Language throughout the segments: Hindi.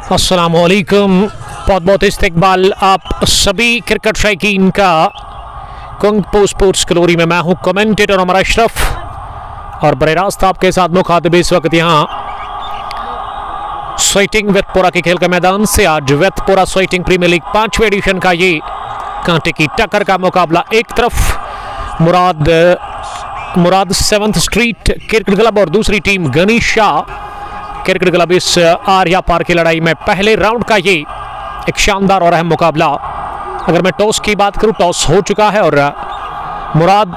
अस्सलामुअलैकुम, बहुत बहुत इस्तकबाल आप सभी क्रिकेट शौकीन का कुंग पो स्पोर्ट्स ग्लोरी में। मैं हूं कमेंटेटर उमर अशरफ और बड़े रास्त आपके साथ मुखातिब इस वक्त यहाँ स्वेटिंग वेतपुरा के खेल के मैदान से। आज वेतपुरा स्वेटिंग प्रीमियर लीग 5वें एडिशन का ये कांटे की टक्कर का मुकाबला। एक तरफ मुराद 7th स्ट्रीट क्रिकेट क्लब और दूसरी टीम गनीशा क्रिकेट क्लब। इस आर्या पार की लड़ाई में पहले राउंड का ये एक शानदार और अहम मुकाबला। अगर मैं टॉस की बात करूं, टॉस हो चुका है और मुराद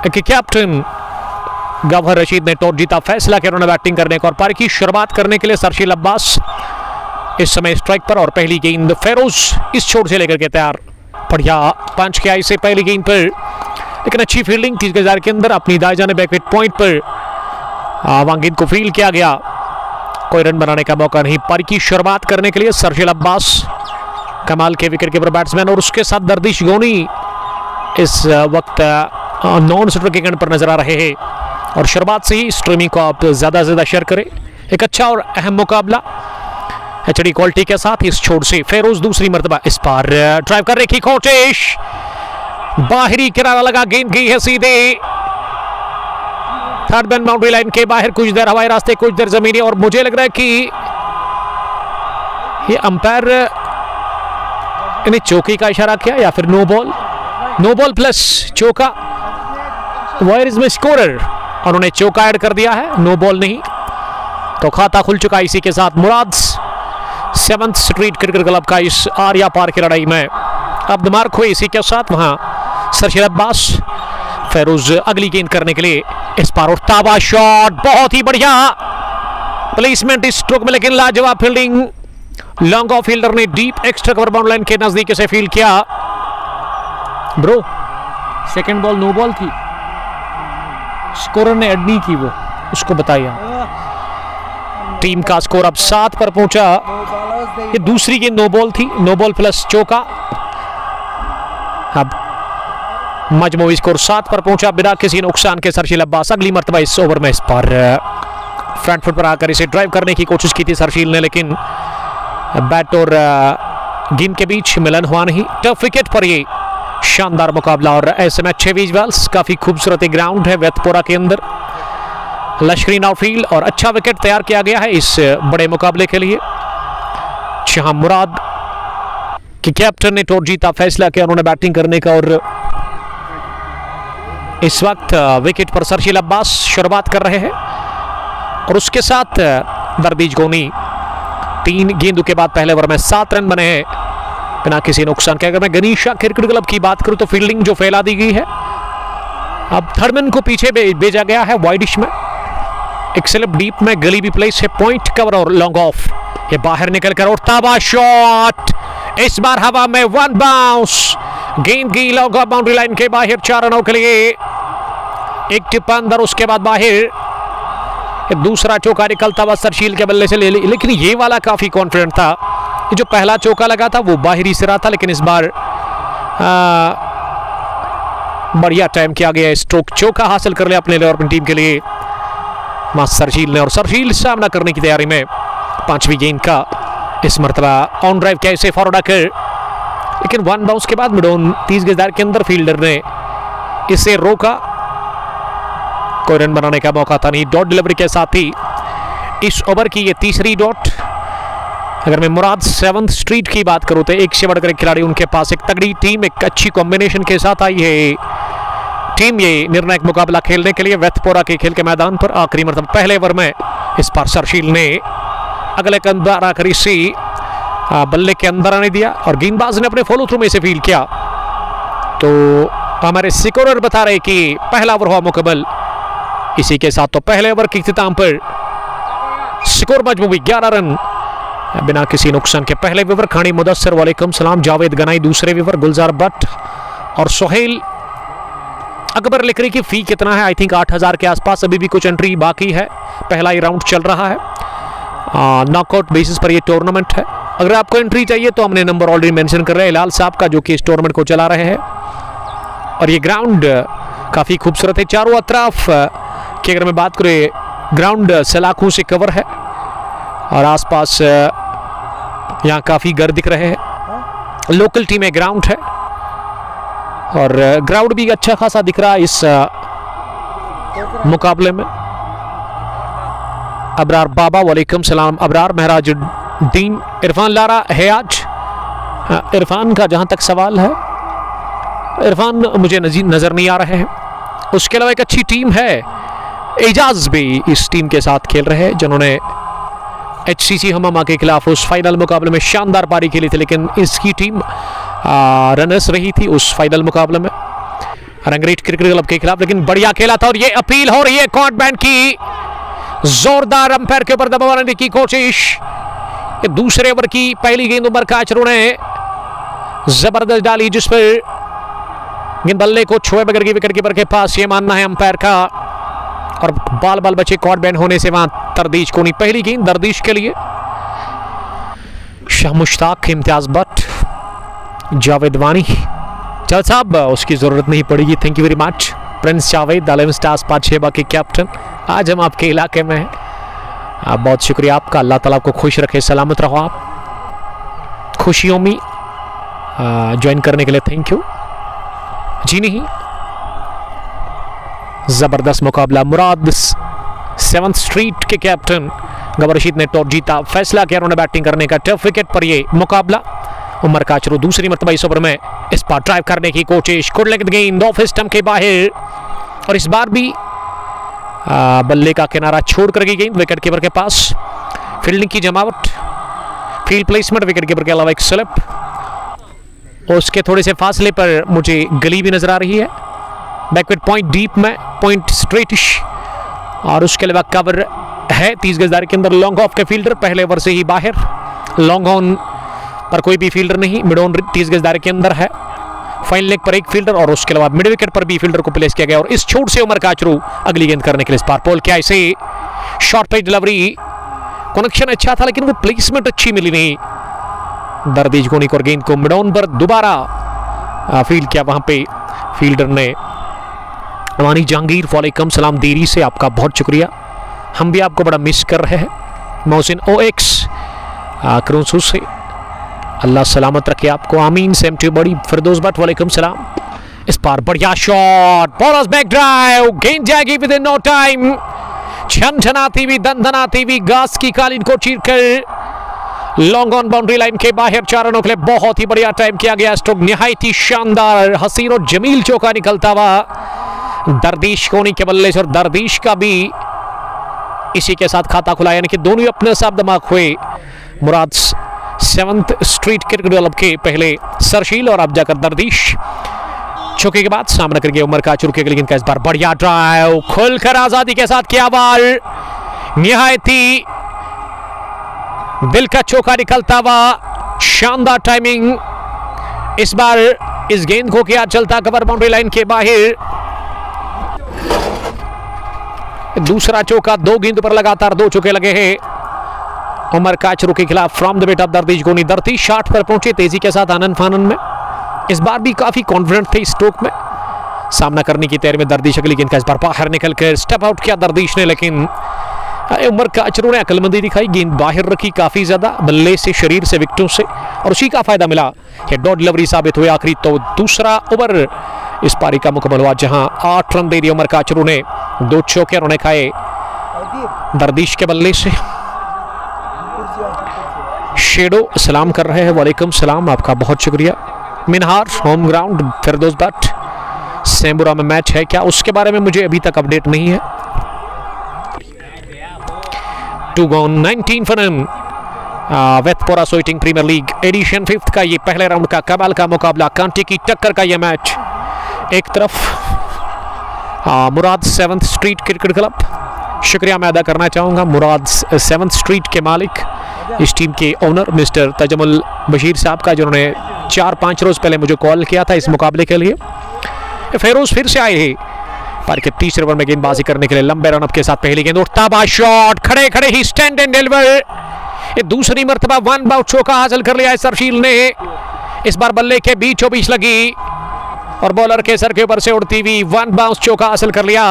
के कैप्टन गवहर रशीद ने टॉस जीता, फैसला किया उन्होंने बैटिंग करने का और पारी की शुरुआत करने के लिए सरशील अब्बास इस समय स्ट्राइक पर। और पहली गेंद फेरोज इस छोर से लेकर के तैयार, बढ़िया पंच किया इसे पहली गेंद पर, लेकिन अच्छी फील्डिंग 30 गज के अंदर अपनी दाएं जाने बैकविट पॉइंट पर वहां गेंद को फील्ड किया गया। कोई रन बनाने का मौका नहीं। पारी की शुरुआत करने के लिए सरशील अब्बास कमाल के विकेट कीपर बैट्समैन और उसके साथ दर्दिश गोनी इस वक्त नॉन स्ट्राइक के गण पर नजर आ रहे हैं। और शुरुआत से ही स्ट्रीमिंग को आप ज्यादा से ज्यादा शेयर करें। एक अच्छा और अहम मुकाबला एचडी क्वालिटी के साथ इस छोर से फेरोज दूसरी मर्तबा इस पार ड्राइव कर रही कोशिश, बाहरी किनारा लगा, गेंद गई है सीधे थर्ड मैन बाउंड्री लाइन के बाहर। कुछ देर हवाई रास्ते, कुछ देर जमीनी, और मुझे लग रहा है कि ये अंपायर ने चौकी का इशारा किया या फिर नो बॉल प्लस चौका। वेयर इज माय स्कोरर, और उन्होंने चौका ऐड कर दिया है, नो बॉल नहीं, तो खाता खुल चुका। इसी के साथ मुराद 7th स्ट्रीट क्रिकेट क्लब का इस आर्या पार की लड़ाई में अब मार्क हुए। इसी के साथ वहां सरशील अब्बास फेरोज अगली गेंद करने के लिए इस पार, और ताबा शॉट, बहुत ही बढ़िया प्लेसमेंट इस स्ट्रोक में, लेकिन लाजवाब फील्डिंग। लॉन्ग ऑफ फील्डर ने deep extra cover bound line के नजदीक से फील्ड किया। Bro second ball no ball थी, स्कोरर ने ऐड नहीं की, वो उसको बताइए। टीम का स्कोर अब 7 पर पहुंचा। ये दूसरी गेंद नो बॉल थी, नो बॉल प्लस चौका। अब मजमूई स्कोर 7 पर पहुंचा बिना किसी नुकसान के। सरशील अब्बास अगली मर्तबा इस ओवर में इस पर फ्रंट फुट पर आकर इसे ड्राइव करने की कोशिश की थी सरशील ने, लेकिन बैट और गेंद के बीच मिलन हुआ नहीं। टफ विकेट पर ये शानदार मुकाबला और ऐसे में अच्छे विजुअल्स, काफी खूबसूरत ग्राउंड है वेतपुरा के अंदर, लश्करी आउटफील्ड, और अच्छा विकेट तैयार किया गया है इस बड़े मुकाबले के लिए। जहां मुराद के कैप्टन ने टॉस जीता, फैसला किया उन्होंने बैटिंग करने का, और इस वक्त विकेट पर सरशील अब्बास शुरुआत कर रहे हैं और उसके साथ दर्दिश गोनी। 3 गेंदों के बाद पहले ओवर में 7 रन बने हैं बिना किसी नुकसान के। अगर मैं गनीशा क्रिकेट क्लब की बात करूं तो फील्डिंग जो फैला दी गई है, अब थर्डमैन को पीछे भेजा गया है वाइडिश में, एक स्लिप डीप में गली भी प्लेस है, पॉइंट कवर और लॉन्ग ऑफ, ये बाहर निकल कर, और ताबा शॉट इस बार हवा में, 1 बाउंस, गेंद की लॉन्ग ऑफ बाउंड्री लाइन के बाहर 4 रनों के लिए। एक टिप अंदर, उसके बाद बाहर दूसरा चौका निकलता हुआ सरशील के बल्ले से लेकिन ये वाला काफी कॉन्फिडेंट था। ये जो पहला चौका लगा था वो बाहरी से रहा था, लेकिन इस बार बढ़िया टाइम किया गया, स्ट्रोक चौका हासिल कर लिया अपने लिए और अपनी टीम के लिए सरशील ने। और सरशील सामना करने की तैयारी में 5वीं गेंद का इस मरतबा ऑन ड्राइव किया इसे फॉरवर्ड आकर, लेकिन 1 बाउंस के बाद मिड ऑन 30 गज के अंदर फील्डर ने इसे रोका, कोई रन बनाने का मौका था नहीं। डॉट डिलीवरी के साथ ही इस ओवर की ये तीसरी डॉट। अगर मैं मुराद 7th स्ट्रीट की बात करूं तो एक से बढ़कर एक खिलाड़ी उनके पास, एक तगड़ी टीम, एक अच्छी कॉम्बिनेशन के साथ आई है टीम ये निर्णायक मुकाबला खेलने के लिए वेतपुरा के खेल के मैदान पर। आखिरी मतलब पहले ओवर में इस पर सरशील ने अगले के अंदर आकर इसे बल्ले के अंदर आने दिया और गेंदबाज ने अपने फॉलो थ्रू में इसे फील्ड किया। तो हमारे स्कोरर बता रहे कि पहला ओवर हुआ मुकम्मल। इसी के साथ तो पहले ओवर के इख्तिताम पर स्कोर मजमूई 11 रन बिना किसी नुकसान के। पहले ओवर खानी मुदस्सर, वालेकुम सलाम, जावेद गनाई दूसरे ओवर, गुलजार भट्ट और सोहेल अकबर लिख रही कि फी कितना है, आई थिंक 8000 के आसपास, अभी भी कुछ एंट्री बाकी है, पहला ही राउंड चल रहा है, नॉकआउट बेसिस पर ये टूर्नामेंट है। अगर आपको एंट्री चाहिए तो हमने नंबर ऑलरेडी मेंशन कर रहे हैं हिलाल साहब का, जो कि इस टूर्नामेंट को चला रहे हैं। और ये ग्राउंड काफ़ी खूबसूरत है, चारों तरफ की अगर मैं बात करें ग्राउंड सलाखों से कवर है और आसपास यहाँ काफ़ी घर दिख रहे हैं, लोकल टीम है, ग्राउंड है और ग्राउंड भी अच्छा खासा दिख रहा है इस मुकाबले में। अबरार बाबा, वालेकुम सलाम अबरार। महराजुद्दीन, इरफान लारा है आज। इरफान का जहाँ तक सवाल है, इरफान मुझे नज़र नहीं आ रहे हैं। उसके अलावा एक अच्छी टीम है, एजाज भी इस टीम के साथ खेल रहे हैं, जिन्होंने HCC हमामा के खिलाफ उस फाइनल मुकाबले में शानदार पारी खेली थी, लेकिन इसकी टीम रनर्स रही थी उस फाइनल मुकाबले में रंगरेट क्रिकेट क्लब के खिलाफ। लेकिन बढ़िया खेला था और ये अपील हो रही है कोर्ट बैंड की, जोरदार अंपायर के ऊपर दबाव बनाने की कोशिश। दूसरे ओवर की पहली गेंद उमर काचरू ने जबरदस्त डाली, जिस पर गेंद बल्ले को छुए बगैर की विकेट कीपर के पास, ये मानना है अंपायर का, और बाल बाल बचे कॉर्ड बैंड होने से वहां तरदीश को नहीं। पहली गेंद दरदीश के लिए, शाह मुश्ताक, इम्तियाज भट्ट, जावेद वानी। चल साहब उसकी जरूरत नहीं पड़ेगी, thank you very much. Prince Javed, Alam stars पातशेबा के कैप्टन, आज हम आपके इलाके में हैं, आप बहुत शुक्रिया आपका, अल्लाह ताला आपको खुश रखे, सलामत रहो आप खुशियों में ज्वाइन करने के लिए, थैंक यू जी। नहीं, जबरदस्त मुकाबला। मुराद 7th स्ट्रीट के कैप्टन गबर रशीद ने टॉस जीता, फैसला किया उन्होंने बैटिंग करने का, टफ विकेट पर ये मुकाबला। उमर काचरू दूसरी मरतबा इस ओवर में इस बार ड्राइव करने की कोशिश, गुड लेग गेंद ऑफ स्टंप के बाहर, और इस बार भी बल्ले का किनारा छोड़ कर गई गेंद विकेट कीपर के पास। फील्डिंग की जमावट, फील्ड प्लेसमेंट विकेट कीपर के अलावा एक स्लिप, और उसके थोड़े से फासले पर मुझे गली भी नजर आ रही है, बैकवर्ड पॉइंट डीप में, पॉइंट स्ट्रेटिश, और उसके अलावा कवर है 30 गज दायरे के अंदर। लॉन्ग ऑफ के फील्डर पहले ओवर से ही बाहर, लॉन्ग ऑन पर कोई भी फील्डर नहीं, मिड ऑन 30 गज दायरे के अंदर है, फाइन लेग पर एक फील्डर, और उसके अलावा मिड विकेट पर भी फील्डर को प्लेस किया गया। और इस छोट से उमर काचरू अगली गेंद करने के लिए इस पार पोल किया, इसे शॉर्ट पे डिलीवरी, कनेक्शन अच्छा था लेकिन वो प्लेसमेंट अच्छी मिली नहीं। दरदीज गोनी और गेंद को मिड ऑन पर दोबारा फील्ड किया, वहां पे फील्डर ने वानी जहांगीर, वालेकुम सलाम, देरी से आपका बहुत शुक्रिया, हम भी आपको बड़ा मिस कर रहे हैं। मोहसिन OX क्रोंसू से, अल्लाह सलामत रखे आपको, आमीन। सेम टू बड़ी फिरदौस भट्ट, वालेकुम सलाम। इस पार बढ़िया शॉट, बॉलर्स बैक ड्राइव, गेंद जाएगी विद इन नो टाइम, छनछनाती हुई, दंदनाती हुई, घास की कालीन को चीरकर लॉन्ग ऑन बाउंड्री लाइन के बाहर 4 रनों के लिए बहुत ही बढ़िया टाइम किया गया। स्ट्रोक निहायत ही शानदार, हसीन और जमील चौका निकलता हुआ दरदीश कोनी के बल्ले से, और दरदीश का भी इसी के साथ खाता खुला, यानी कि दोनों अपने साथ दिमाग हुए। मुराद 7th स्ट्रीट क्रिकेट क्लब के पहले सरशील और अब जाकर दरदीश। चौके के बाद सामना करके उमर काचरू के गेंद का इस बार बढ़िया ड्राइव, खुलकर आजादी के साथ किया बाल, निहायत ही दिल का चौका निकलता हुआ, शानदार टाइमिंग। इस बार इस गेंद को किया चलता कवर बाउंड्री लाइन के बाहर। दूसरा चौका, 2 गेंद पर लगातार 2 चौके लगे हैं उमर काचरू के खिलाफ फ्रॉम द बेट ऑफ दरदीश गोनी। दरदीश 60 पर पहुंचे तेजी के साथ आनंद फानन में, इस बार भी काफी कॉन्फिडेंट थे स्ट्रोक में, सामना करने की तैयारी में दरदीश। अगली गेंद का इस बार बाहर निकलकर स्टेप आउट किया दरदीश ने, लेकिन उमर काचरू ने अक्लमंदी दिखाई, गेंद बाहर रखी काफी ज्यादा बल्ले से, शरीर से, विकेटों से, और उसी का फायदा मिला। ये डॉट डिलीवरी साबित हुई आखिरी। तो दूसरा ओवर इस पारी का मुकम्मल हुआ, जहां 8 रन दे दिए उमर काचरू ने, 2 चौके उन्होंने खाए दरदीश के बल्ले से। शेडो सलाम कर रहे हैं, वालेकुम सलाम, आपका बहुत शुक्रिया। मिनहार होम ग्राउंड फिरदौस भट्ट, सेंबुरा में मैच है क्या, उसके बारे में मुझे अभी तक अपडेट नहीं है। 2 gone 19 for none Wethpora Soiteng premier league edition 5th का ये पहले राउंड का कमाल का मुकाबला, कांटे की टक्कर का ये मैच। एक तरफ मुराद 7th स्ट्रीट क्रिकेट क्लब, शुक्रिया मैं अदा करना चाहूँगा मुराद 7th स्ट्रीट के मालिक, इस टीम के ओनर मिस्टर तजमुल बशीर साहब का, जिन्होंने 4-5 रोज पहले मुझे कॉल किया था इस मुकाबले के लिए। फेरोज फिर से आए हैं पर के तीसरे ओवर में गेंदबाजी करने के लिए, लंबे रनअप के साथ पहली गेंद, उठता बा शॉट, खड़े खड़े ही स्टैंड एंड डिलीवर। ये दूसरी मर्तबा 1 बाउंड चौका हासिल कर लिया है सरशील ने, इस बार बल्ले के बीचों बीच लगी और बॉलर के सर के ऊपर से उड़ती हुई 1 बाउंस चौका हासिल कर लिया।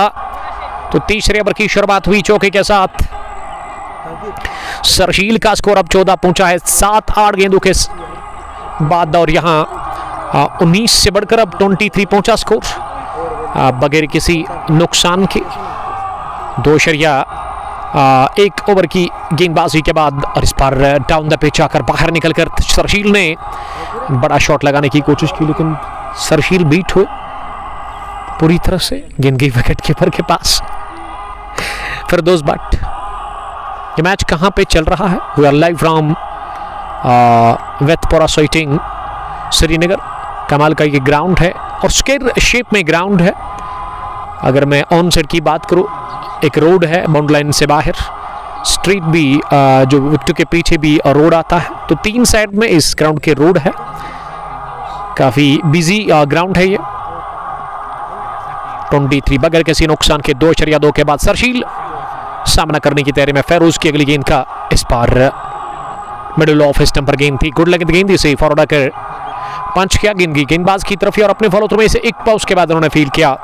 तो तीसरे ओवर की शुरुआत हुई चौके के साथ। सरशील का स्कोर अब 14 पहुंचा है 7-8 गेंदों के बाद, और यहाँ 19 से बढ़कर अब 23 पहुंचा स्कोर बगैर किसी नुकसान के। 2.1 ओवर की गेंदबाजी के बाद, और इस पर डाउन द पिच आकर बाहर निकलकर सरशील ने बड़ा शॉट लगाने की कोशिश की, लेकिन सरशील बीट हुए पूरी तरह से। गेंद गई विकेट कीपर के पास। फिरदौस भट्ट, ये मैच कहाँ पे चल रहा है? We are live from Wethpora Soiteng Srinagar. कमाल का ये ग्राउंड है और स्क्वायर शेप में ग्राउंड है। अगर मैं ऑन साइड की बात करूँ, एक रोड है बाउंड्री लाइन से बाहर, स्ट्रीट भी जो विकेट के पीछे भी रोड आता है, तो 3 साइड में इस ग्राउंड के रोड है। काफ़ी बिजी ग्राउंड है ये। 23 बगैर किसी नुकसान के 2.2 के बाद सरशील सामना करने की तैयारी में। फेरोज की अगली गेंद का इस पार मिडिल ऑफ स्टंप पर गेंद थी, गुड लेंथ गेंद, इसे फॉरवर्ड आकर पंच किया गेंद की गेंदबाज की तरफ, और अपने फॉलो थ्रू में इसे एक पाउस के बाद उन्होंने फील किया।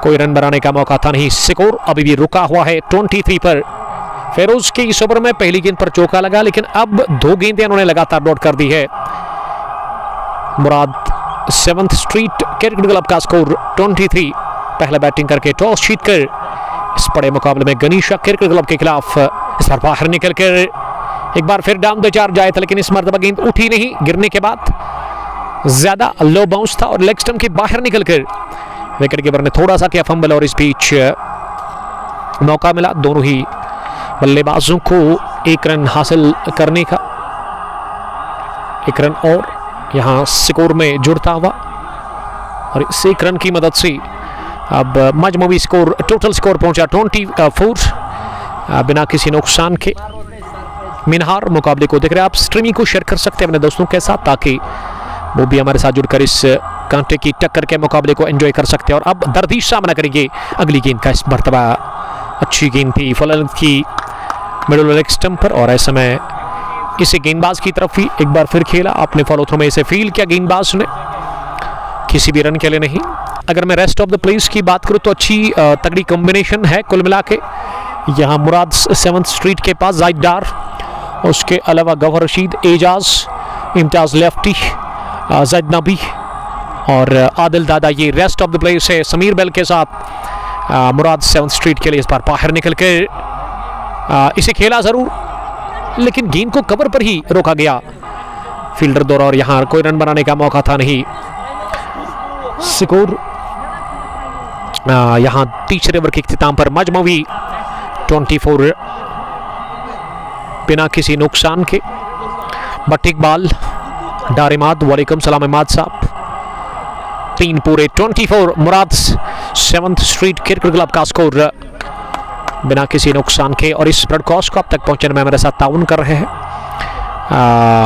कोई रन बनाने का मौका था नहीं। स्कोर अभी भी रुका हुआ है 23 पर। फेरोज के इस ओवर में पहली गेंद पर चौका लगा, लेकिन अब 2 गेंदें उन्होंने लगातार नोट कर दी है। मुराद 7th स्ट्रीट क्रिकेट क्लब का स्कोर 23। पहले बैटिंग करके टॉस जीतकर इस बड़े मुकाबले में गनीशा क्रिकेट क्लब के खिलाफ इस बार बाहर निकलकर एक बार फिर डाउन द चार्ज आया था, लेकिन इस मर्तबा गेंद उठी नहीं। गिरने के बाद ज्यादा लो बाउंस था और लेग स्टंप के बाहर निकलकर विकेट कीपर ने थोड़ा सा किया फंबल, और इस बीच मौका मिला दोनों ही बल्लेबाजों को 1 रन हासिल करने का। 1 रन और यहाँ स्कोर में जुड़ता हुआ, और इस 1 रन की मदद से अब मजमूई स्कोर, टोटल स्कोर पहुंचा 24 बिना किसी नुकसान के। मिनहार मुकाबले को देख रहे हैं आप, स्ट्रीमिंग को शेयर कर सकते हैं अपने दोस्तों के साथ, ताकि वो भी हमारे साथ जुड़कर इस कांटे की टक्कर के मुकाबले को एंजॉय कर सकते हैं। और अब दर्दिश सामना करेंगे अगली गेंद का। इस मरतबा अच्छी गेंद थी फुल लेंथ की मिडिल लेग स्टंप पर, और ऐसे में इसे गेंदबाज की तरफ ही एक बार फिर खेला। अपने फॉलो थ्रू में इसे फील किया गेंदबाज ने, किसी भी रन के लिए नहीं। अगर मैं रेस्ट ऑफ द प्लेस की बात करूं तो अच्छी तगड़ी कॉम्बिनेशन है कुल मिला के। यहाँ मुराद 7th स्ट्रीट के पास जाहिद डार, उसके अलावा गौहर रशीद, एजाज, इम्तियाज लेफ्टी, जैद नबी और आदिल दादा, ये रेस्ट ऑफ द प्लेस है। समीर बेल के साथ मुराद 7th स्ट्रीट के लिए इस बार बाहर निकल कर इसे खेला जरूर, लेकिन गेंद को कवर पर ही रोका गया फील्डर द्वारा, और यहाँ कोई रन बनाने का मौका था नहीं। स्कोर यहाँ तीसरे ओवर के इख्तिताम पर मजमूई 24 बिना किसी नुकसान के। बट इकबाल डार इमाद, वालेकुम सलाम इमाद साहब। 3 पूरे 24 मुराद 7th स्ट्रीट क्रिकेट क्लब का स्कोर बिना किसी नुकसान के। और इस ब्रॉडकास्ट को अब तक पहुंचने में मेरे साथ ताउन कर रहे हैं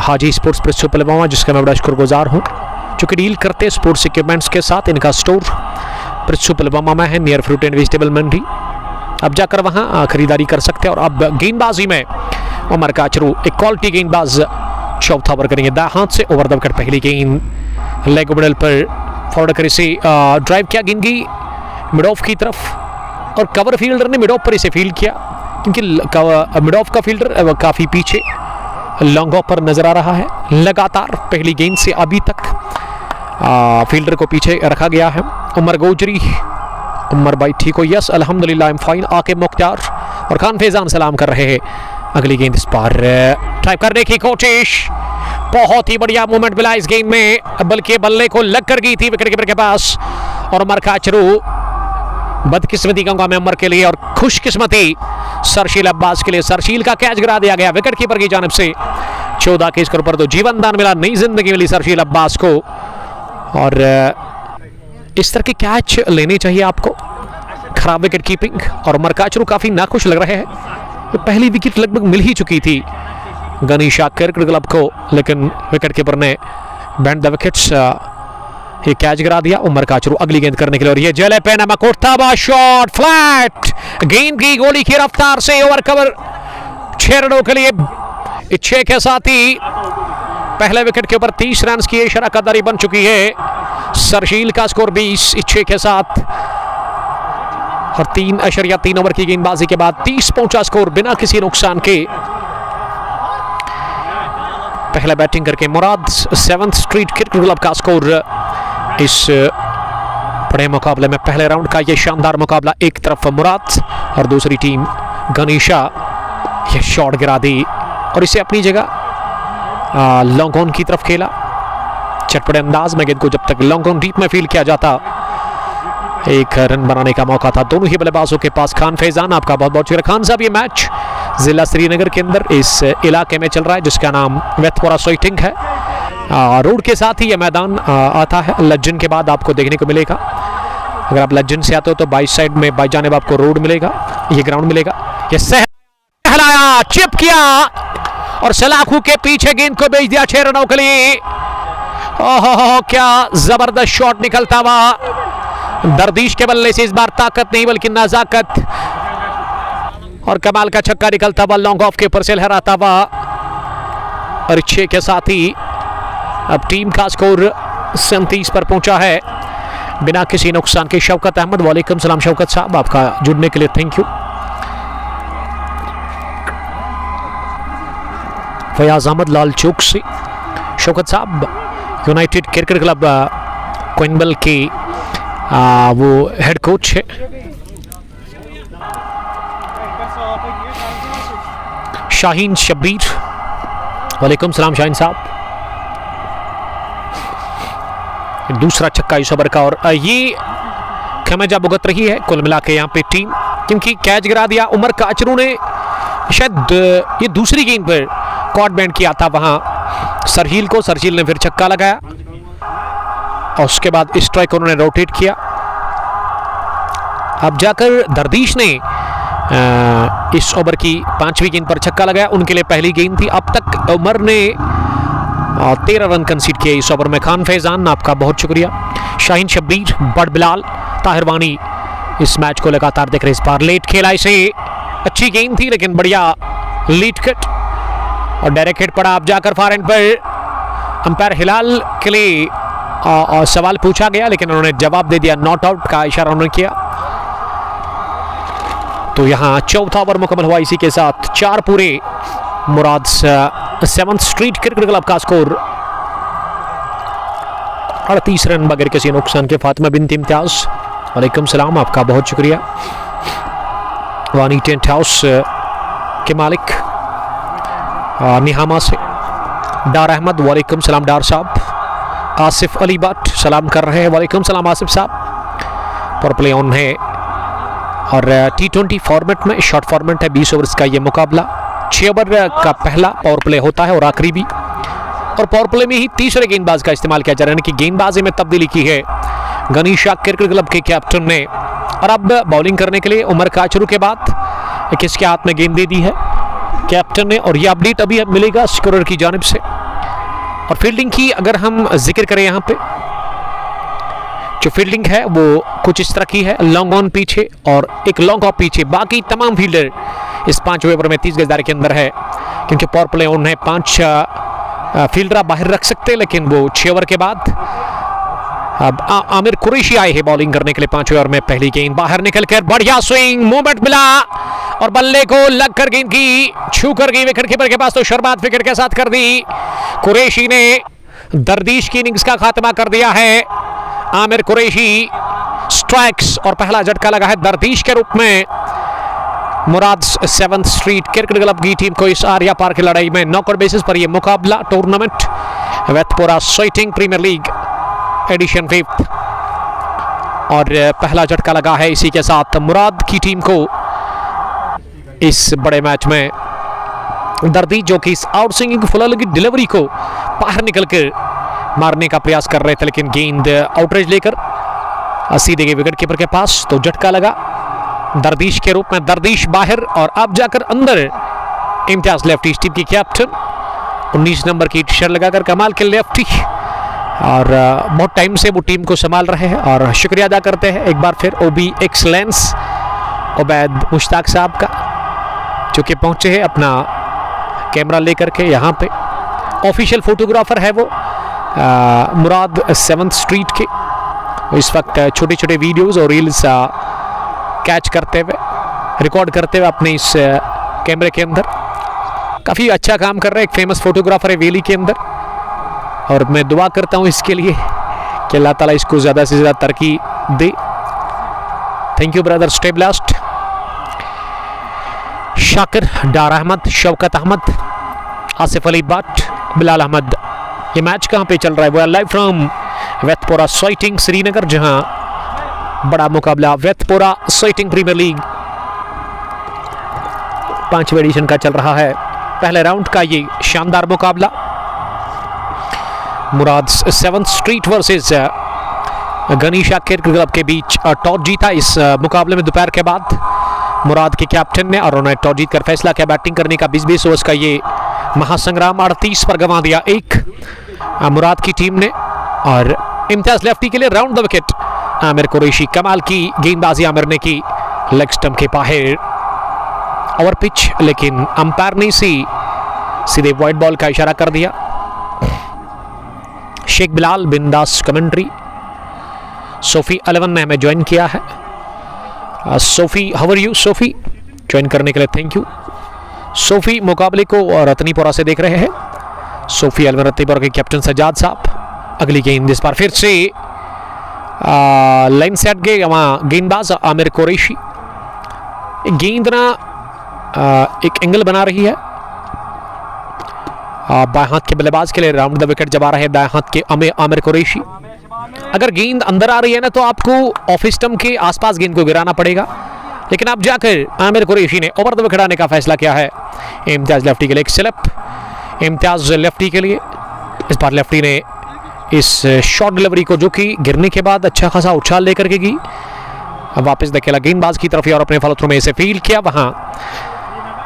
हाजी स्पोर्ट्स प्रिंसिपल इमामा, जिसका मैं बड़ा शुक्रगुजार हूँ, चूँकि डील करते स्पोर्ट्स इक्विपमेंट्स के साथ। इनका स्टोर प्रिंसिपल इमामा में है, नियर फ्रूट एंड वेजिटेबल मंडी। अब जाकर वहाँ खरीदारी कर सकते हैं। और अब गेंदबाजी में उमर काचरू, एक क्वालिटी गेंदबाज, चौथा ओवर करेंगे दाएं हाथ से। ओवर द विकेट पहली गेंद लेग मिडल पर फॉरवर्ड कर इसे ड्राइव किया गेंद की मिड ऑफ की तरफ, और कवर फील्डर ने मिड ऑफ पर इसे फील्ड किया, क्योंकि मिड ऑफ का फील्डर काफ़ी पीछे लॉन्ग ऑफ पर नजर आ रहा है। लगातार पहली गेंद से अभी तक फील्डर को पीछे रखा गया है। उमर गोजरी, उमर भाई ठीक हो? यस अल्हम्दुलिल्लाह आई एम फाइन। आके मुख्तार और खान फैजान सलाम कर रहे हैं। अगली गेंद इस पार ट्राई करने की कोशिश, बहुत ही बढ़िया मूवमेंट मिला इस गेंद में, बल्कि बल्ले को लग कर गई थी विकेट कीपर के पास। और उमर काचरू, बदकिस्मती कहूंगा मैं उमर के लिए और खुशकिस्मती सरशील अब्बास के लिए। सरशील का कैच गिरा दिया गया विकेट कीपर की जानिब से। 14 के स्कोर पर तो जीवन दान मिला, नई जिंदगी मिली सरशील अब्बास को। और इस तरह के कैच लेने चाहिए आपको। खराब विकेट कीपिंग, और उमर काचरू काफी नाखुश लग रहे हैं। तो पहली विकेट लगभग मिल ही चुकी थी गनीशा क्रिकेट क्लब को, लेकिन विकेट कीपर ने बैंड द विकेट्स ये कैच गिरा दिया। उमर काचरू अगली गेंद करने के लिए, और ये जले पे नमक उठता बा शॉट फ्लैट, गेंद की गोली की रफ्तार से ओवर कवर 6 रनों के लिए। 6 के साथ ही पहले विकेट के ऊपर 30 रन की शराकतदारी बन चुकी है। सरशील का स्कोर 20 6 के साथ, और 3.3 ओवर की गेंदबाजी के बाद 30 पहुंचा स्कोर बिना किसी नुकसान के। पहले बैटिंग करके मुराद 7th स्ट्रीट क्रिकेट क्लब का स्कोर इस बड़े मुकाबले में पहले राउंड का ये शानदार मुकाबला। एक तरफ मुराद और दूसरी टीम गनीशा, ये शॉट गिरा दी और इसे अपनी जगह लॉन्ग ऑन की तरफ खेला। चटपटे अंदाज में गेंद को जब तक लॉन्ग ऑन डीप में फील्ड किया जाता, एक रन बनाने का मौका था दोनों ही बल्लेबाजों के पास। खान फैजान, आपका बहुत बहुत शुक्रिया खान साहब। ये मैच जिला श्रीनगर के अंदर इस इलाके में चल रहा है जिसका नाम वेथपोरा सोइटिंग है। रोड के साथ ही यह मैदान आता है। लज्जन के बाद आपको देखने को मिलेगा। अगर आप लज्जन से आते हो तो बाई साइड में बाई जानिब आपको रोड मिलेगा, ये ग्राउंड मिलेगा। ये सहलाया, चिप किया और सलाखू के पीछे गेंद को भेज दिया 6 रनों के लिए। ओहो, क्या जबरदस्त शॉट निकलता हुआ। दरदीश के बल्ले से इस बार ताकत नहीं बल्कि नजाकत, और कमाल का छक्का निकलता हुआ लॉन्ग ऑफ के ऊपर से लहराता हुआ। और 6 के साथ ही अब टीम का स्कोर 37 पर पहुंचा है बिना किसी नुकसान के। शौकत अहमद, वालेकुम सलाम शौकत साहब, आपका जुड़ने के लिए थैंक यू। फयाज अहमद लाल चौक से, शौकत साहब यूनाइटेड क्रिकेट क्लब कोइनबल के वो हेड कोच है। शाहीन शब्बीर, वालेकुम सलाम शाहीन साहब। दूसरा छक्का इस ओवर का और ये खमेजा भुगत रही है कुल मिला के यहाँ पे टीम, क्योंकि कैच गिरा दिया उमर काचरू ने। शायद ये दूसरी गेंद पर कॉट बैंड किया था वहां सरहील को, सरहील ने फिर छक्का लगाया और उसके बाद स्ट्राइक उन्होंने रोटेट किया। अब जाकर दरदीश ने इस ओवर की 5वीं गेंद पर छक्का लगाया, उनके लिए पहली गेंद थी। अब तक उमर ने 13 रन कंसीड किए इस ओवर में। खान फैजान, आपका बहुत शुक्रिया। शाहीन शब्बीर, बड़ बिलाल, ताहिर वानी इस मैच को लगातार देख रहे। इस बार लेट खेला, इसे अच्छी गेंद थी लेकिन बढ़िया लीड कट और डायरेक्ट हिट पड़ा। अब जाकर फार एंड पर अंपायर हिलाल के लिए सवाल पूछा गया लेकिन उन्होंने जवाब दे दिया, नॉट आउट का इशारा उन्होंने किया। तो यहाँ चौथा ओवर मुकम्मल हुआ। इसी के साथ 4 पूरे। मुराद 7th स्ट्रीट क्रिकेट क्लब का स्कोर 38 रन बगैर किसी नुकसान के। फातिमा बिन इम्तियाज, वालेकुम सलाम, आपका बहुत शुक्रिया। वानी टेंट हाउस के मालिक निहामा से डार अहमद, वालेकुम सलाम डार साहब। आसिफ अली भट्ट सलाम कर रहे हैं, वालेकुम सलाम आसिफ साहब। पर प्ले ऑन है और T20 फॉर्मेट में, शॉर्ट फॉर्मेट है, 20 ओवर्स का ये मुकाबला। 6 ओवर का पहला पावर प्ले होता है और आखिरी भी, और पावर प्ले में ही तीसरे गेंदबाज का इस्तेमाल किया जा रहा है, यानी कि गेंदबाजी में तब्दीली की है गनीशा क्रिकेट क्लब के कैप्टन ने। और अब बॉलिंग करने के लिए उमर काचरू के बाद किसके हाथ में गेंद दे दी है कैप्टन ने, और यह अपडेट अभी मिलेगा स्कोरर की जानिब से। और फील्डिंग की अगर हम जिक्र करें, यहाँ पे जो फील्डिंग है वो कुछ इस तरह की है, लॉन्ग ऑन पीछे और एक लॉन्ग ऑफ पीछे। बाकी तमाम फील्डर इस 5 ओवर में 30 गजदारी के अंदर है, क्योंकि पावर प्ले ऑन है। 5 फील्डर बाहर रख सकते हैं, लेकिन वो 6 ओवर के बाद अब आमिर कुरैशी आए हैं बॉलिंग करने के लिए। 5 ओवर में पहली गेंद बाहर निकलकर बढ़िया स्विंग मूवमेंट मिला और बल्ले को लगकर गेंद की छू कर गई विकेट कीपर के पास, तो शुरुआत विकेट के साथ कर दी। कुरैशी ने दरदीश की इनिंग्स का खात्मा कर दिया है। आमिर कुरैशी स्ट्राइक्स और पहला झटका लगा है दरदीश के रूप में। मुराद 7th स्ट्रीट क्रिकेट क्लब की टीम को इस आर्या पार की लड़ाई में नॉकआउट बेसिस पर यह मुकाबला tournament Wethpora Soiteng premier league edition 5th और पहला झटका लगा है। इसी के साथ मुराद की टीम को इस बड़े मैच में दरदी, जो कि इस आउट स्विंगिंग फुल की डिलीवरी को बाहर निकलकर मारने का प्रयास कर रहे थे, लेकिन गेंद आउटरेज लेकर सीधे गई विकेट कीपर के पास, तो झटका लगा दरदीश के रूप में। दरदीश बाहर और अब जाकर अंदर इम्तियाज लेफ्टी, टीम की कैप्टन 19 नंबर की टी-शर्ट लगाकर कमाल के लेफ्टी, और बहुत टाइम से वो टीम को संभाल रहे हैं। और शुक्रिया अदा करते हैं एक बार फिर ओबी एक्सलेंस उबैद मुश्ताक साहब का, जो कि पहुंचे हैं अपना कैमरा लेकर के यहाँ पे। ऑफिशियल फोटोग्राफर है वो मुराद 7th स्ट्रीट के। इस वक्त छोटे छोटे वीडियोस और रील्स कैच करते हुए, रिकॉर्ड करते हुए अपने इस कैमरे के अंदर। काफ़ी अच्छा काम कर रहा है, एक फेमस फोटोग्राफर है वेली के अंदर, और मैं दुआ करता हूँ इसके लिए कि अल्लाह ताला इसको ज़्यादा से ज़्यादा तरक्की दे। Thank you brother. Stay blessed. Shakir, Dar Ahmad, Shaukat Ahmad, Asif Ali Bhat, Bilal Ahmad. ये मैच कहाँ पे चल रहा है? वो लाइव फ्रॉम वेतपोरा साइटिंग श्रीनगर, जहां बड़ा मुकाबला वेतपोरा साइटिंग प्रीमियर लीग 5वें एडिशन का चल रहा है। पहले राउंड का ये शानदार मुकाबला Murad 7th street versus Ganisha cricket club के बीच टॉस जीता। इस मुकाबले में दोपहर के बाद मुराद के कैप्टन ने, और उन्होंने टॉस जीतकर फैसला किया बैटिंग करने का। 20-20 ओवर्स का ये महासंग्राम 38 पर गंवा दिया एक मुराद की टीम ने। और इम्तियाज लेफ्टी के लिए round the wicket Aamir Qureshi. कमाल की गेंदबाजी आमिर ने की, लेग स्टंप के बाहर ओवर पिच, लेकिन अंपायर ने सीधे वाइड बॉल का इशारा कर दिया। शेख बिलाल बिंदास कमेंट्री। सोफी 11 ने हमें ज्वाइन किया है। Sophie, how are you Sophie? Join करने के लिए थैंक यू। सोफी मुकाबले को रतनीपुरा से देख रहे हैं। सोफी 11 रतनीपुरा के कैप्टन सज्जाद साहब। अगली गेंद इस बार फिर से लाइन सेट गए वहाँ गेंदबाज आमिर कुरैशी। गेंद ना एक एंगल बना रही है बाएं हाथ के बल्लेबाज के लिए। राउंड द विकेट जब आ रहे हैं दाएं हाथ के आमिर कुरैशी। अगर गेंद अंदर आ रही है ना तो आपको ऑफ स्टंप के आसपास गेंद को गिराना पड़ेगा, लेकिन अब जाकर आमिर कुरैशी ने ओवर द विकेट आने का फैसला किया है। इम्तियाज लेफ्टी के लिए एक स्लिप, इम्तियाज लेफ्टी के लिए। इस बार लेफ्टी ने इस शॉर्ट डिलीवरी को, जो कि गिरने के बाद अच्छा खासा उछाल लेकर के की, वापस धकेला गेंदबाज की तरफ और अपने फॉलो थ्रू में इसे फील्ड किया। वहां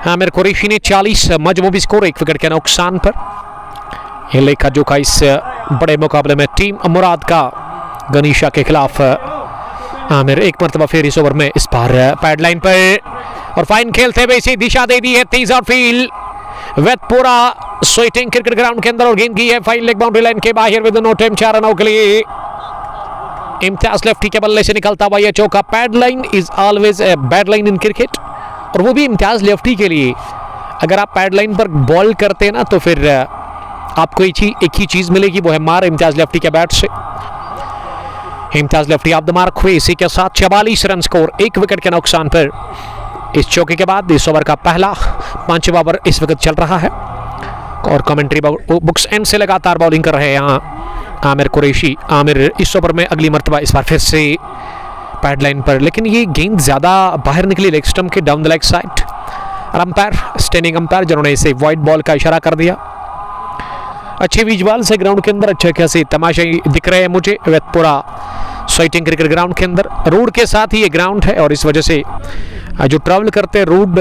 आमिर कुरैशी ने 40 मजमूबी स्कोर 1 विकेट के नुकसान पर। यह लेखा जोखा इस बड़े मुकाबले में टीम मुराद का गनीशा के खिलाफ। आमिर एक मरतबा फिर इस ओवर में इस बार पैड लाइन पर, और फाइन खेलते हुए इसे दिशा दे दी है तेज और फील्ड वेतपोरा स्वेटिंग क्रिकेट ग्राउंड के अंदर, और गेंद की है फाइन लेग बाउंड्री लाइन के बाहर विद नो टाइम 4 रनों के लिए। इम्तियाज लेफ्टी के बल्ले से निकलता हुआ यह चौका। Pad line is always a bad line in cricket, और वो भी इम्तियाज लेफ्टी के लिए। अगर आप पैड लाइन पर बॉल करते हैं ना तो फिर आपको एक ही चीज मिलेगी, वो है मार इम्तियाज लेफ्टी के बैट से। Imtiaz lefty of the mark हुए, इसी के साथ 44 रन स्कोर 1 विकेट के नुकसान पर। इस चौके के बाद इस ओवर का पहला 5वां ओवर इस वक्त चल रहा है, और कमेंट्री बुक्स एंड से लगातार बॉलिंग कर रहे हैं यहाँ आमिर कुरैशी। आमिर इस ओवर में अगली मरतबा इस बार फिर से पैड लाइन पर, लेकिन ये गेंद ज़्यादा बाहर निकली लेग स्टंप के डाउन द लेग साइड। और अंपायर, स्टैंडिंग अंपायर, जिन्होंने इसे वाइड बॉल का इशारा कर दिया। अच्छे विजुअल से ग्राउंड के अंदर अच्छे खासे तमाशे दिख रहे हैं मुझे वेतपोरा साइटिंग क्रिकेट ग्राउंड के अंदर। रोड के साथ ही ये ग्राउंड है, और इस वजह से जो ट्रैवल करते हैं रोड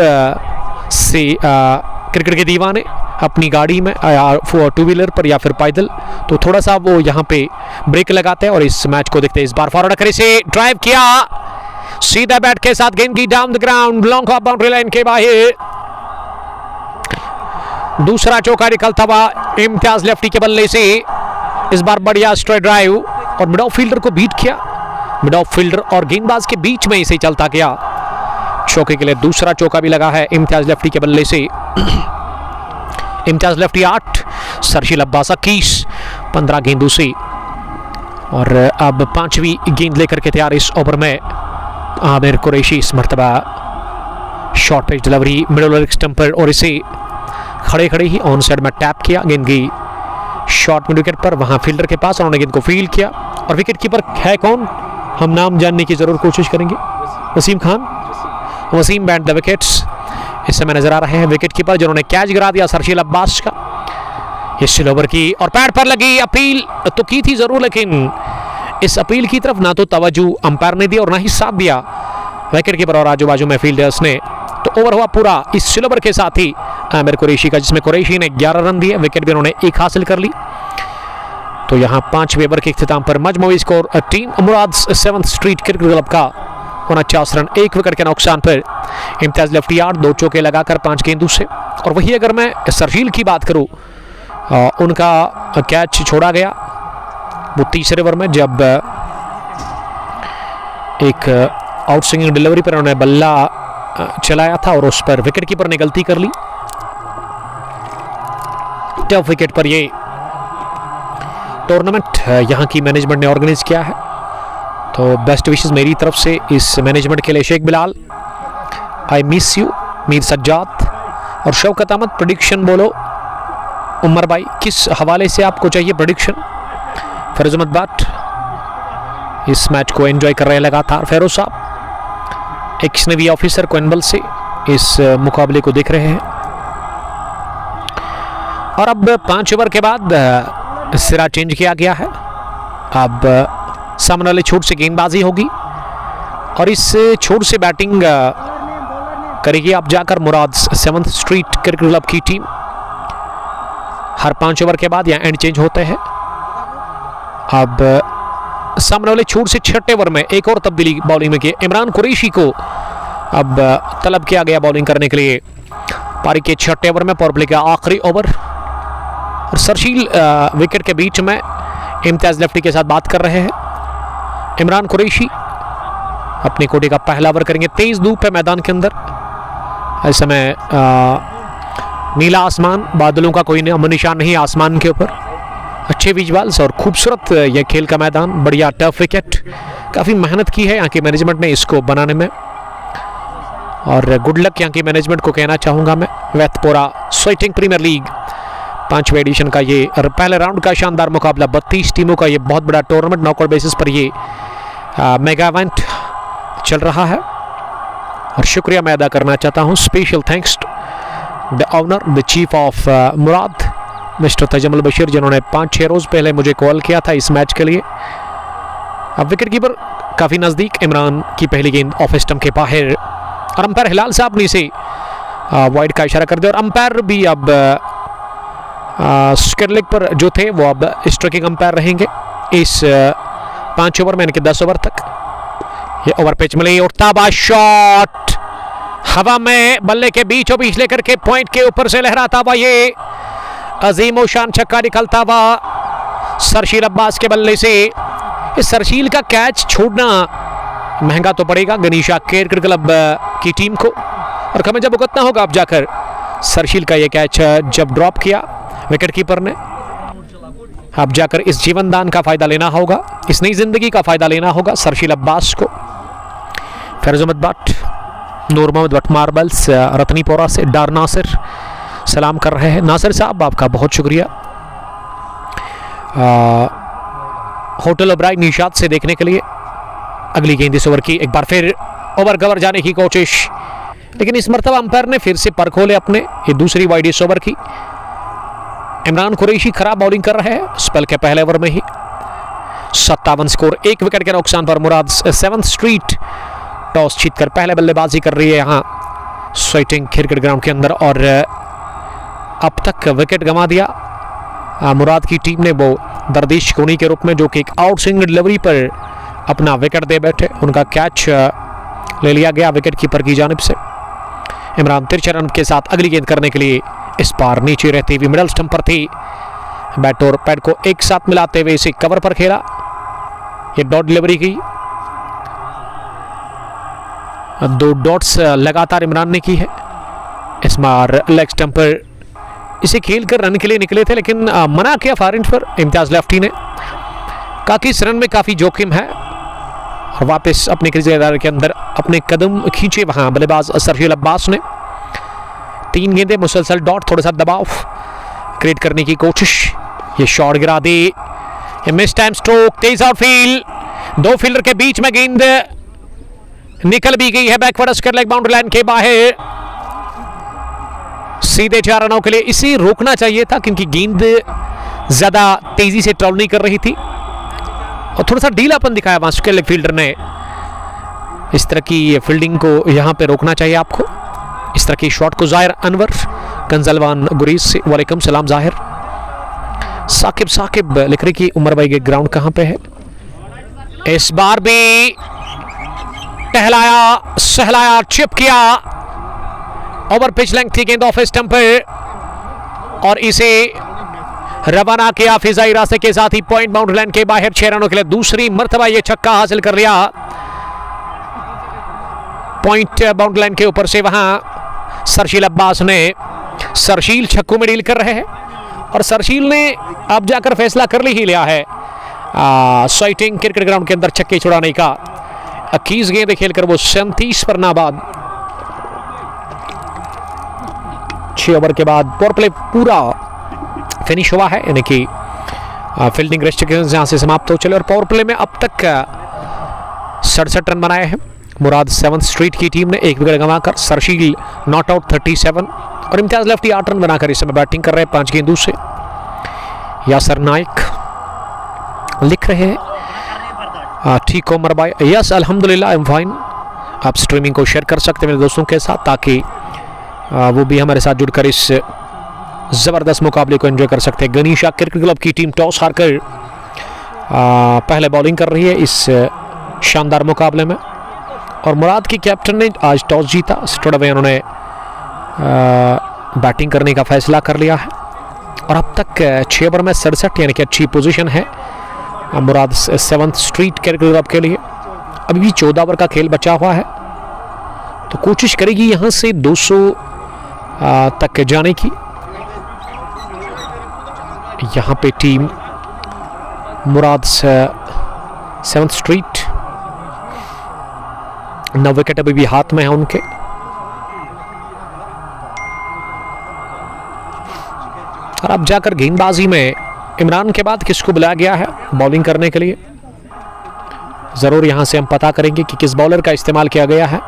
से क्रिकेट के दीवाने अपनी गाड़ी में या 2 व्हीलर पर या फिर पैदल, तो थोड़ा सा वो यहाँ पे ब्रेक लगाते हैं और इस मैच को देखते हैं। इस बार फॉरवर्ड कर इसे ड्राइव किया, सीधा बैट के साथ गेंद की down the ground, long off boundary line के बाहर। दूसरा चौका निकलता हुआ इम्तियाज लेफ्टी के बल्ले से। इस बार बढ़िया स्ट्रेट ड्राइव, और मिड ऑफ फील्डर को बीट किया। मिड ऑफ फील्डर और गेंदबाज के बीच में इसे चलता गया। चौके के लिए दूसरा चौका भी लगा है इम्तियाज लेफ्टी के बल्ले से। इम्तियाज लेफ्टी 8, सरशील अब्बास 21, 15 गेंदों से। और अब 5वीं गेंद लेकर के तैयार इस ओवर में आमिर कुरैशी। इस मरतबा short pitch delivery middle leg stump पर, और इसे खड़े खड़े ही ऑन साइड में टैप किया। गेंद की शॉर्ट मिड विकेट पर, वहां फील्डर के पास, उन्होंने गेंद को फील्ड किया। और विकेट कीपर है कौन, हम नाम जानने की जरूर कोशिश करेंगे। Wasim Khan, Wasim behind the wickets इस समय नजर आ रहे हैं। विकेट कीपर जिन्होंने कैच गिरा दिया सरशील अब्बास का। इस स्लो ओवर की और पैड पर लगी अपील तो की थी जरूर, लेकिन इस अपील की तरफ ना तो तवज्जो अंपायर ने दी और ना ही साथ दिया विकेट कीपर और आजू बाजू में फील्डर्स ने। तो ओवर हुआ पूरा इस स्लो ओवर के साथ ही आमिर कुरैशी का, जिसमें कुरैशी ने 11 रन दिए, विकेट भी उन्होंने 1 हासिल कर ली। तो यहाँ 5वें ओवर के इख्तिताम पर मजमूई स्कोर टीम मुराद 7th स्ट्रीट क्रिकेट क्लब का 49 रन 1 विकेट के नुकसान पर। इम्तियाज लेफ्टी 8, 2 चौके लगाकर 5 गेंदों से। और वही अगर मैं सरशील की बात करूं, उनका कैच छोड़ा गया वो तीसरे ओवर में, जब एक आउट स्विंगिंग डिलीवरी पर उन्होंने बल्ला चलाया था और उस पर विकेट कीपर ने गलती कर ली। टफ विकेट पर ये टूर्नामेंट यहाँ की मैनेजमेंट ने ऑर्गेनाइज किया है, तो बेस्ट विशेस मेरी तरफ से इस मैनेजमेंट के लिए। Sheikh Bilal, I miss you. Mir Sajjad और शौकत अहमद, प्रेडिक्शन बोलो। उमर भाई, किस हवाले से आपको चाहिए प्रेडिक्शन? फैरोज अहमद बाट, इस मैच को एंजॉय कर रहे हैं लगातार। फेरोज साहब, एक्स नेवी ऑफिसर कोइनबल से इस मुकाबले को देख रहे हैं। और अब 5 ओवर के बाद सिरा चेंज किया गया है। अब सामने वाले छोर से गेंदबाजी होगी और इस छोर से बैटिंग करेगी अब जाकर मुराद 7th स्ट्रीट क्रिकेट क्लब की टीम। हर 5 ओवर के बाद यहाँ एंड चेंज होते हैं। अब सामने वाले छोर से 6ठे ओवर में एक और तब्दीली बॉलिंग में की। इमरान कुरैशी को अब तलब किया गया बॉलिंग करने के लिए। पारी के 6ठे ओवर में पावर प्ले का आखिरी ओवर और सरशील विकेट के बीच में इम्तियाज लेफ्टी के साथ बात कर रहे हैं। इमरान कुरैशी अपनी कोटी का पहला ओवर करेंगे। तेज धूप है मैदान के अंदर, इस समय नीला आसमान, बादलों का कोई अमन निशान नहीं आसमान के ऊपर। अच्छे विजुअल्स और खूबसूरत यह खेल का मैदान, बढ़िया टफ विकेट। काफ़ी मेहनत की है यहाँ की मैनेजमेंट ने इसको बनाने में और गुड लक यहाँ की मैनेजमेंट को कहना चाहूँगा मैं। वेथपोरा स्वेटिंग प्रीमियर लीग 5वें एडिशन का ये पहले राउंड का शानदार मुकाबला, 32 टीमों का ये बहुत बड़ा टूर्नामेंट, नॉकआउट बेसिस पर ये मेगा इवेंट चल रहा है। और शुक्रिया मैं अदा करना चाहता हूँ, special thanks to the honour the chief of Murad mister Tajammul Bashir, जिन्होंने 5-6 रोज़ पहले मुझे कॉल किया था इस मैच के लिए। अब विकेट कीपर काफ़ी नज़दीक, इमरान की पहली गेंद ऑफ स्टंप के बाहर और अंपायर हिलाल साहब ने इसे वाइड का इशारा कर दिया। और अंपायर भी अब स्क्वायर लेग पर जो थे वो अब स्ट्राइकिंग अंपायर रहेंगे इस 5 ओवर में, यानी कि 10 ओवर तक। ये ओवर पिच मिली, उठता बा शॉट हवा में बल्ले के बीचों बीच लेकर के पॉइंट के ऊपर से लहराता हुआ ये अजीम शान छक्का निकलता हुआ सरशील अब्बास के बल्ले से। इस सरशील का कैच छोड़ना महंगा तो पड़ेगा गनीशा क्रिकेट क्लब की टीम को, और कमें जब भुगतना होगा अब जाकर। सरशील का ये कैच जब ड्रॉप किया विकेट कीपर ने, अब जाकर इस जीवन दान का फायदा लेना होगा, इस नई जिंदगी का फायदा लेना होगा सरशील अब्बास को। फैरोज अहमद भट्ट, नूर मोहम्मद भट्ट मार्बल्स रतनीपोरा से डार नासिर सलाम कर रहे हैं। नासिर साहब आपका बहुत शुक्रिया। होटल ओबराय निशात से देखने के लिए। अगली गेंद इस ओवर की, एक बार फिर ओवर कवर जाने की कोशिश, लेकिन इस मरतबा अंपायर ने फिर से पर खोले अपने। ये दूसरी वाइड इस ओवर की। इमरान कुरैशी खराब बॉलिंग कर रहे हैं स्पेल के पहले ओवर में ही। 57 स्कोर, 1 विकेट के नुकसान पर मुराद 7th स्ट्रीट टॉस जीतकर पहले बल्लेबाजी कर रही है यहाँ स्वेटिंग क्रिकेट ग्राउंड के अंदर। और अब तक विकेट गंवा दिया मुराद की टीम ने वो दरदिश कोनी के रूप में, जो कि एक आउट स्विंग डिलीवरी पर अपना विकेट दे बैठे। उनका कैच ले लिया गया विकेट कीपर की जानिब से। इमरान तिरछे रन के साथ अगली गेंद करने के लिए इस पार नीचे रहती हुई मिडल स्टंप पर थी। बैट और पैड को एक साथ मिलाते हुए इसे कवर पर खेला। ये डॉट डिलीवरी की, 2 डॉट्स लगातार इमरान ने की है। इस बार लेग स्टंप पर इसे खेल कर रन के लिए निकले थे, लेकिन मना किया फार इंच पर इम्तियाज लेफ्टी ने। कहा कि इस रन में काफ़ी जोखिम है और वापस अपने क्रिकेट के अंदर अपने कदम खींचे वहाँ बल्लेबाज सरशील अब्बास ने। 3 गेंदें मुसलसल डॉट, थोड़ा सा दबाव क्रिएट करने की कोशिश। ये शॉट गिरा दी, ये मिस टाइम स्ट्रोक, तेज आउटफील्ड, 2 फील्डर के बीच में गेंद निकल भी गई है backward square leg boundary line के बाहर। सीधे 4 रनों के लिए इसे रोकना चाहिए था, क्योंकि गेंद ज्यादा तेजी से ट्रैवल नहीं कर रही थी और थोड़ा सा ढीलापन दिखाया वहां स्क्वायर लेग फील्डर ने। इस तरह की फील्डिंग को यहां पे रोकना चाहिए आपको। इस तरह की शॉट को जाहिर अनवर कंजलवान गुरीज से वालेकुम सलाम जाहिर। साकिब लिख रही कि उमर भाई के ग्राउंड कहां पे है। इस बार भी टहलाया सहलाया चिप किया, ओवर पिच लेंथ थी गेंद ऑफ स्टंप पर और इसे रवाना किया फिजाई रास्ते के साथ ही पॉइंट बाउंड्री लाइन के बाहर। 6 रनों के लिए दूसरी मर्तबा ये छक्का हासिल कर लिया पॉइंट बाउंड्री लाइन के ऊपर से। वहां सरशील अब्बास ने, सरशील छक्कों में डील कर रहे हैं और सरशील ने अब जाकर फैसला कर ही लिया है स्वेटिंग क्रिकेट ग्राउंड के अंदर छक्के छुड़ाने का। 21 गेंदें खेलकर वो 37 पर नाबाद। 6 ओवर के बाद पावर प्ले पूरा फिनिश हुआ है, यानी कि फील्डिंग रेस्ट्रिक्शंस यहां से समाप्त हो चले और पावर प्ले में अब तक 67 रन बनाए हैं मुराद 7th स्ट्रीट की टीम ने, 1 विकेट गंवाकर। सरशील नॉट आउट 37 और इम्तियाज लेफ्टी 8 रन बनाकर इस समय बैटिंग कर रहे हैं 5 गेंदों से। यासर नाइक लिख रहे हैं ठीक उमर भाई, यस अल्हम्दुलिल्लाह आई एम फाइन। आप स्ट्रीमिंग को शेयर कर सकते हैं मेरे दोस्तों के साथ, ताकि वो भी हमारे साथ जुड़कर इस ज़बरदस्त मुकाबले को एंजॉय कर सकते हैं। गनीशा क्रिकेट क्लब की टीम टॉस हारकर पहले बॉलिंग कर रही है इस शानदार मुकाबले में और मुराद की कैप्टन ने आज टॉस जीता। स्टोडवे उन्होंने बैटिंग करने का फैसला कर लिया है और अब तक 6 ओवर में 67, यानी कि अच्छी पोजीशन है मुराद 7th स्ट्रीट क्रिकेट क्लब के लिए। अभी भी 14 ओवर का खेल बचा हुआ है, तो कोशिश करेगी यहां से 200 तक जाने की। यहां पे टीम मुराद 7th स्ट्रीट 9 विकेट अभी भी हाथ में है उनके। और अब जाकर गेंदबाजी में इमरान के बाद किसको बुलाया गया है बॉलिंग करने के लिए, जरूर यहां से हम पता करेंगे कि किस बॉलर का इस्तेमाल किया गया है।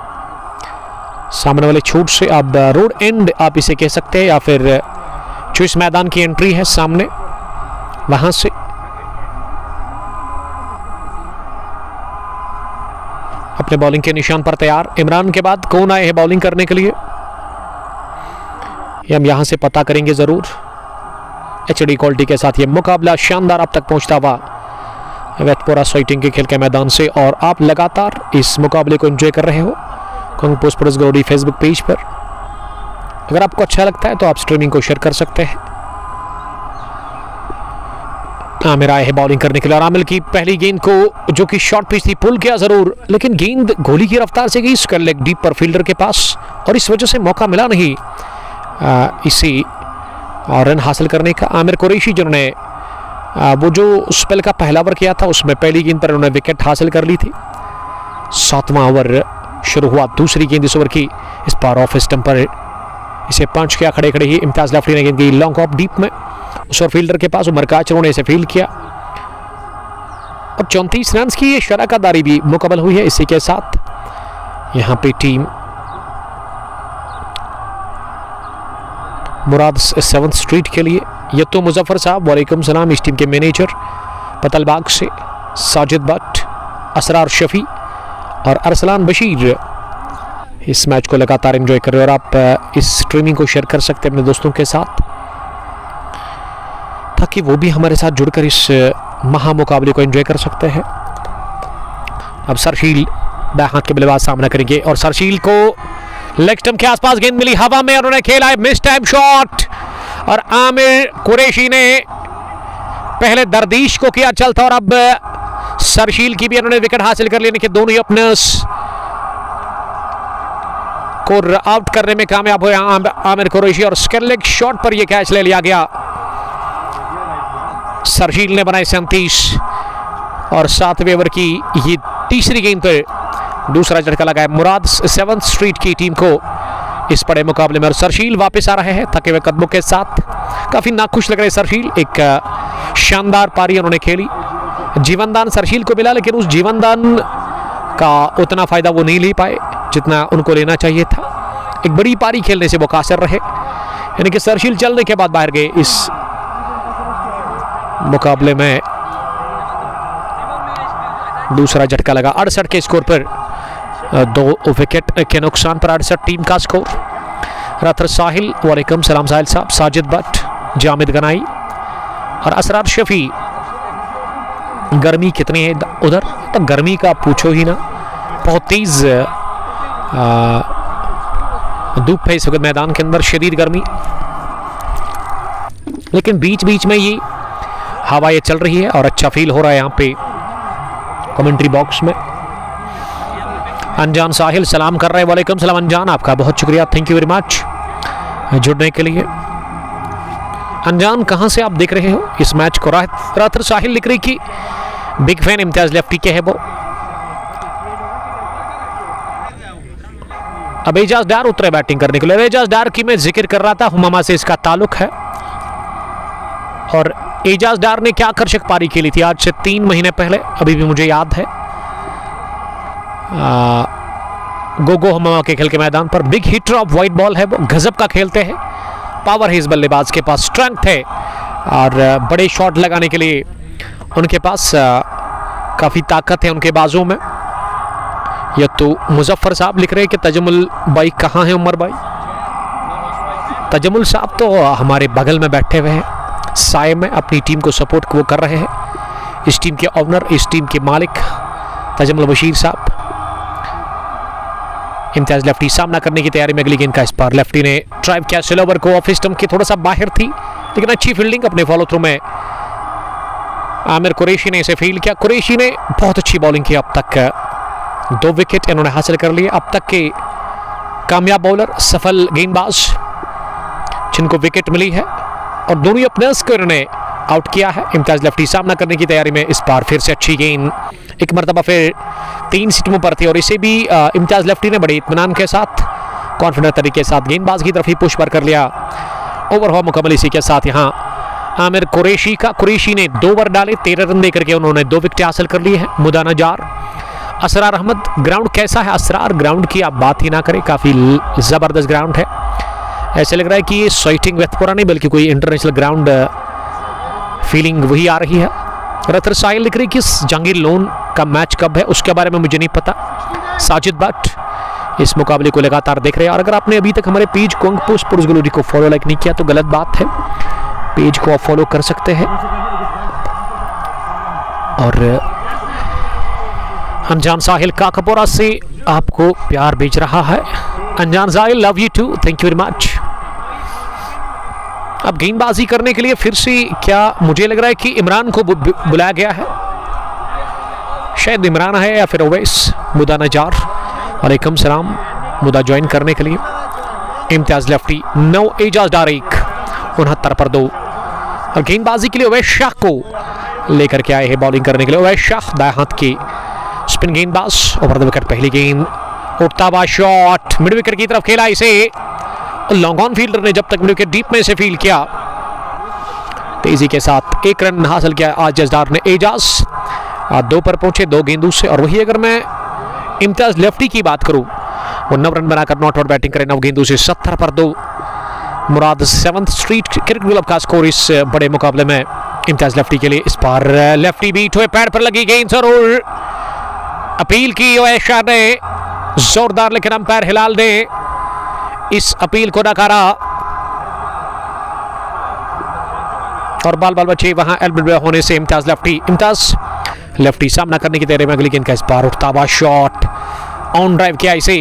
सामने वाले छूट से अब रोड एंड आप इसे कह सकते हैं, या फिर जो इस मैदान की एंट्री है सामने वहां से अपने बॉलिंग के निशान पर तैयार। इमरान के बाद कौन आए हैं बॉलिंग करने के लिए, ये हम यहां से पता करेंगे जरूर। एचडी क्वालिटी के साथ ये मुकाबला शानदार अब तक पहुंचता हुआ वेटपोरा स्वेटिंग के खेल के मैदान से, और आप लगातार इस मुकाबले को एंजॉय कर रहे हो Kang post press glory Facebook page पर। अगर आपको अच्छा लगता है तो आप स्ट्रीमिंग को शेयर कर सकते हैं। आमिर आए है बॉलिंग करने के लिए और आमिर की पहली गेंद को, जो कि शॉर्ट पिच थी, पुल किया जरूर, लेकिन गेंद गोली की रफ्तार से गई स्क्वायर लेग डीप पर फील्डर के पास और इस वजह से मौका मिला नहीं इसी रन हासिल करने का। आमिर कुरैशी जिन्होंने वो जो स्पेल का पहला ओवर किया था उसमें पहली गेंद पर उन्होंने विकेट हासिल कर ली थी। 7वां ओवर शुरू हुआ, दूसरी गेंद इस ओवर की, इस पार ऑफ स्टंप पर इसे पंच किया खड़े खड़े ही। इम्तियाज लेफ्टी ने गेंद की लॉन्ग ऑफ डीप में, उस ओवर फील्डर के पास उमर काचरों ने इसे फील्ड किया और 34 रन की ये शराकतदारी भी मुकम्मल हुई है। इसी के साथ यहाँ पे टीम मुराद 7th स्ट्रीट के लिए ये तो मुजफ्फर साहब वालेकुम सलाम, इस टीम के मैनेजर पतलबाग से साजिद भट्ट, असरार शफी और अरसलान बशीर इस मैच को लगातार एंजॉय कर रहे हैं और आप इस स्ट्रीमिंग को शेयर कर सकते हैं अपने दोस्तों के साथ, ताकि वो भी हमारे साथ जुड़कर इस महा मुकाबले को एंजॉय कर सकते हैं। अब सरशील दाएं हाथ के बल्लेबाज सामना करेंगे और सरशील को लेग स्टंप के आसपास गेंद मिली हवा में, उन्होंने खेला है मिस टाइम शॉट और आमिर कुरैशी ने पहले दरदीश को किया चलता और अब सरशील की भी उन्होंने विकेट हासिल कर लेने के दोनों ही ओपनर्स को आउट करने में कामयाब हुए आमिर कुरैशी और स्क्वायर लेग शॉट पर यह कैच ले लिया गया। सरशील ने बनाए 37 और 7वें ओवर की ये तीसरी गेंद पर दूसरा झटका लगाया मुराद 7th स्ट्रीट की टीम को इस बड़े मुकाबले में। और सरशील वापस आ रहे हैं थके हुए कदमों के साथ, काफी नाखुश लग रहे सरशील। एक शानदार पारी उन्होंने खेली, जीवनदान सरशील को मिला, लेकिन उस जीवनदान का उतना फायदा वो नहीं ले पाए जितना उनको लेना चाहिए था। एक बड़ी पारी खेलने से वो कासर रहे, यानी कि सरशील चलने के बाद बाहर गए इस मुकाबले में। दूसरा झटका लगा 68 के स्कोर पर, 2 विकेट के नुकसान पर 68 टीम का स्कोर। रतर साहिल वालेकुम सलाम साहिल साहब, साजिद भट्ट, जामिद गनाई और असरार शफी। गर्मी कितनी है उधर, तो गर्मी का पूछो ही ना, बहुत तेज धूप है इस वक्त मैदान के अंदर, शदीद गर्मी, लेकिन बीच बीच में ये हवा ये चल रही है और अच्छा फील हो रहा है यहाँ पे कमेंट्री बॉक्स में। अनजान साहिल सलाम कर रहे हैं, वालेकुम सलाम अनजान, आपका बहुत शुक्रिया, थैंक यू वेरी मच जुड़ने के लिए। अनजान कहां से आप देख रहे हो इस मैच को? राहत साहिल लिख रही कि बिग फैन इम्तियाज लेफ्टी के है वो। अब एजाज डार उतरे बैटिंग करने के लिए। एजाज डार की मैं जिक्र कर रहा था, हुमामा से इसका ताल्लुक है और एजाज डार ने क्या आकर्षक पारी खेली थी आज से 3 महीने पहले, अभी भी मुझे याद है। गोगो हुमामा के खेल के मैदान पर big hitter of white ball है वो, गजब का खेलते हैं, पावर है इस बल्लेबाज के पास, स्ट्रेंथ है और बड़े शॉट लगाने के लिए उनके पास काफ़ी ताकत है उनके बाजों में। या तो मुजफ्फर साहब लिख रहे हैं कि तजमुल भाई कहाँ हैं? उमर भाई, तजमुल साहब तो हमारे बगल में बैठे हुए हैं साए में, अपनी टीम को सपोर्ट वो कर रहे हैं। इस टीम के ओनर, इस टीम के मालिक तजमुल बशीर साहब। इम्तियाज लेफ्टी सामना करने की तैयारी में अगली गेंद का इस बार लेफ्टी ने ड्राइव किया, स्लो ओवर को ऑफ स्टंप के थोड़ा सा बाहर थी लेकिन अच्छी फील्डिंग अपने फॉलो थ्रू में आमिर कुरैशी ने इसे फील्ड किया। कुरैशी ने बहुत अच्छी बॉलिंग की, अब तक 2 विकेट इन्होंने हासिल कर लिए। अब तक के कामयाब बॉलर, सफल गेंदबाज जिनको विकेट मिली है और दोनों ओपनर्स को इन्होंने आउट किया है। इम्तियाज लेफ्टी सामना करने की तैयारी में इस बार फिर से अच्छी गेंद, एक मरतबा फिर 3 सिटमों पर थी और इसे भी इम्तियाज लेफ्टी ने बड़े इत्मीनान के साथ, कॉन्फिडेंट तरीके के साथ गेंदबाज की तरफ ही पुश पर कर लिया। ओवर हुआ मुकम्मल। इसी के साथ यहाँ आमिर कुरैशी का, कुरैशी ने 2 ओवर डाले, 13 रन देकर के उन्होंने 2 विकेट हासिल कर ली है। मुदाना जार, असरार अहमद। ग्राउंड कैसा है असरार? ग्राउंड की आप बात ही ना करें, काफ़ी ज़बरदस्त ग्राउंड है। ऐसे लग रहा है कि ये सोइटिंग वेथपुरा नहीं बल्कि कोई इंटरनेशनल ग्राउंड फीलिंग वही आ रही है। रतर साहिल लिख रही कि जहांगीर लोन का मैच कब है, उसके बारे में मुझे नहीं पता। साजिद भट्ट इस मुकाबले को लगातार देख रहे हैं और अगर आपने अभी तक हमारे पेज को अंकुर स्पोर्ट्स ग्लोरी को फॉलो लाइक नहीं किया तो गलत बात है, पेज को आप फॉलो कर सकते हैं। और अनजान साहिल काकापोरा से आपको प्यार भेज रहा है। Anjaan Sahil, love you too, thank you very much. अब गेंदबाजी करने के लिए फिर से क्या मुझे लग रहा है कि इमरान को बुलाया गया है, शायद इमरान है या फिर ओवैस। मुदा नजार, वालेकुम सलाम, मुदा ज्वाइन करने के लिए। इम्तियाज लेफ्टी 9, एजाज डार 1, 69 पर 2 और गेंदबाजी के लिए ओवैस शाह को लेकर के आए हैं बॉलिंग करने के लिए। ओवैस शाह दाएं हाथ की स्पिन गेंदबाज, ओवर द विकेट पहली गेंद, उठता हुआ शॉट मिड विकेट की तरफ खेला इसे, लॉन्ग ऑन फील्डर ने जब तक मिड विकेट डीप में से फील्ड किया, तेजी के साथ 1 रन हासिल किया आज जजदार ने। एजाज 2 पर पहुंचे 2 गेंदों से और वही अगर मैं इम्तियाज लेफ्टी की बात करूं, वो 9 रन बनाकर नॉट आउट बैटिंग करें 9 गेंदों से 70 पर 2। मुराद 7th स्ट्रीट क्रिकेट क्लब का स्कोर इस बड़े मुकाबले में इम्तियाज लेफ्टी के लिए। इस बार लेफ्टी बीट हुए, पैड पर लगी गेंद जरूर, अपील की ओवैस शाह ने जोरदार लेकिन अंपायर हिलाल ने इस अपील को नकारा और बाल बचे वहां एल्बिट होने से इम्तियाज लेफ्टी सामना करने की तैयारी में अगली गेंद का इस बार उठता हुआ शॉट ऑन ड्राइव किया इसे,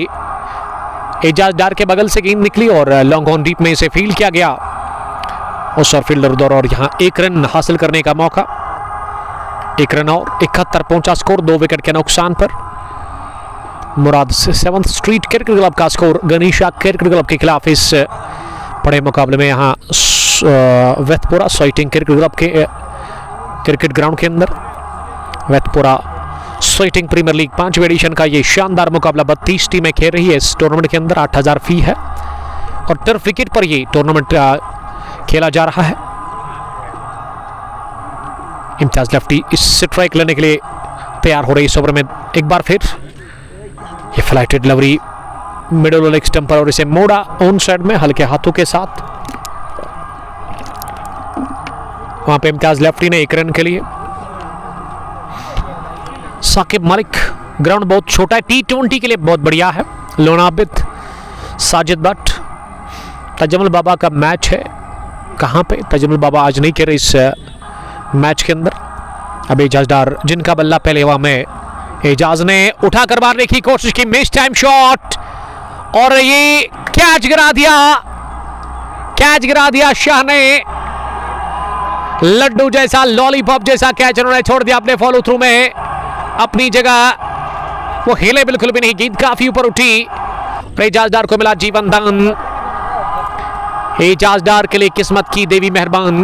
एजाज डार के बगल से गेंद निकली और लॉन्ग ऑन डीप में इसे फील्ड किया गया उस और फील्डर दौर और यहां 1 रन हासिल करने का मौका। 1 रन और 71 पहुंचा स्कोर 2 विकेट के नुकसान पर। मुराद 7th स्ट्रीट क्रिकेट क्लब का स्कोर गनीशा क्रिकेट क्लब के खिलाफ इस बड़े मुकाबले में यहाँ वेथपुरा सोइटिंग क्रिकेट क्लब के क्रिकेट ग्राउंड के अंदर। वेथपुरा सोइटिंग प्रीमियर लीग 5वें एडिशन का ये शानदार मुकाबला 32 टीमें खेल रही है इस टूर्नामेंट के अंदर। 8000 फी है और टर्फ विकेट पर ये टूर्नामेंट खेला जा रहा है। इम्तियाज लेफ्टी इस स्ट्राइक लेने के लिए तैयार हो रही इस ओवर में। एक बार फिर ये flighted delivery middle leg stump पर और इसे मोड़ा ऑन साइड में हल्के हाथों के साथ। वहां पे इम्तियाज लेफ्टी ने 1 रन के लिए। साकिब मलिक, ग्राउंड बहुत छोटा है, T20 के लिए बहुत बढ़िया है। लोन आबिद, साजिद भट्ट, तजमुल बाबा का मैच है कहां पे? तजमुल बाबा आज नहीं खेल इस मैच के अंदर। अब एजाज डार जिनका बल्ला पहले हवा में, एजाज ने उठा कर मारने की कोशिश की, मिस टाइम शॉट और ये कैच गिरा दिया शाह ने। लड्डू जैसा, लॉलीपॉप जैसा कैच उन्होंने छोड़ दिया अपने फॉलो थ्रू में अपनी जगह। वो हिले बिल्कुल भी नहीं, गेंद काफी ऊपर उठी, एजाज डार को मिला जीवन दान। एजाज डार के लिए किस्मत की देवी मेहरबान,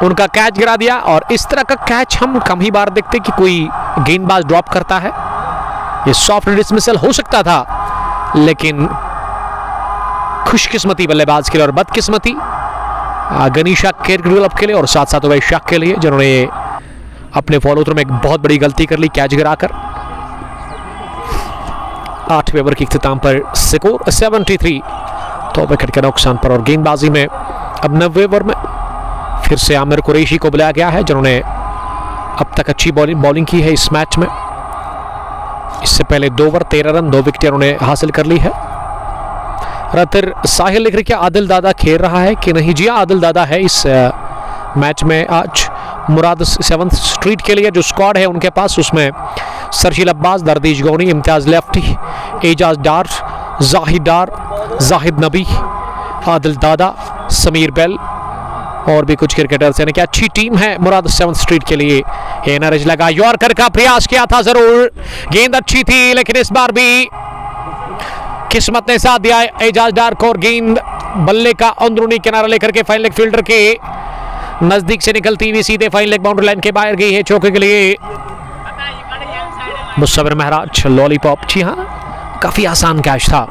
उनका कैच गिरा दिया। और इस तरह का कैच हम कम ही बार देखते कि कोई गेंदबाज ड्रॉप करता है। ये सॉफ्ट डिसमिसल हो सकता था, लेकिन खुशकिस्मती बल्लेबाज के लिए और बदकिस्मती गनीशा क्रिकेट क्लब के लिए और साथ साथ उवैस शाह के लिए, जिन्होंने अपने फॉलो थ्रू में एक बहुत बड़ी गलती कर ली कैच गिराकर। 8वें ओवर की इख्तिताम पर स्कोर 73 तो विकेट के नुकसान पर। और गेंदबाजी में अब 90वें ओवर में फिर से आमिर कुरैशी को बुलाया गया है, जिन्होंने अब तक अच्छी बॉलिंग की है इस मैच में। इससे पहले 2 ओवर 13 रन 2 विकेट उन्होंने हासिल कर ली है। रतर साहिल लिख रही क्या आदिल दादा खेल रहा है कि नहीं? जी आदिल दादा है इस मैच में। आज मुराद 7th स्ट्रीट के लिए जो स्क्वाड है उनके पास, उसमें सरशील अब्बास, दरदीश गौनी, इम्तियाज लेफ्टी, एजाज डार, जाहिद डार, जाहिद नबी, आदिल दादा, समीर बेल और भी कुछ क्रिकेटर्स, यानी कि अच्छी टीम है मुराद 7th स्ट्रीट के लिए। एनआरएच लगा, यॉर्कर का प्रयास किया था जरूर, गेंद अच्छी थी लेकिन इस बार भी किस्मत ने साथ दिया एजाज डार को और गेंद बल्ले का अंदरूनी किनारा लेकर के फाइन लेग फील्डर के नजदीक से निकलती हुई सीधे फाइन लेग बाउंड्री लाइन के बाहर गई है चौके के लिए। मुसव्विर महराज लॉलीपॉप, जी हाँ काफी आसान कैच था।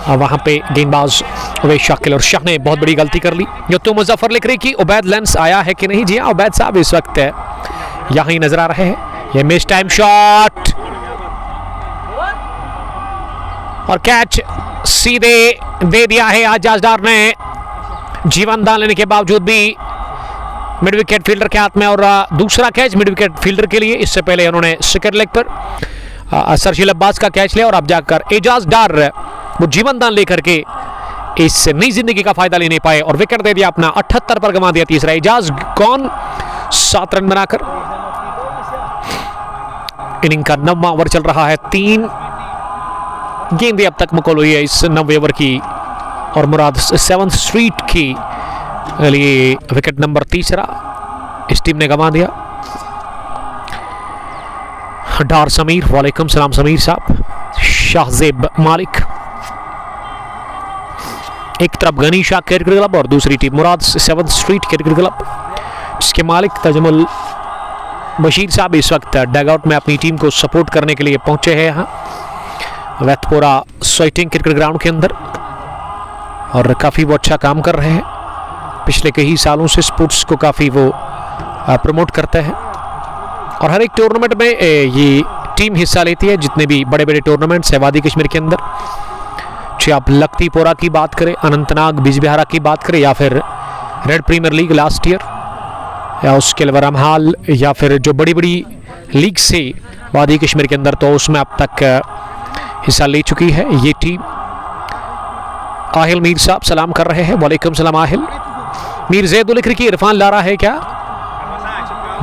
वहां पे गेंदबाज उवैस शाह और शाह ने बहुत बड़ी गलती कर ली। जो तो मुजफ्फर लिख रही कि उबैद लेंस आया है कि नहीं? जी हाँ उबैद साहब इस वक्त यहाँ ही नजर आ रहे हैं। ये मिस टाइम शॉट और कैच सीधे दे दिया है एजाज डार ने, जीवन दान लेने के बावजूद भी मिड विकेट फील्डर के हाथ में। और दूसरा कैच मिड विकेट फील्डर के लिए, इससे पहले उन्होंने सेकंड लेग पर सरशील अब्बास का कैच लिया और अब जाकर एजाज डार वो जीवन दान लेकर के इस नई जिंदगी का फायदा ले नहीं पाए और विकेट दे दिया अपना। 78 पर गंवा दिया तीसरा। एजाज गॉन 7 रन बनाकर। इनिंग का 9वां ओवर चल रहा है। 3 गेंदें अब तक मुकम्मल हुई है इस 9वें ओवर की और मुराद 7th स्ट्रीट की लिए विकेट नंबर 3 इस टीम ने गंवा दिया। डार समीर, वालेकुम सलाम समीर साहब। शाहजेब मालिक, एक तरफ गनीशा क्रिकेट क्लब और दूसरी टीम मुराद 7th स्ट्रीट क्रिकेट क्लब, जिसके मालिक तजमुल बशीर साहब इस वक्त डगआउट में अपनी टीम को सपोर्ट करने के लिए पहुंचे हैं यहाँ वैतपोरा स्वेटिंग क्रिकेट ग्राउंड के अंदर और काफ़ी वो अच्छा काम कर रहे हैं। पिछले कई सालों से स्पोर्ट्स को काफ़ी वो प्रमोट करते हैं और हर एक टूर्नामेंट में ये टीम हिस्सा लेती है। जितने भी बड़े बड़े टूर्नामेंट्स है वादी कश्मीर के अंदर, चाहे आप लखतीपोरा की बात करें, अनंतनाग बिजबिहारा की बात करें या फिर red premier league last year या उसके अलावा रमहाल या फिर जो बड़ी बड़ी लीग से वादी कश्मीर के अंदर, तो उसमें अब तक हिस्सा ले चुकी है ये टीम। आहिल मीर साहब सलाम कर रहे हैं, वालेकुम सलाम आहिल। मीर जैद लिख रही कि इरफान लारा है क्या?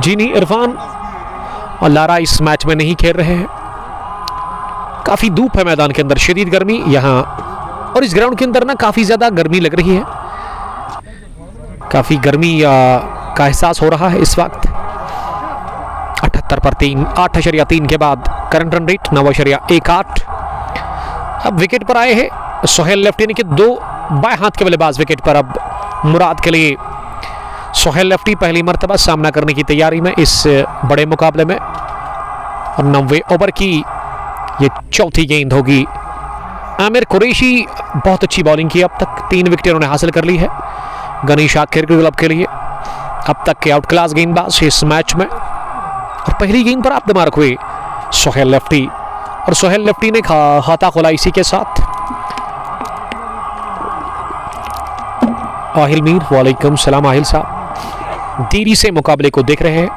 जी नहीं, इरफान और लारा इस मैच में नहीं खेल रहे हैं। काफ़ी धूप है मैदान के अंदर, शदीद गर्मी यहाँ और इस ग्राउंड के अंदर ना काफ़ी ज़्यादा गर्मी लग रही है, काफ़ी गर्मी का एहसास हो रहा है इस वक्त। 78 पर 3, 8.3 के बाद करंट रन रेट 9.18। अब विकेट पर आए हैं सोहेल लेफ्टी, यानी कि 2 बाएं हाथ के बल्लेबाज विकेट पर अब मुराद के लिए। सोहेल लेफ्टी पहली मर्तबा सामना करने की तैयारी में इस बड़े मुकाबले में और 90वें ओवर की ये चौथी गेंद होगी। आमिर कुरैशी बहुत अच्छी बॉलिंग की, अब तक 3 विकेट उन्होंने हासिल कर ली है गनीशा क्रिकेट क्लब के लिए। अब तक के आउट क्लास गेंदबाज इस मैच में और पहली गेंद पर आप दिमाग हुए सोहेल लेफ्टी और सोहेल लेफ्टी ने खाता खोला इसी के साथ। आहिल मीर, वालेकुम सलाम आहिल साहब। देरी से मुकाबले को देख रहे हैं।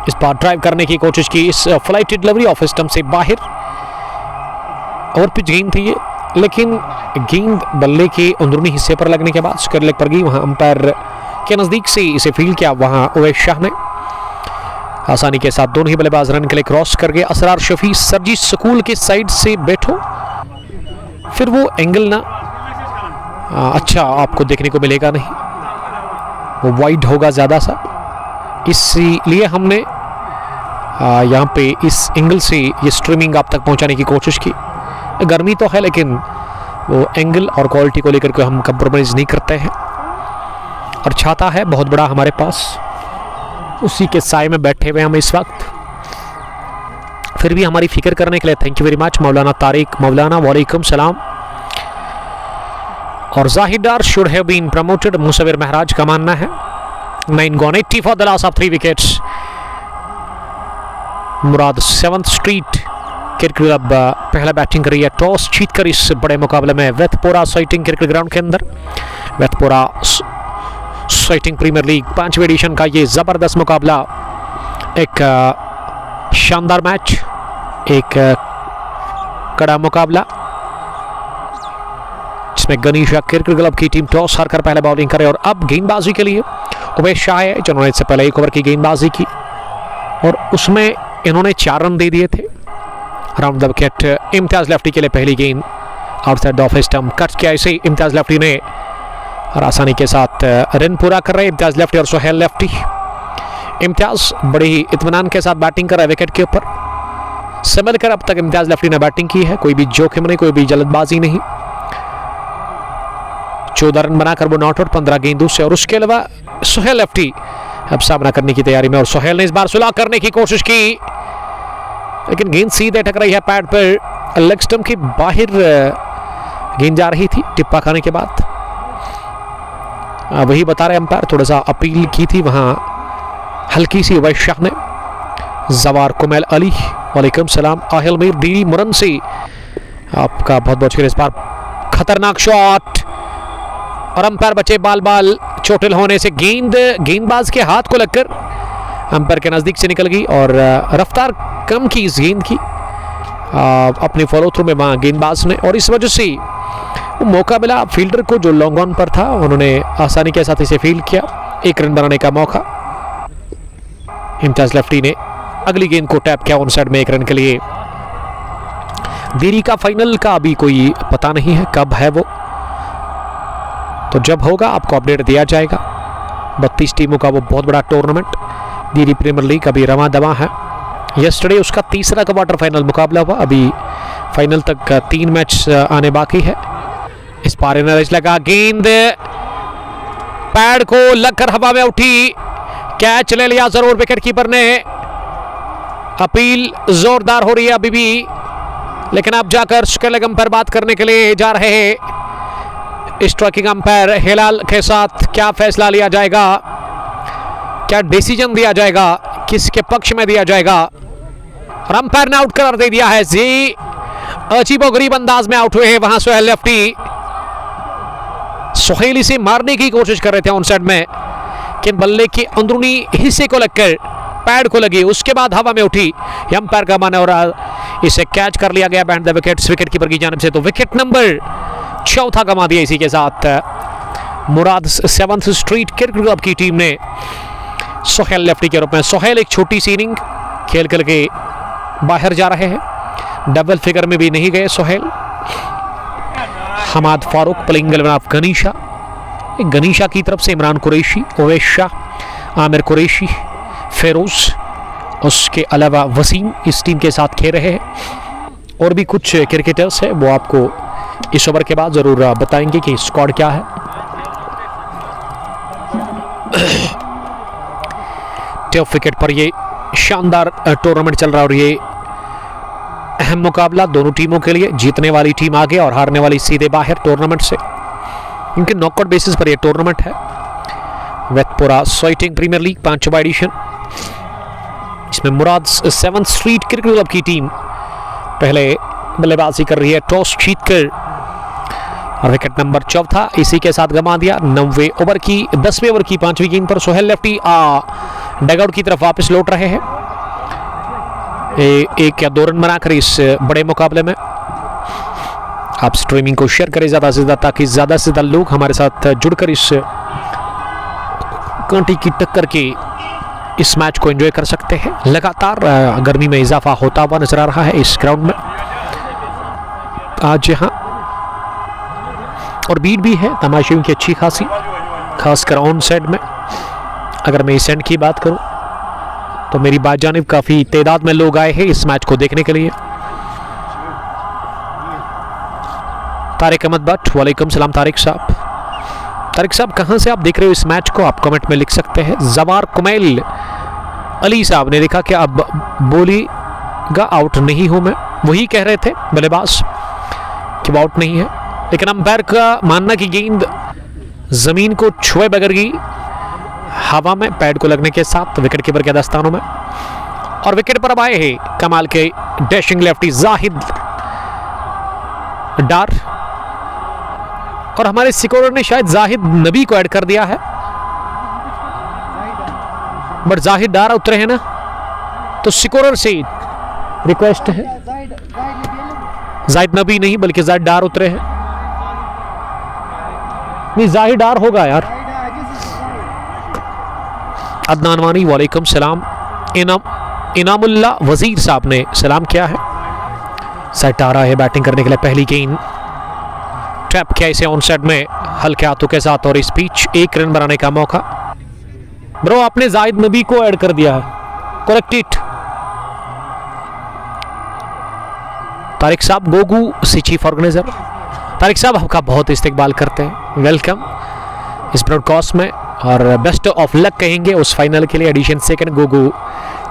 इस बार ड्राइव करने की कोशिश की, इस फ्लाइट डिलीवरी ऑफ स्टंप से बाहर और पिच गेंद थी ये, लेकिन गेंद बल्ले के अंदरूनी हिस्से पर लगने के बाद स्क्वायर लेग पर गई। वहां अंपायर के नजदीक से इसे फील्ड किया, वहां उवैस शाह ने आसानी के साथ दोनों ही बल्लेबाज रन के लिए क्रॉस कर गए। असरार शफी, सरजी स्कूल के साइड से बैठो, फिर वो एंगल ना अच्छा आपको देखने को मिलेगा नहीं, वो वाइड होगा ज़्यादा सा, इसलिए हमने यहाँ पे इस एंगल से ये स्ट्रीमिंग आप तक पहुँचाने की कोशिश की। गर्मी तो है लेकिन वो एंगल और क्वालिटी को लेकर के हम कंप्रोमाइज़ नहीं करते हैं। और छाता है बहुत बड़ा हमारे पास, उसी के साए में बैठे हुए हम इस वक्त। फिर भी हमारी फिक्र करने के लिए थैंक यू वेरी मच मौलाना तारिक। मौलाना वालेकुम सलाम। और Zahid Dar should have been promoted, Musavir Mehraj का मानना है। 9 gone 80 for the loss of 3 wickets. Murad 7th street cricket club पहला बैटिंग कर रही है, टॉस जीतकर इस बड़े मुकाबले में वेथपोरा साइटिंग क्रिकेट ग्राउंड के अंदर। वेथपोरा साइटिंग प्रीमियर लीग 5वें एडिशन का ये ज़बरदस्त मुकाबला, एक शानदार मैच, एक कड़ा मुकाबला जिसमें गनीशा क्रिकेट क्लब की टीम टॉस हारकर पहले बॉलिंग करे और अब गेंदबाजी के लिए उमेश शाह है जिन्होंने इससे पहले 1 ओवर की गेंदबाजी की और उसमें इन्होंने 4 रन दे दिए थे। Round the wicket Imtiaz lefty के लिए पहली गेंद outside the off stump cut किया, इसे इम्तियाज लेफ्टी ने और आसानी के साथ रन पूरा कर रहे हैं इम्तियाज लेफ्टी और सोहेल लेफ्टी। इम्तियाज बड़े ही इत्मीनान के साथ बैटिंग कर रहा है विकेट के ऊपर। संभल कर अब तक इम्तियाज लेफ्टी ने बैटिंग की है, कोई भी जोखिम नहीं, कोई भी जल्दबाजी नहीं। 14 रन बनाकर वो नॉट आउट 15 गेंदों से। और उसके अलावा सोहेल लेफ्टी अब सामना करने की तैयारी में और सोहेल ने इस बार सुलह करने की कोशिश की लेकिन गेंद सीधे टकराई है पैड पर, लेग स्टंप की बाहर गेंद जा रही थी टिप्पा खाने के बाद। वही बता रहे अंपायर, थोड़ा सा अपील की थी वहां हल्की सी उवैस शाह ने। जवार कुमैल अली वालेकुम सलाम। आहिल मीर दीरी मुरन से आपका बहुत बहुत शुक्रिया। इस बार खतरनाक शॉट और अंपायर बचे बाल बाल चोटिल होने से। गेंदबाज के हाथ को लगकर अंपायर के नज़दीक से निकल गई और रफ्तार कम की इस गेंद की अपने फॉलो थ्रू में वहाँ गेंदबाज ने, और इस वजह से वो मौका मिला फील्डर को जो लॉन्ग ऑन पर था, उन्होंने आसानी के साथ इसे फील्ड किया। 1 रन बनाने का मौका। इम्तियाज लेफ्टी ने अगली गेंद को टैप किया ऑन साइड में 1 रन के लिए। देरी का फाइनल का अभी कोई पता नहीं है कब है वो, तो जब होगा आपको अपडेट दिया जाएगा। 32 टीमों का वो बहुत बड़ा टूर्नामेंट देरी प्रीमियर लीग अभी रवां दवा है। यस्टरडे उसका तीसरा क्वार्टर फाइनल मुकाबला हुआ, अभी फाइनल तक 3 मैच आने बाकी है। इस पार एनर्ज लगा, गेंद पैड को लगकर हवा में उठी, कैच ले लिया जरूर विकेट कीपर ने। अपील जोरदार हो रही है अभी भी, लेकिन अब जाकर स्ट्राइकिंग अंपायर बात करने के लिए जा रहे हैं। स्ट्राइकिंग अंपायर हिलाल के साथ क्या फैसला लिया जाएगा, क्या डिसीजन दिया जाएगा, किसके पक्ष में दिया जाएगा। और अंपायर ने आउट करार दे दिया है। जी अजीबोगरीब अंदाज में आउट हुए हैं वहां सोहेल लेफ्टी। सोहेल इसे मारने की कोशिश कर रहे थे ऑन साइड में, कि बल्ले के अंदरूनी हिस्से को लगकर पैड को लगी, उसके बाद हवा में उठी। अंपायर का माना और इसे कैच कर लिया गया band the wickets wicket keeper की जानिब से। तो विकेट नंबर 4 गंवा दिया इसी के साथ मुराद 7th स्ट्रीट क्रिकेट क्लब की टीम ने सोहेल लेफ्टी के रूप में। सोहेल एक छोटी सी इनिंग खेल करके बाहर जा रहे हैं, डबल फिगर में भी नहीं गए सोहेल। हमाद फारूक प्लेइंग ऑफ गनीशा, गनीशा की तरफ से इमरान कुरैशी, उवैस शाह, आमिर कुरैशी, फेरोज, उसके अलावा वसीम इस टीम के साथ खेल रहे हैं। और भी कुछ क्रिकेटर्स हैं, वो आपको इस ओवर के बाद जरूर बताएंगे कि स्क्वाड क्या है। टॉप विकेट पर ये शानदार टूर्नामेंट चल रहा है और ये अहम मुकाबला दोनों टीमों के लिए। जीतने वाली टीम आगे और हारने वाली सीधे बाहर टूर्नामेंट से, इनके नॉकआउट बेसिस पर यह टूर्नामेंट है। वेथपुरा साइटिंग प्रीमियर लीग 5वां एडिशन, इसमें मुराद 7th स्ट्रीट क्रिकेट क्लब की टीम पहले बल्लेबाजी कर रही है टॉस जीतकर, और विकेट नंबर 4 इसी के साथ गंवा दिया। 9वें ओवर की 10वें ओवर की 5वीं गेंद पर सोहेल लेफ्टी डगआउट की तरफ वापस लौट रहे हैं। 1 या 2 रन बनाकर इस बड़े मुकाबले में। आप स्ट्रीमिंग को शेयर करें ज़्यादा से ज़्यादा, ताकि ज़्यादा से ज़्यादा लोग हमारे साथ जुड़कर इस कांटे की टक्कर के इस मैच को एंजॉय कर सकते हैं। लगातार गर्मी में इजाफा होता हुआ नजर आ रहा है इस ग्राउंड में आज यहाँ, और भीड़ भी है तमाशियों की अच्छी खासी, खासकर ऑन साइड में। अगर मैं इस एंड की बात करूं तो मेरी बाजानिब काफ़ी तादाद में लोग आए हैं इस मैच को देखने के लिए। तारिक अहमद भट्ट, वालेकुम सलाम तारिक साहब। तारिक साहब कहाँ से आप देख रहे हो इस मैच को, आप कमेंट में लिख सकते हैं। जवार कुमैल अली साहब ने लिखा कि अब बोलेगा आउट नहीं हूँ मैं, वही कह रहे थे बल्लेबाज कि वो आउट नहीं है, लेकिन अंपायर का मानना कि गेंद जमीन को छुए बगैर गई हवा में पैड को लगने के साथ विकेट कीपर के दस्तानों में। और विकेट पर अब आए हैं कमाल के डैशिंग लेफ्टी जाहिद डार, और हमारे स्कोरर ने शायद जाहिद नबी को ऐड कर दिया है, बट जाहिद डार उतरे हैं ना, तो स्कोरर से रिक्वेस्ट है, जाहिद नबी नहीं बल्कि जाहिद डार उतरे हैं। नहीं जाहिद डार होगा यार। अदनान वानी वालेकुम सलाम। इनामुल्ला वजीर साहब ने सलाम किया है। सेट आ रहा है बैटिंग करने के लिए, पहली गेंद ट्रैप किया इसे ऑन साइड में हल्के हाथों के साथ, और इस पिच 1 रन बनाने का मौका। ब्रो आपने जाहिद नबी को ऐड कर दिया है, करेक्ट इट। तारिक साहब गोगू से चीफ ऑर्गेनाइजर, तारिक साहब आपका बहुत इस्तेकबाल करते हैं, वेलकम इस ब्रॉडकास्ट में, और बेस्ट ऑफ लक कहेंगे उस फाइनल के लिए। Edition second Gogu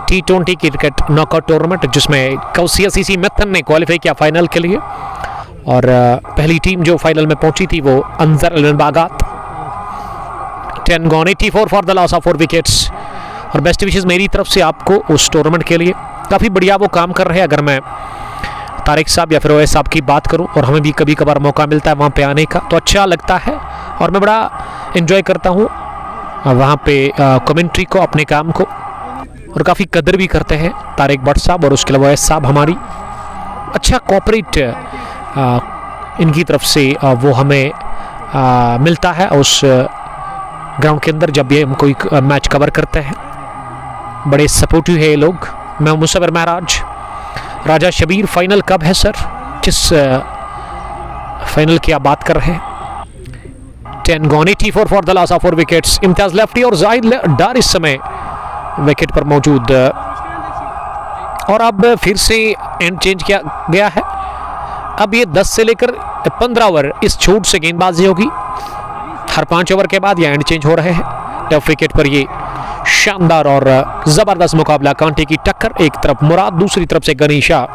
T20 cricket knockout tournament, जिसमें कौसिया सीसी मिथन ने क्वालिफाई किया फाइनल के लिए, और पहली टीम जो फाइनल में पहुंची थी वो अंजर अलन बागात। 10 gone 84 for the loss of 4 wickets, और बेस्ट विशेस मेरी तरफ से आपको उस टूर्नामेंट के लिए। काफ़ी बढ़िया वो काम कर रहे हैं, अगर मैं तारिक साहब या फिर ओएस साहब की बात करूं, और हमें भी कभी कभार मौका मिलता है वहाँ पे आने का, तो अच्छा लगता है, और मैं बड़ा इन्जॉय करता हूँ वहाँ पे कमेंट्री को, अपने काम को, और काफ़ी कदर भी करते हैं तारिक भट्ट साहब, और उसके अलावा ओएस साहब हमारी अच्छा कॉपरेट इनकी तरफ से वो हमें मिलता है उस ग्राउंड के अंदर जब ये हम कोई मैच कवर करते हैं। बड़े सपोर्टिव है ये लोग। मैं मुसव्विर महराज। राजा शबीर फाइनल कब है सर, किस फाइनल की आप बात कर रहे हैं? 10 gone 84 for the loss of 4 wickets. Imtiaz lefty और जाहिद डार इस समय विकेट पर मौजूद, और अब फिर से एंड चेंज किया गया है। अब ये 10 से लेकर 15 ओवर इस छूट से गेंदबाजी होगी, हर 5 ओवर के बाद ये एंड चेंज हो रहे हैं। टफ विकेट पर ये शानदार और जबरदस्त मुकाबला, कांटे की टक्कर, एक तरफ मुराद दूसरी तरफ से Ganisha.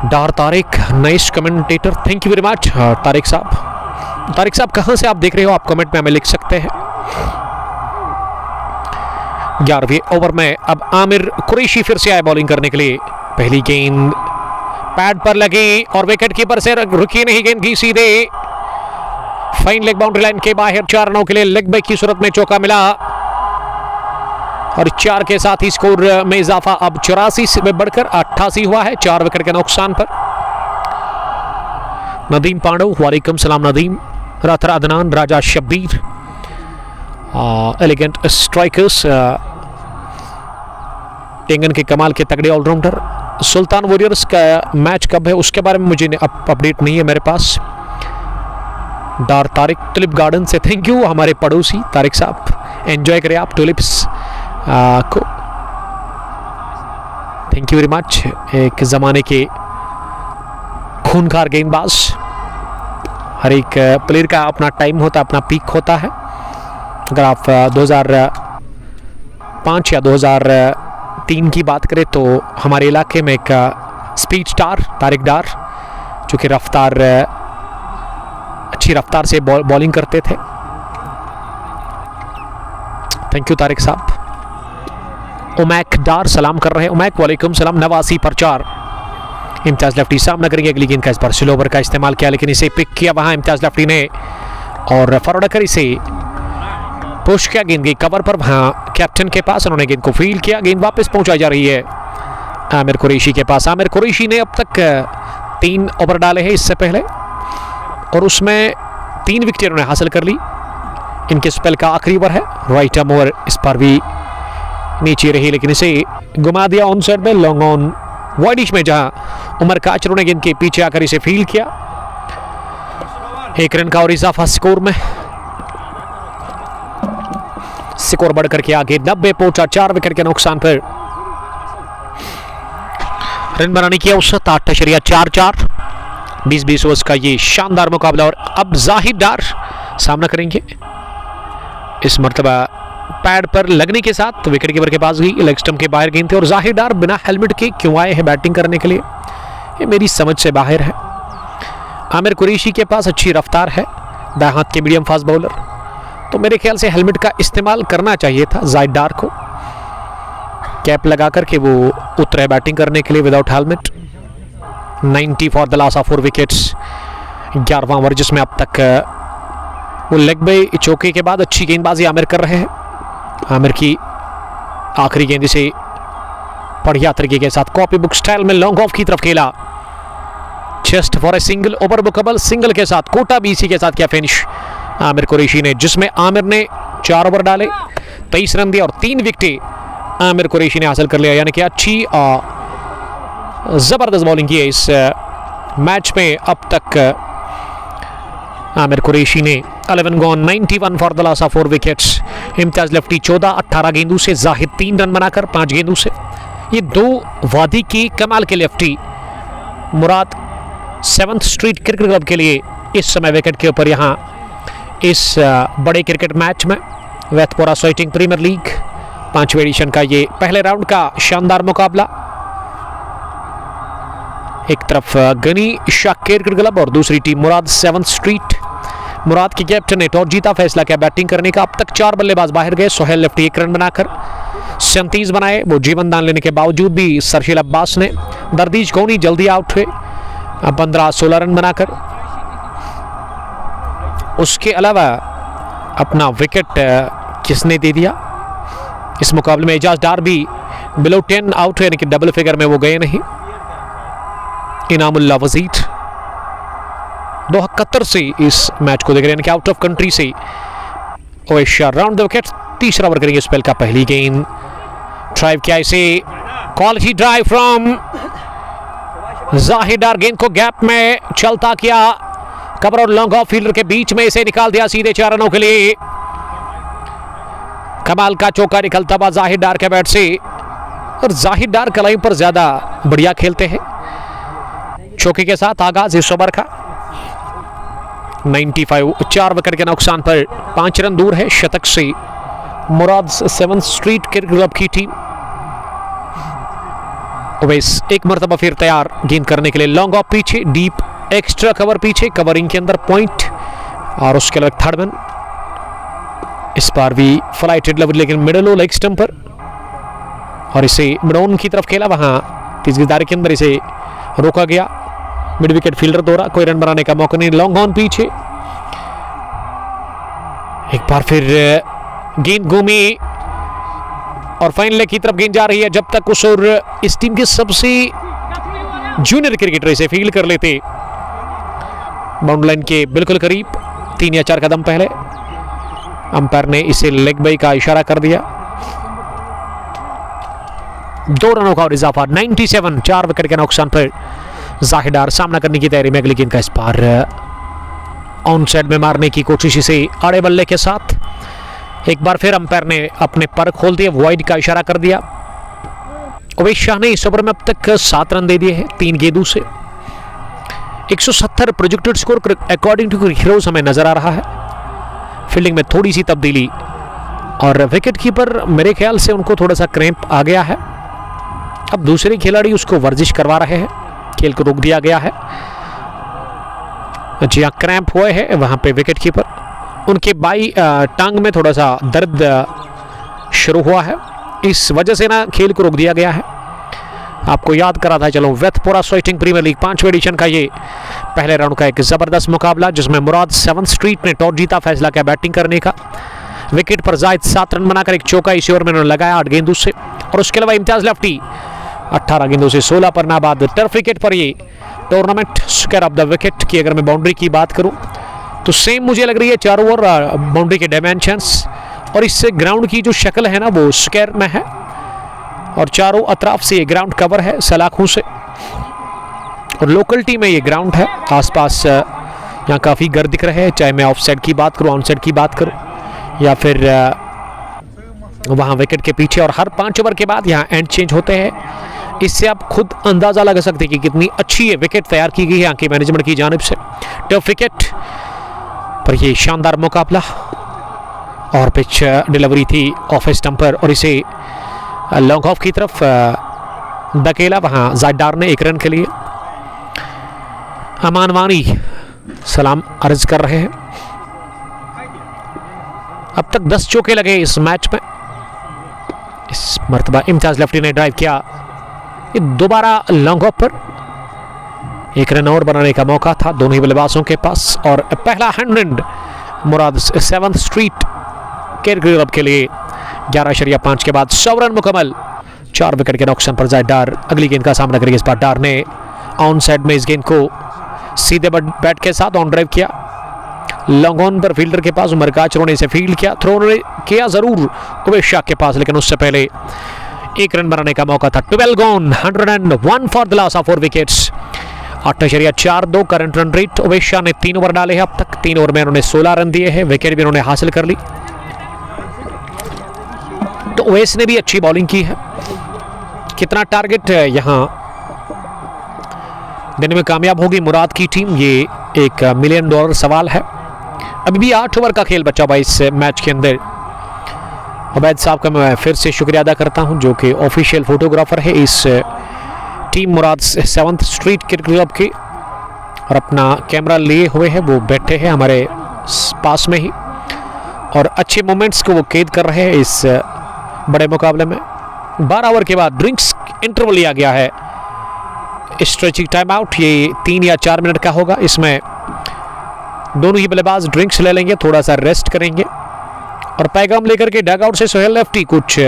Dar Tariq nice commentator, thank you very much Tariq साहब। तारिक साहब कहां से आप देख रहे हो, आप कमेंट में हमें लिख सकते हैं। 11वें ओवर में अब आमिर कुरैशी फिर से आए बॉलिंग करने के लिए। पहली गेंद पैड पर लगी और विकेट कीपर से रुकी नहीं, गेंद की सीधे फाइन लेग बाउंड्री लाइन के बाहर। 4 रनों के लिए लेग बैक की सूरत में चौका मिला, और 4 के साथ ही स्कोर में इजाफा अब 84 से बढ़कर 88 हुआ है, 4 विकेट के नुकसान पर। नदीम पांडव वालेकुम सलाम नदीम। राथर अदनान, राजा शब्बीर, एलिगेंट स्ट्राइकर्स, टेंगन के कमाल के तगड़े ऑलराउंडर। सुल्तान वॉरियर्स का मैच कब है उसके बारे में मुझे अपडेट नहीं है मेरे पास। डार तारिक टुलिप गार्डन से थैंक यू हमारे पड़ोसी तारिक साहब, एंजॉय करें आप टुलिप्स को, थैंक यू वेरी मच। एक ज़माने के खूनखार गेंदबाज, हर एक प्लेयर का अपना टाइम होता है, अपना पीक होता है। अगर आप 2005 या 2003 की बात करें तो हमारे इलाके में एक स्पीड स्टार तारिक डार, जो कि अच्छी रफ्तार से बॉलिंग करते थे। थैंक यू तारिक साहब। उमैक डार सलाम कर रहे हैं। उमैक वालेकुम सलाम। 89 पर 4। इम्तियाज लेफ्टी सामना करेंगे, अगली गेंद का इस बार स्लो ओवर का इस्तेमाल किया, लेकिन इसे पिक किया वहां इम्तियाज लेफ्टी ने, और फॉरवर्ड कर इसे पुश किया, गेंद गई कवर पर वहां कैप्टन के पास, उन्होंने गेंद को फील्ड किया, गेंद वापस पहुंचाई जा रही है आमिर कुरैशी के पास। आमिर कुरैशी ने अब तक 3 ओवर डाले हैं इससे पहले, और उसमें 3 विकेट उन्होंने हासिल कर ली। इनके स्पेल का आखिरी ओवर है, राइट आर्म ओवर इस पर भी नीचे रही, लेकिन इसे घुमा दिया ऑन साइड में, लॉन्ग ऑन वाइडिश में, जहां उमर काचरू ने गेंद के पीछे आकर इसे फील्ड किया। 1 रन का और इजाफा स्कोर में, स्कोर बढ़कर के आगे 90 पहुंचा, 4 विकेट के नुकसान पर। रन बनाने की औसत 8.44, 20-20 ओवर्स का ये शानदार मुकाबला। और अब जाहिद डार सामना करेंगे। इस मरतबा पैड पर लगने के साथ विकेट कीपर के पास गई, लेग स्टंप के बाहर गेंद थे। और जाहिद डार बिना हेलमेट के क्यों आए हैं बैटिंग करने के लिए, ये मेरी समझ से बाहर है। आमिर कुरैशी के पास अच्छी रफ्तार है, दाएं हाथ के मीडियम फास्ट बॉलर, तो मेरे ख्याल से हेलमेट का इस्तेमाल करना चाहिए था जाहिद डार को। कैप लगा करके वो उतरे बैटिंग करने के लिए without helmet. 90 for the loss of 4 wickets. 11वां ओवर जिसमें अब तक वो लेग बाई चौके के बाद अच्छी गेंदबाजी आमिर कर रहे हैं। आमिर की आखिरी गेंद से बढ़िया तरीके के साथ कॉपी बुक स्टाइल में लॉन्ग ऑफ की तरफ खेला। जस्ट फॉर ए सिंगल ओवर बुकेबल सिंगल के साथ कोटा भी इसी के साथ किया फिनिश आमिर कुरैशी ने, जिसमें आमिर ने 4 ओवर डाले, 23 रन दिए और 3 विकेटें आमिर कुरैशी ने हासिल कर लिया। यानी कि अच्छी जबरदस्त बॉलिंग की है इस मैच में अब तक आमिर कुरैशी ने। 11 gone, 91 for the loss of 4 wickets. Imtiaz lefty 14-18 गेंदों से, जाहिद 3 रन बनाकर 5 गेंदों से। ये 2 वादी की कमाल के लेफ्टी। मुराद 7th स्ट्रीट क्रिकेट क्लब के लिए इस समय विकेट के ऊपर यहाँ इस बड़े क्रिकेट मैच में वैथपोरा सोइटिंग प्रीमियर लीग 5वें एडिशन का ये पहले राउंड का शानदार मुकाबला। एक तरफ गनी शाकिर क्रिकेट क्लब और दूसरी टीम मुराद 7th स्ट्रीट। मुराद के कैप्टन ने टॉस जीता, फैसला किया बैटिंग करने का। अब तक 4 बल्लेबाज बाहर गए। सोहेल लेफ्टी 1 रन बनाकर 37 बनाए, वो जीवन दान लेने के बावजूद भी। सरशील अब्बास ने, दरदीज गोनी जल्दी आउट हुए 15-16 रन बनाकर। उसके अलावा अपना विकेट किसने दे दिया इस मुकाबले में? एजाज डार भी बिलो 10 आउट हुए, यानी कि डबल फिगर में वो गए नहीं। इनामुल्ला वजीर 271 से इस मैच को देख रहे हैं, यानी कि आउट ऑफ कंट्री से ओवेशा राउंड द विकेट। तीसरा ओवर करेंगे स्पेल का। पहली गेंद ड्राइव किया, इसे क्वालिटी ड्राइव फ्रॉम जाहिद डार। गेंद को गैप में चलता किया, कवर और लॉन्ग ऑफ फील्डर के बीच में इसे निकाल दिया सीधे 4 रनों के लिए। कमाल का चौका निकलता हुआ जाहिद डार के बैट से। और जाहिद डार कलाई पर ज्यादा बढ़िया खेलते हैं। चौके के साथ आगाज इस ओवर का। 95, 4 विकेट के नुकसान पर 5 रन दूर है शतक से मुराद 7th स्ट्रीट क्रिकेट क्लब की टीम। ओवैस एक मरतबा फिर तैयार गेंद करने के लिए। लॉन्ग ऑफ पीछे, डीप एक्स्ट्रा कवर पीछे, कवरिंग के अंदर पॉइंट और उसके अलावा थर्ड मैन। इस बार भी फ्लाइटेड लेवल, लेकिन मिडल लेग स्टंप पर और इसे मिडोन की तरफ खेला। वहां तीसरी के अंदर इसे रोका गया। मिड विकेट फील्डर दौरा, कोई रन बनाने का मौका नहीं। लॉन्ग ऑन पीछे, एक बार फिर गेंद घूमी और फाइनल लेग की तरफ गेंद जा रही है। जब तक उस और इस टीम के सबसे जूनियर क्रिकेटर इसे फील्ड कर लेते बाउंड्री लाइन के बिल्कुल करीब 3 या 4 कदम पहले, अंपायर ने इसे लेग बाई का इशारा कर दिया। 2 रनों का और इजाफा। 97, 4 विकेट के नुकसान पर जाहिद डार सामना करने की तैयारी में। अगली गेंद का इस बार ऑन साइड में मारने की कोशिश से आड़े बल्ले के साथ। एक बार फिर अंपायर ने अपने पर खोल दिए, वाइड का इशारा कर दिया। ओवेश शाह ने इस ओवर में अब तक 7 रन दे दिए हैं 3 गेंदों से। 170 projected score according to heroes हमें नजर आ रहा है। फील्डिंग में थोड़ी सी तब्दीली और विकेट कीपर मेरे ख्याल से उनको थोड़ा सा क्रैम्प आ गया है। अब दूसरे खिलाड़ी उसको वर्जिश करवा रहे हैं, खेल को रोक दिया गया है। जी हाँ, क्रैम्प हुए हैं वहां पे विकेट कीपर। उनके बाई टांग में थोड़ा सा दर्द शुरू हुआ है, इस वजह से ना खेल को रोक दिया गया है। आपको याद करा था, चलो वैथपोरा सोइटिंग प्रीमियर लीग 5वें एडिशन का ये पहले राउंड का एक जबरदस्त मुकाबला, जिसमें मुराद 7th स्ट्रीट ने टॉस जीता, फैसला किया बैटिंग करने का। विकेट पर जायद 7 रन बनाकर एक चौका इसी ओवर में उन्होंने लगाया 8 गेंदों से। और उसके अलावा इम्तियाज लेफ्टी 18 गेंदों से 16 पर नाबाद। टर्फ विकेट पर ये tournament square of the wicket की अगर मैं बाउंड्री की बात करूं तो सेम मुझे लग रही है। चारों ओवर बाउंड्री के डायमेंशंस और इससे ग्राउंड की जो शक्ल है ना वो स्क्वायर में है और चारों अतराफ से ये ग्राउंड कवर है सलाखों से। और लोकलिटी में ये ग्राउंड है, आसपास यहाँ काफ़ी गर्द दिख रहे हैं, चाहे मैं ऑफ साइड की बात करूँ, ऑन साइड की बात करूँ या फिर वहाँ विकेट के पीछे। और हर 5 ओवर के बाद यहाँ एंड चेंज होते हैं। इससे आप खुद अंदाज़ा लगा सकते हैं कि कितनी अच्छी है विकेट तैयार की गई है आंकी मैनेजमेंट की जानिब से। टफ विकेट पर ये शानदार मुकाबला और पिच डिलीवरी थी ऑफ स्टंप पर और इसे लॉन्ग ऑफ की तरफ धकेला। वहाँ जायदार ने 1 रन के लिए। अमान वानी सलाम अर्ज कर रहे हैं। अब तक 10 चौके लगे इस मैच में। इस मर्तबा इम्तियाज लेफ्टी ने ड्राइव किया, ये दोबारा लॉन्ग ऑफ पर 1 रन और बनाने का मौका था दोनों ही बल्लेबाजों के पास। और पहला 100 मुराद 7th स्ट्रीट क्रिकेट क्लब के लिए 11.5 के बाद 100 रन मुकम्मल। 4 विकेट के नुकसान पर जायदार अगली गेंद का सामना करेंगे। इस बार डार ने ऑन साइड में इस गेंद को सीधे बैट के साथ ऑन ड्राइव किया। लॉन्ग ऑन पर फील्डर के पास उमर काचरों ने इसे फील्ड किया। थ्रो किया जरूर उवेश शाह के पास, लेकिन उससे पहले 1 रन बनाने का मौका था। 12 gone, 101 for the loss of 4 wickets. 8.42 current run rate. Uvesh Shah ने 3 ओवर डाले हैं अब तक। 3 ओवर में उन्होंने 16 रन दिए हैं। विकेट भी उन्होंने हासिल कर ली। तो उवेश ने भी अच्छी बॉलिंग की है। कितना टारगेट यहां देने में कामयाब होगी मुराद की टीम, ये $1 मिलियन सवाल है। अभी भी 8 ओवर का खेल बचा हुआ इस मैच के अंदर। उबैद साहब का मैं फिर से शुक्रिया अदा करता हूं जो कि ऑफिशियल फोटोग्राफर है इस टीम मुराद 7th स्ट्रीट क्रिकेट क्लब के, और अपना कैमरा लिए हुए हैं। वो बैठे हैं हमारे पास में ही और अच्छे मोमेंट्स को वो कैद कर रहे हैं इस बड़े मुकाबले में। 12 ओवर के बाद ड्रिंक्स इंटरवल लिया गया है। स्ट्रेचिंग टाइम आउट ये 3 या 4 मिनट का होगा। इसमें दोनों ही बल्लेबाज ड्रिंक्स ले लेंगे, थोड़ा सा रेस्ट करेंगे और पैगाम लेकर के डग आउट से सोहेल लेफ्टी कुछ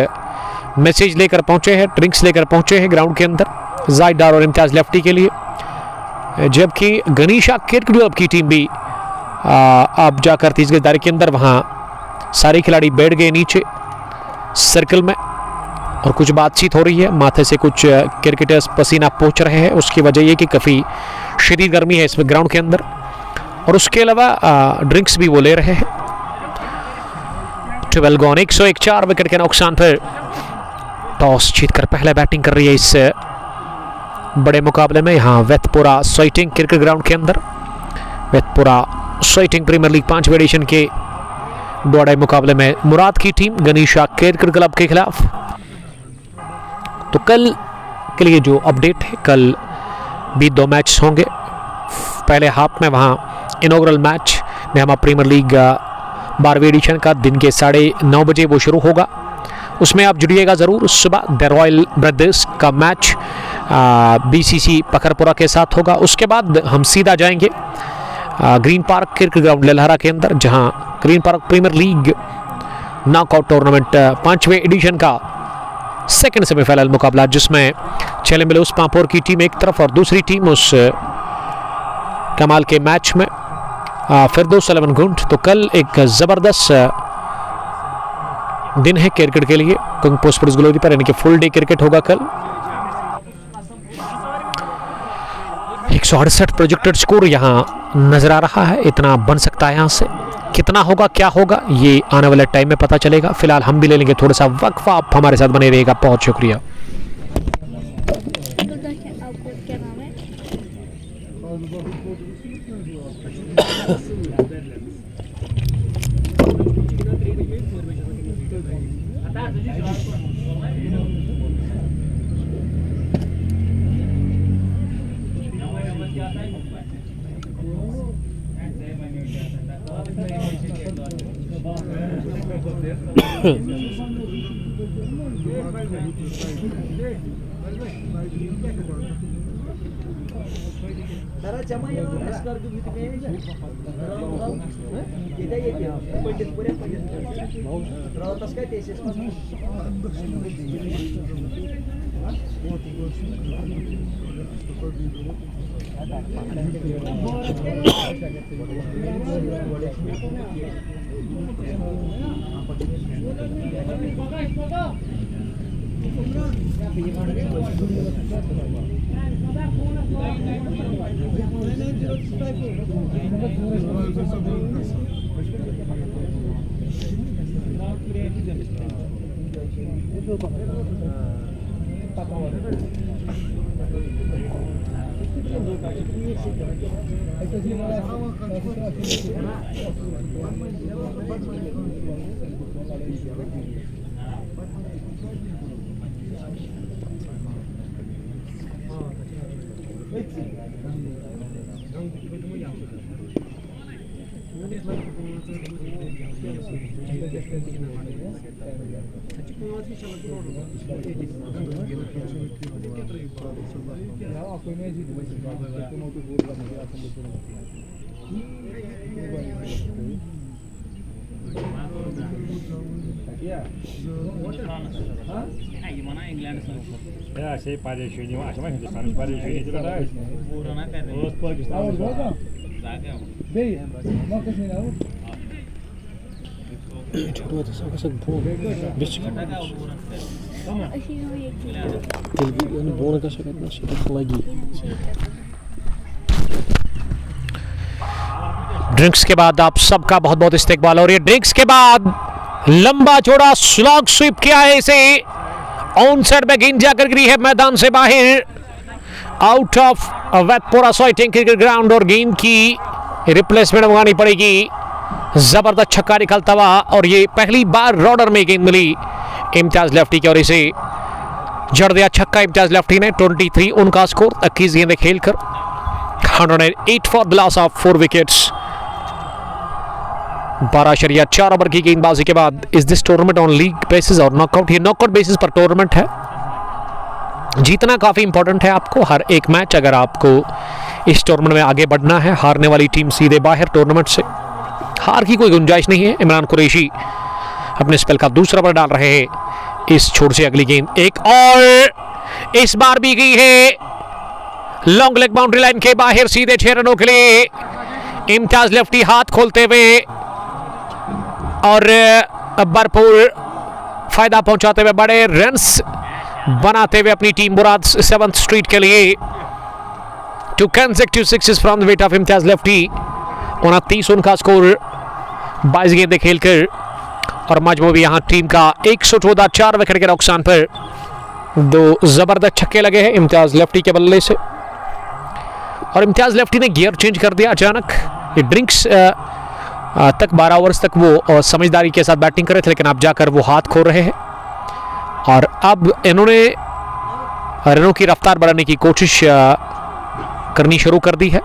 मैसेज लेकर पहुंचे हैं, ड्रिंक्स लेकर पहुंचे हैं ग्राउंड के अंदर जायदार और इम्तियाज लेफ्टी के लिए। जबकि गनीशा क्रिकेट क्लब की टीम भी अब जाकर 30 गज दायरे के अंदर वहां सारे खिलाड़ी बैठ गए नीचे सर्कल में और कुछ बातचीत हो रही है। माथे से कुछ क्रिकेटर्स पसीना पोंछ रहे हैं। उसकी वजह यह कि काफ़ी शदीद गर्मी है इसमें ग्राउंड के अंदर, और उसके अलावा ड्रिंक्स भी वो ले रहे हैं। 12 गॉन, 101 4 विकेट के नुकसान पर टॉस जीतकर पहले बैटिंग कर रही है इस बड़े मुकाबले में। यहाँ वेतपुरा सोइटिंग क्रिकेट ग्राउंड के अंदर वेतपुरा सोइटिंग प्रीमियर लीग 5वें एडिशन के बड़े मुकाबले में मुराद की टीम गनीशा क्रिकेट क्लब के खिलाफ। तो कल के लिए जो अपडेट है, कल भी 2 मैच होंगे। पहले हाफ में वहाँ इनॉग्रल मैच नेहमा प्रीमियर लीग 12वीं एडिशन का दिन के 9:30 बजे वो शुरू होगा। उसमें आप जुड़िएगा ज़रूर। सुबह द रॉयल ब्रदर्स का मैच BCC पखरपुरा के साथ होगा। उसके बाद हम सीधा जाएंगे green park cricket ground Lalhara के अंदर, जहाँ green park premier league knockout tournament 5वें एडिशन का सेकंड सेमीफाइनल मुकाबला, जिसमें चेलम्बलूस पांपोर की टीम एक तरफ और दूसरी टीम उस कमाल के मैच में फिरदौस 11 गुंट। तो कल एक ज़बरदस्त दिन है क्रिकेट के लिए कुंग स्पोर्ट्स ग्लोरी पर, यानी कि फुल डे क्रिकेट होगा कल। 168 प्रोजेक्टेड स्कोर यहाँ नजर आ रहा है। इतना बन सकता है यहाँ से, कितना होगा क्या होगा ये आने वाले टाइम में पता चलेगा। फिलहाल हम भी ले लेंगे थोड़ा सा वक्फा, आप हमारे साथ बने रहिएगा। बहुत शुक्रिया। Ya şey paylaşıyor, aşama Hindistan'ı paylaşıyor, diyorlar da. Oğuz Pakistan'ı. Bey, markas ne abi? Drinks के बाद आप सबका बहुत बहुत इस्तेकबाल और ये ड्रिंक्स के बाद लंबा चौड़ा स्लॉग स्वीप किया है इसे ऑन साइड में गेंद जाकर गिरी है मैदान से बाहर आउट ऑफ वेतपुरा सॉइटिंग क्रिकेट ग्राउंड और गेंद की रिप्लेसमेंट मंगानी पड़ेगी। जबरदस्त छक्का निकलता हुआ और ये पहली बार रॉडर में गेंद मिली इम्तियाज लेफ्टी की और इसे जड़ दिया छक्का इम्तियाज लेफ्टी ने। 23 उनका स्कोर 21 गेंदें खेलकर 108 for the loss of 4 wickets. 12.4 over की गेंदबाजी के बाद इस this tournament on league basis और नॉकआउट, ये नॉकआउट बेसिस पर टूर्नामेंट है। जीतना काफी इंपॉर्टेंट है आपको हर एक मैच अगर आपको इस टूर्नामेंट में आगे बढ़ना है। हारने वाली टीम सीधे बाहर टूर्नामेंट से, हार की कोई गुंजाइश नहीं है। इमरान कुरैशी अपने स्पेल का दूसरा ओवर डाल रहे हैं। इस छोर से अगली गेंद एक और इस बार भी गई है लॉन्ग लेग बाउंड्री लाइन के बाहर सीधे 6 रनों के लिए। इम्तियाज लेफ्टी हाथ खोलते हुए और भरपूर फायदा पहुंचाते हुए बड़े रन्स बनाते हुए अपनी टीम मुराद 7th स्ट्रीट के लिए 2 consecutive sixes from the wicket of Imtiaz lefty. 29 उनका स्कोर 22 गेंदें खेलकर और मजमू भी यहां टीम का 114 4 विकेट के नुकसान पर 2 जबरदस्त छक्के लगे हैं इम्तियाज लेफ्टी के बल्ले से। और इम्तियाज लेफ्टी ने गियर चेंज कर दिया अचानक। ये ड्रिंक्स तक 12 ओवर्स तक वो समझदारी के साथ बैटिंग कर रहे थे, लेकिन अब जाकर वो हाथ खो रहे हैं और अब इन्होंने रनों की रफ्तार बढ़ाने की कोशिश करनी शुरू कर दी है।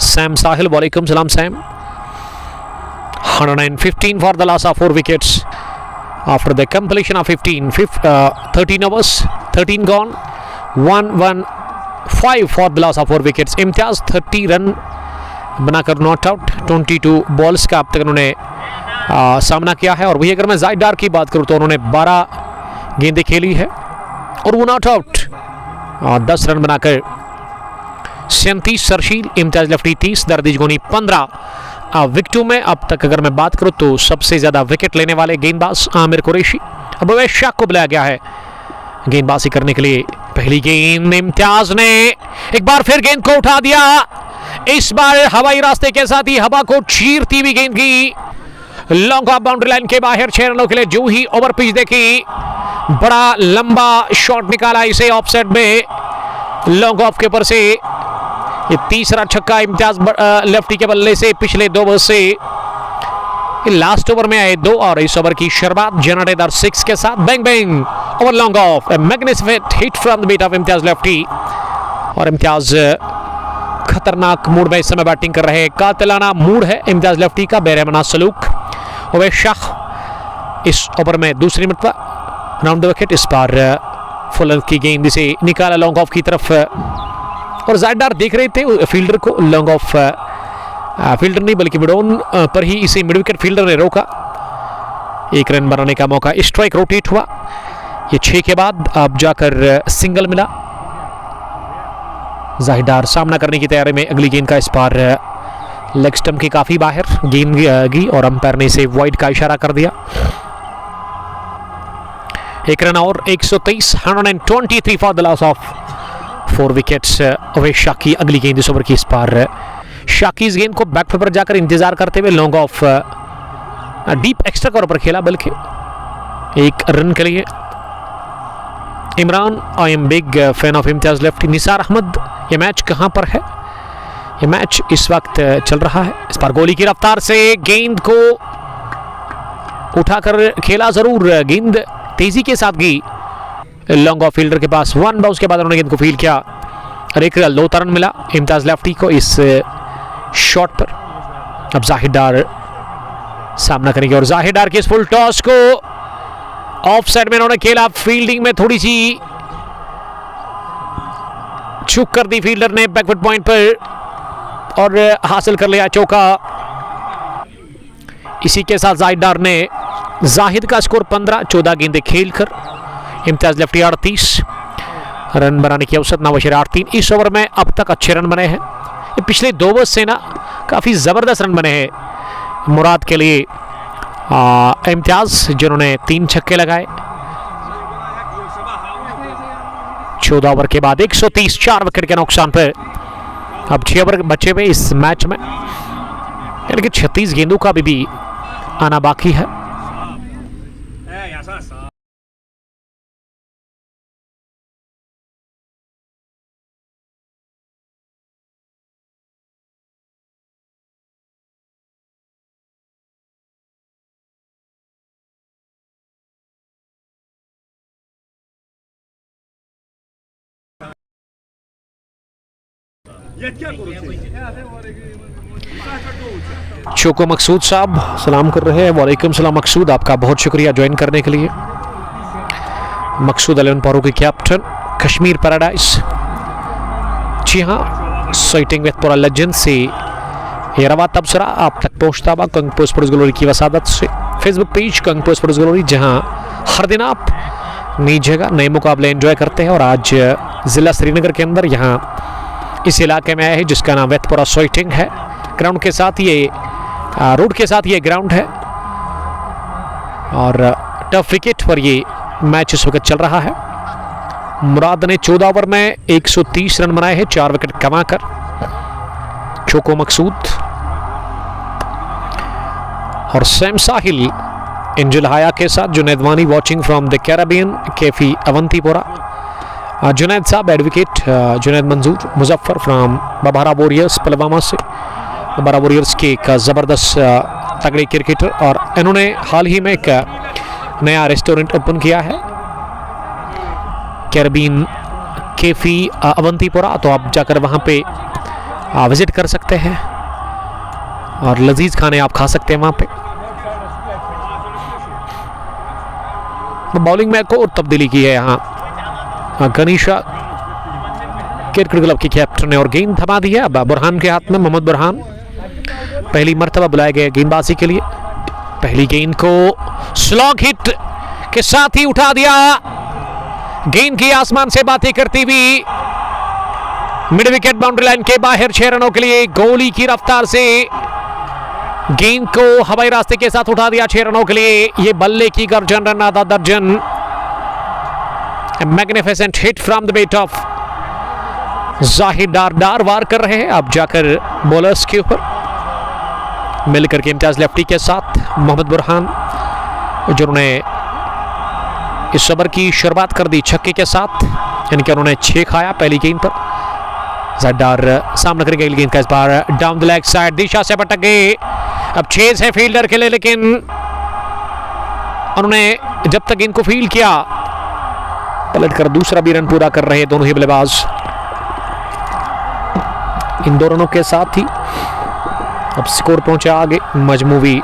सैम साहिल, वालेकुम सलाम Sam. 115 for the loss of 4 wickets after the completion of 13 overs, 13 gone, 115 for the loss of 4 wickets. Imtiaz 30 run बनाकर नॉट आउट। 22 बॉल्स का अब तक उन्होंने सामना किया है। और वही अगर मैं जायदार की बात करूं तो उन्होंने 12 गेंदें खेली है और वो नॉट आउट 10 रन बनाकर 37 सरशील, इम्तियाज लेफ्टी 30, दरदीज गोनी 15 विकेटों में। अब तक अगर मैं बात करूं तो सबसे ज्यादा विकेट लेने वाले गेंदबाज आमिर कुरैशी। अब अवैश शाह को बुलाया गया है गेंदबाजी करने के लिए। पहली गेंद इम्तियाज ने एक बार फिर गेंद को उठा दिया, इस बार हवाई रास्ते के साथ ही हवा को चीरती हुई गेंद की लॉन्ग ऑफ बाउंड्री लाइन के बाहर 6 रनों के लिए। जो ही ओवर पिच देखी, बड़ा लंबा शॉट निकाला इसे ऑफ साइड में लॉन्ग ऑफ के ऊपर से। ये तीसरा छक्का इम्तियाज लेफ्टी के बल्ले से पिछले 2 ओवर से लास्ट ओवर में आए 2 और इस ओवर की शुरुआत जनरेटर 6 के साथ। Bang bang over long off, magnificent hit from the beat of Imtiaz lefty. और इम्तियाज खतरनाक मूड में इस समय बैटिंग कर रहे हैं। कातिलाना मूड है इम्तियाज लेफ्टी का, बेरहमना सलूक। अवैश शाह इस ओवर में दूसरी मरतबा राउंड द विकेट। इस बार फुल की गेंद इसे निकाला लॉन्ग ऑफ की तरफ और जायदार देख रहे थे फील्डर को। लॉन्ग ऑफ फील्डर नहीं बल्कि मिडोन पर ही इसे मिड विकेट फील्डर ने रोका। 1 रन बनाने का मौका, स्ट्राइक रोटेट हुआ। ये 6 के बाद अब जाकर सिंगल मिला। जाहिदार सामना करने की तैयारी में। अगली गेंद का इस बार लेग स्टंप के काफी बाहर गेंद गई और अंपायर ने इसे वाइड का इशारा कर दिया। 1 रन और 123, 123 for the loss of 4 wickets. Awaish Shah की अगली गेंद इस ओवर की। इस बार शाह की इस गेंद को बैक फुट पर जाकर इंतजार करते हुए long off deep extra cover पर खेला, बल्कि 1 रन के लिए Imran, I am big fan of Imtiaz lefty. Nisar Ahmad, ये मैच कहाँ पर है? ये मैच इस वक्त चल रहा है। इस पर गोली की रफ्तार से गेंद को उठाकर खेला जरूर, गेंद तेजी के साथ गई लॉन्ग ऑफ फील्डर के पास। वन बाउंस के बाद उन्होंने गेंद को फील्ड किया और एक लो रन मिला इम्तियाज लेफ्टी को इस शॉट पर। अब जाहिद डार सामना करेंगे और जाहिद डार की इस फुल टॉस को ऑफ साइड में उन्होंने खेला। फील्डिंग में थोड़ी सी चूक कर दी फील्डर ने बैकवर्ड पॉइंट पर और हासिल कर लिया चौका। इसी के साथ जाहिद डार ने जाहिद का स्कोर 15, 14 गेंदें खेलकर इम्तियाज लेफ्टी 38 रन बनाने की औसत 9.83। इस ओवर में अब तक अच्छे रन बने हैं। ये पिछले 2 ओवर से ना काफ़ी ज़बरदस्त रन बने हैं मुराद के लिए। इम्तियाज जिन्होंने 3 छक्के लगाए 14 ओवर के बाद 130, 4 विकेट के नुकसान पर। अब 6 ओवर बचे हुए इस मैच में, यानी कि 36 गेंदों का भी आना बाकी है। चोको मकसूद साहब सलाम कर रहे हैं। वालेकुम सलाम मकसूद, आपका बहुत शुक्रिया ज्वाइन करने के लिए। मकसूद 11 पारों के कैप्टन कश्मीर पैराडाइज। जी हाँ, साइटिंग विद पुरा लेजेंड से ये रवा तबसरा आप तक पहुँचता हुआ कंग पोस्ट पुलिस ग्लोरी की वसादत से। Facebook page Kang post police glory, जहाँ हर दिन आप नई जगह नए मुकाबले एंजॉय करते हैं। और आज ज़िला श्रीनगर के अंदर यहाँ इस इलाके में आया है जिसका नाम वेतपुरा साइटिंग है। ग्राउंड के साथ ये रोड के साथ ये ग्राउंड है और टफ विकेट पर ये मैच इस वक्त चल रहा है। मुराद ने 14 ओवर में 130 रन बनाए हैं 4 विकेट कमाकर। चोको मकसूद और सैम साहिल एंजल हाया के साथ Junaid Wani watching from the Caribbean cafe Awantipora. Junaid साहब advocate Junaid Manzoor Muzaffar from Babara warriors Pulwama से। बबारा वॉरियर्स के एक ज़बरदस्त तगड़े क्रिकेटर और इन्होंने हाल ही में एक नया रेस्टोरेंट ओपन किया है कैरेबियन कैफी अवंतीपोरा। तो आप जाकर वहाँ पे विज़िट कर सकते हैं और लजीज खाने आप खा सकते हैं वहाँ पे। बॉलिंग में एक और तब्दीली की है यहाँ गनीशा क्रिकेट क्लब के कैप्टन ने और गेंद थमा दी है अब बुरहान के हाथ में। मोहम्मद बुरहान पहली मर्तबा बुलाए गए गेंदबाजी के लिए। पहली गेंद को स्लॉग हिट के साथ ही उठा दिया। गेंद की आसमान से बातें करती हुई मिड विकेट बाउंड्री लाइन के बाहर 6 रनों के लिए गोली की रफ्तार से गेंद को हवाई रास्ते के साथ उठा दिया 6 रनों के लिए। ये बल्ले की गर्जन, रन आधा दर्जन। Magnificent hit from the bat of Zahid Dar वार कर रहे हैं अब जाकर बॉलर्स के ऊपर मिलकर के इम्तियाज लेफ्टी के साथ मोहम्मद बुरहान जिन्होंने इस ओवर की शुरुआत कर दी छक्के के साथ, यानी कि उन्होंने 6 खाया पहली गेंद पर। जाहिद डार सामना करेंगे गेंद का इस बार डाउन द लेग साइड, दिशा से भटक गए। अब 6 है फील्डर के लिए, लेकिन उन्होंने जब तक गेंद को फील्ड किया पलटकर दूसरा भी रन पूरा कर रहे हैं दोनों ही बल्लेबाज। इन 2 रनों के साथ ही अब स्कोर पहुंचा आगे मजमूवी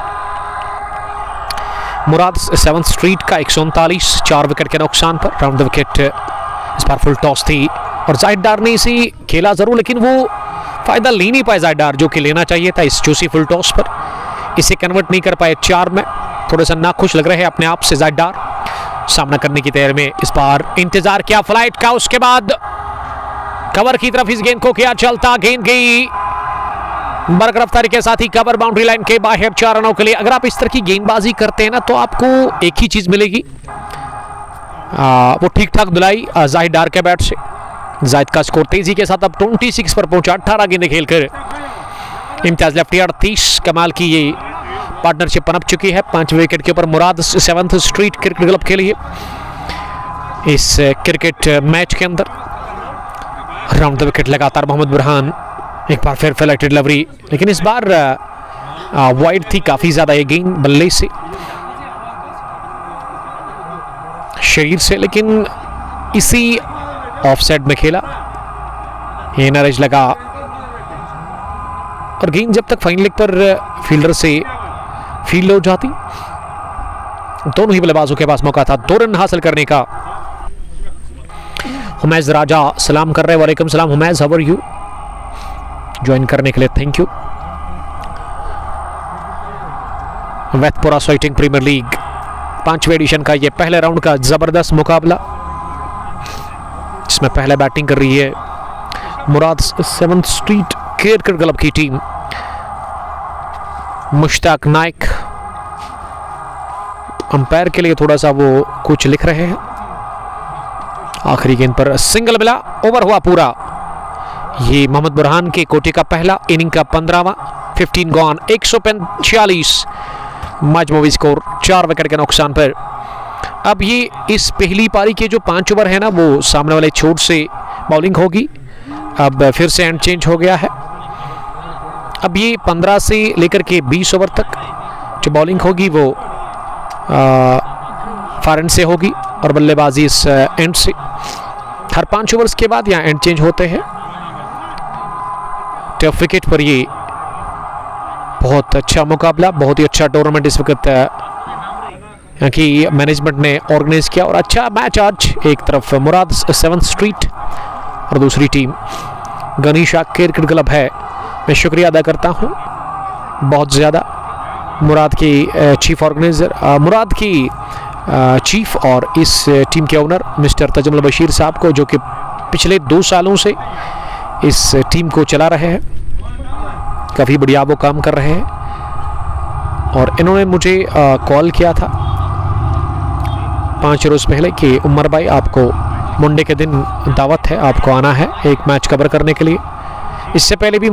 मुराद 7th स्ट्रीट का 139 4 विकेट के नुकसान पर। राउंड द विकेट इस बार फुल टॉस थी और जाहिद डार ने इसी खेला जरूर, लेकिन वो फायदा ले नहीं पाए जाहिद डार जो कि लेना चाहिए था इस जूसी फुल टॉस पर। इसे कन्वर्ट नहीं कर पाए 4 में। थोड़े सा नाखुश लग रहे हैं अपने आप से जाहिद डार। सामना करने की तैयारी में इस बार इंतजार किया फ्लाइट का, उसके बाद कवर की तरफ इस गेंद को किया चलता। गेंद गई बरकरार के साथ ही कवर बाउंड्री लाइन के बाहर 4 रनों के लिए। अगर आप इस तरह की गेंदबाजी करते हैं ना तो आपको एक ही चीज मिलेगी, वो ठीक ठाक धुलाई जाहिद डार के बैट से। जाहिद का स्कोर तेजी के साथ अब 26 पर पहुंचा 18 गेंदें खेलकर। इम्तियाज लेफ्टी 38 कमाल की ये पार्टनरशिप पनप चुकी है 5 विकेट के ऊपर मुराद 7th स्ट्रीट क्रिकेट क्लब के लिए। इस क्रिकेट मैच के अंदर। राउंड द विकेट लगातार मोहम्मद बुरहान, एक बार फिर फेलेक्टेड डिलीवरी, लेकिन इस बार वाइड थी काफ़ी ज़्यादा ये गेंद बल्ले से, शरीर से, लेकिन इसी ऑफसाइड में खेला। ये नरेज लगा और गेंद जब तक फाइन लेग पर फील्डर से फील्ड हो जाती, दोनों ही बल्लेबाजों के पास मौका था 2 रन हासिल करने का। हुमैज राजा सलाम कर रहे हैं, वालेकुम सलाम Humaiz, how are you, join करने के लिए thank you. Wethpora Soiteng premier league 5वें एडिशन का ये पहले राउंड का जबरदस्त मुकाबला, जिसमें पहले बैटिंग कर रही है मुराद 7th स्ट्रीट क्रिकेट क्लब की टीम। मुश्ताक नाइक अंपायर के लिए थोड़ा सा वो कुछ लिख रहे हैं। आखिरी गेंद पर सिंगल मिला, ओवर हुआ पूरा। ये मोहम्मद बुरहान के कोटे का पहला इनिंग का 15वां, 15 गॉन, 145 मजमूवी स्कोर 4 विकेट के नुकसान पर। अब ये इस पहली पारी के जो 5 ओवर है ना, वो सामने वाले छोर से बॉलिंग होगी। अब फिर से एंड चेंज हो गया है। अब ये 15 से लेकर के 20 ओवर तक जो बॉलिंग होगी वो फार एंड से होगी और बल्लेबाजी इस एंड से। हर 5 ओवर्स के बाद यहाँ एंड चेंज होते हैं। टफ विकेट पर ये बहुत अच्छा मुकाबला, बहुत ही अच्छा टूर्नामेंट इस वक्त यहाँ की मैनेजमेंट ने ऑर्गेनाइज किया और अच्छा मैच आज। एक तरफ मुराद 7th स्ट्रीट और दूसरी टीम गनीशा क्रिकेट क्लब है। मैं शुक्रिया अदा करता हूँ बहुत ज़्यादा मुराद की चीफ ऑर्गेनाइजर, मुराद की चीफ और इस टीम के ओनर मिस्टर तजमुल बशीर साहब को, जो कि पिछले 2 सालों से इस टीम को चला रहे हैं। काफ़ी बढ़िया वो काम कर रहे हैं और इन्होंने मुझे कॉल किया था 5 रोज़ पहले कि उमर भाई आपको मंडे के दिन दावत है, आपको आना है एक मैच कवर करने के लिए। इससे पहले भी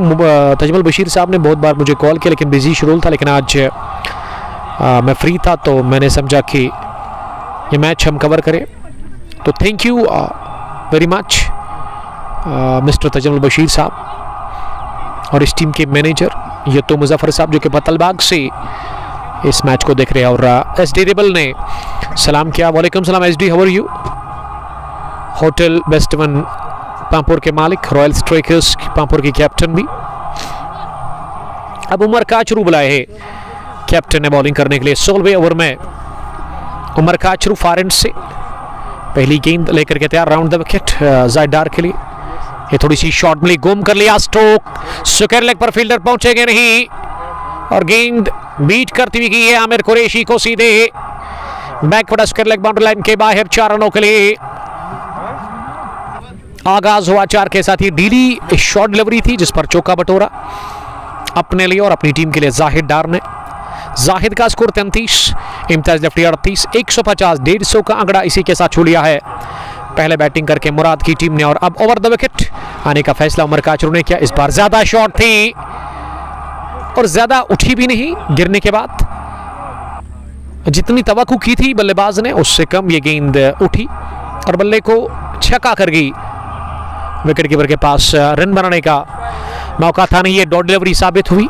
तजमुल बशीर साहब ने बहुत बार मुझे कॉल किया, लेकिन बिजी शेड्यूल था। लेकिन आज मैं फ्री था तो मैंने समझा कि ये मैच हम कवर करें। तो thank you very much mister Tajamul Bashir साहब और इस टीम के मैनेजर यतो मुजफ्फर साहब, जो कि पतलबाग से इस मैच को देख रहे हैं। और SD रेबल ने सलाम किया, वालेकुम सलाम SD, how are you. Hotel best one Pampore के मालिक, रॉयल स्ट्राइकर्स पामपुर के कैप्टन भी। अब उमर काचरू बुलाए हैं कैप्टन ने बॉलिंग करने के लिए। 16वें ओवर में उमर काचरू फार एंड से पहली गेंद लेकर के तैयार। राउंड द विकेट जायदार के लिए ये थोड़ी सी शॉट मिली, गुम कर लिया स्ट्रोक, स्क्वायर लेग पर फील्डर पहुंचेंगे नहीं और गेंद बीट करती हुई गई है आमिर कुरैशी को सीधे backward square leg boundary line के बाहर। 4 रनों के लिए आगाज हुआ 4 के साथ ही डीली शॉर्ट डिलीवरी थी जिस पर चौका बटोरा अपने लिए और अपनी टीम के लिए जाहिद डार ने। जाहिद का स्कोर 33, इम्तियाज लेफ्टी 38, 150, 150 का आंकड़ा इसी के साथ छू लिया है पहले बैटिंग करके मुराद की टीम ने। और अब ओवर द विकेट आने का फैसला उमर काचरू ने किया। इस बार ज्यादा शॉट थी और ज्यादा उठी भी नहीं, गिरने के बाद जितनी तवक्कु की थी बल्लेबाज ने उससे कम ये गेंद उठी और बल्ले को छक्का कर गई। विकेट कीपर के पास रन बनाने का मौका था नहीं, ये डॉट डिलीवरी साबित हुई।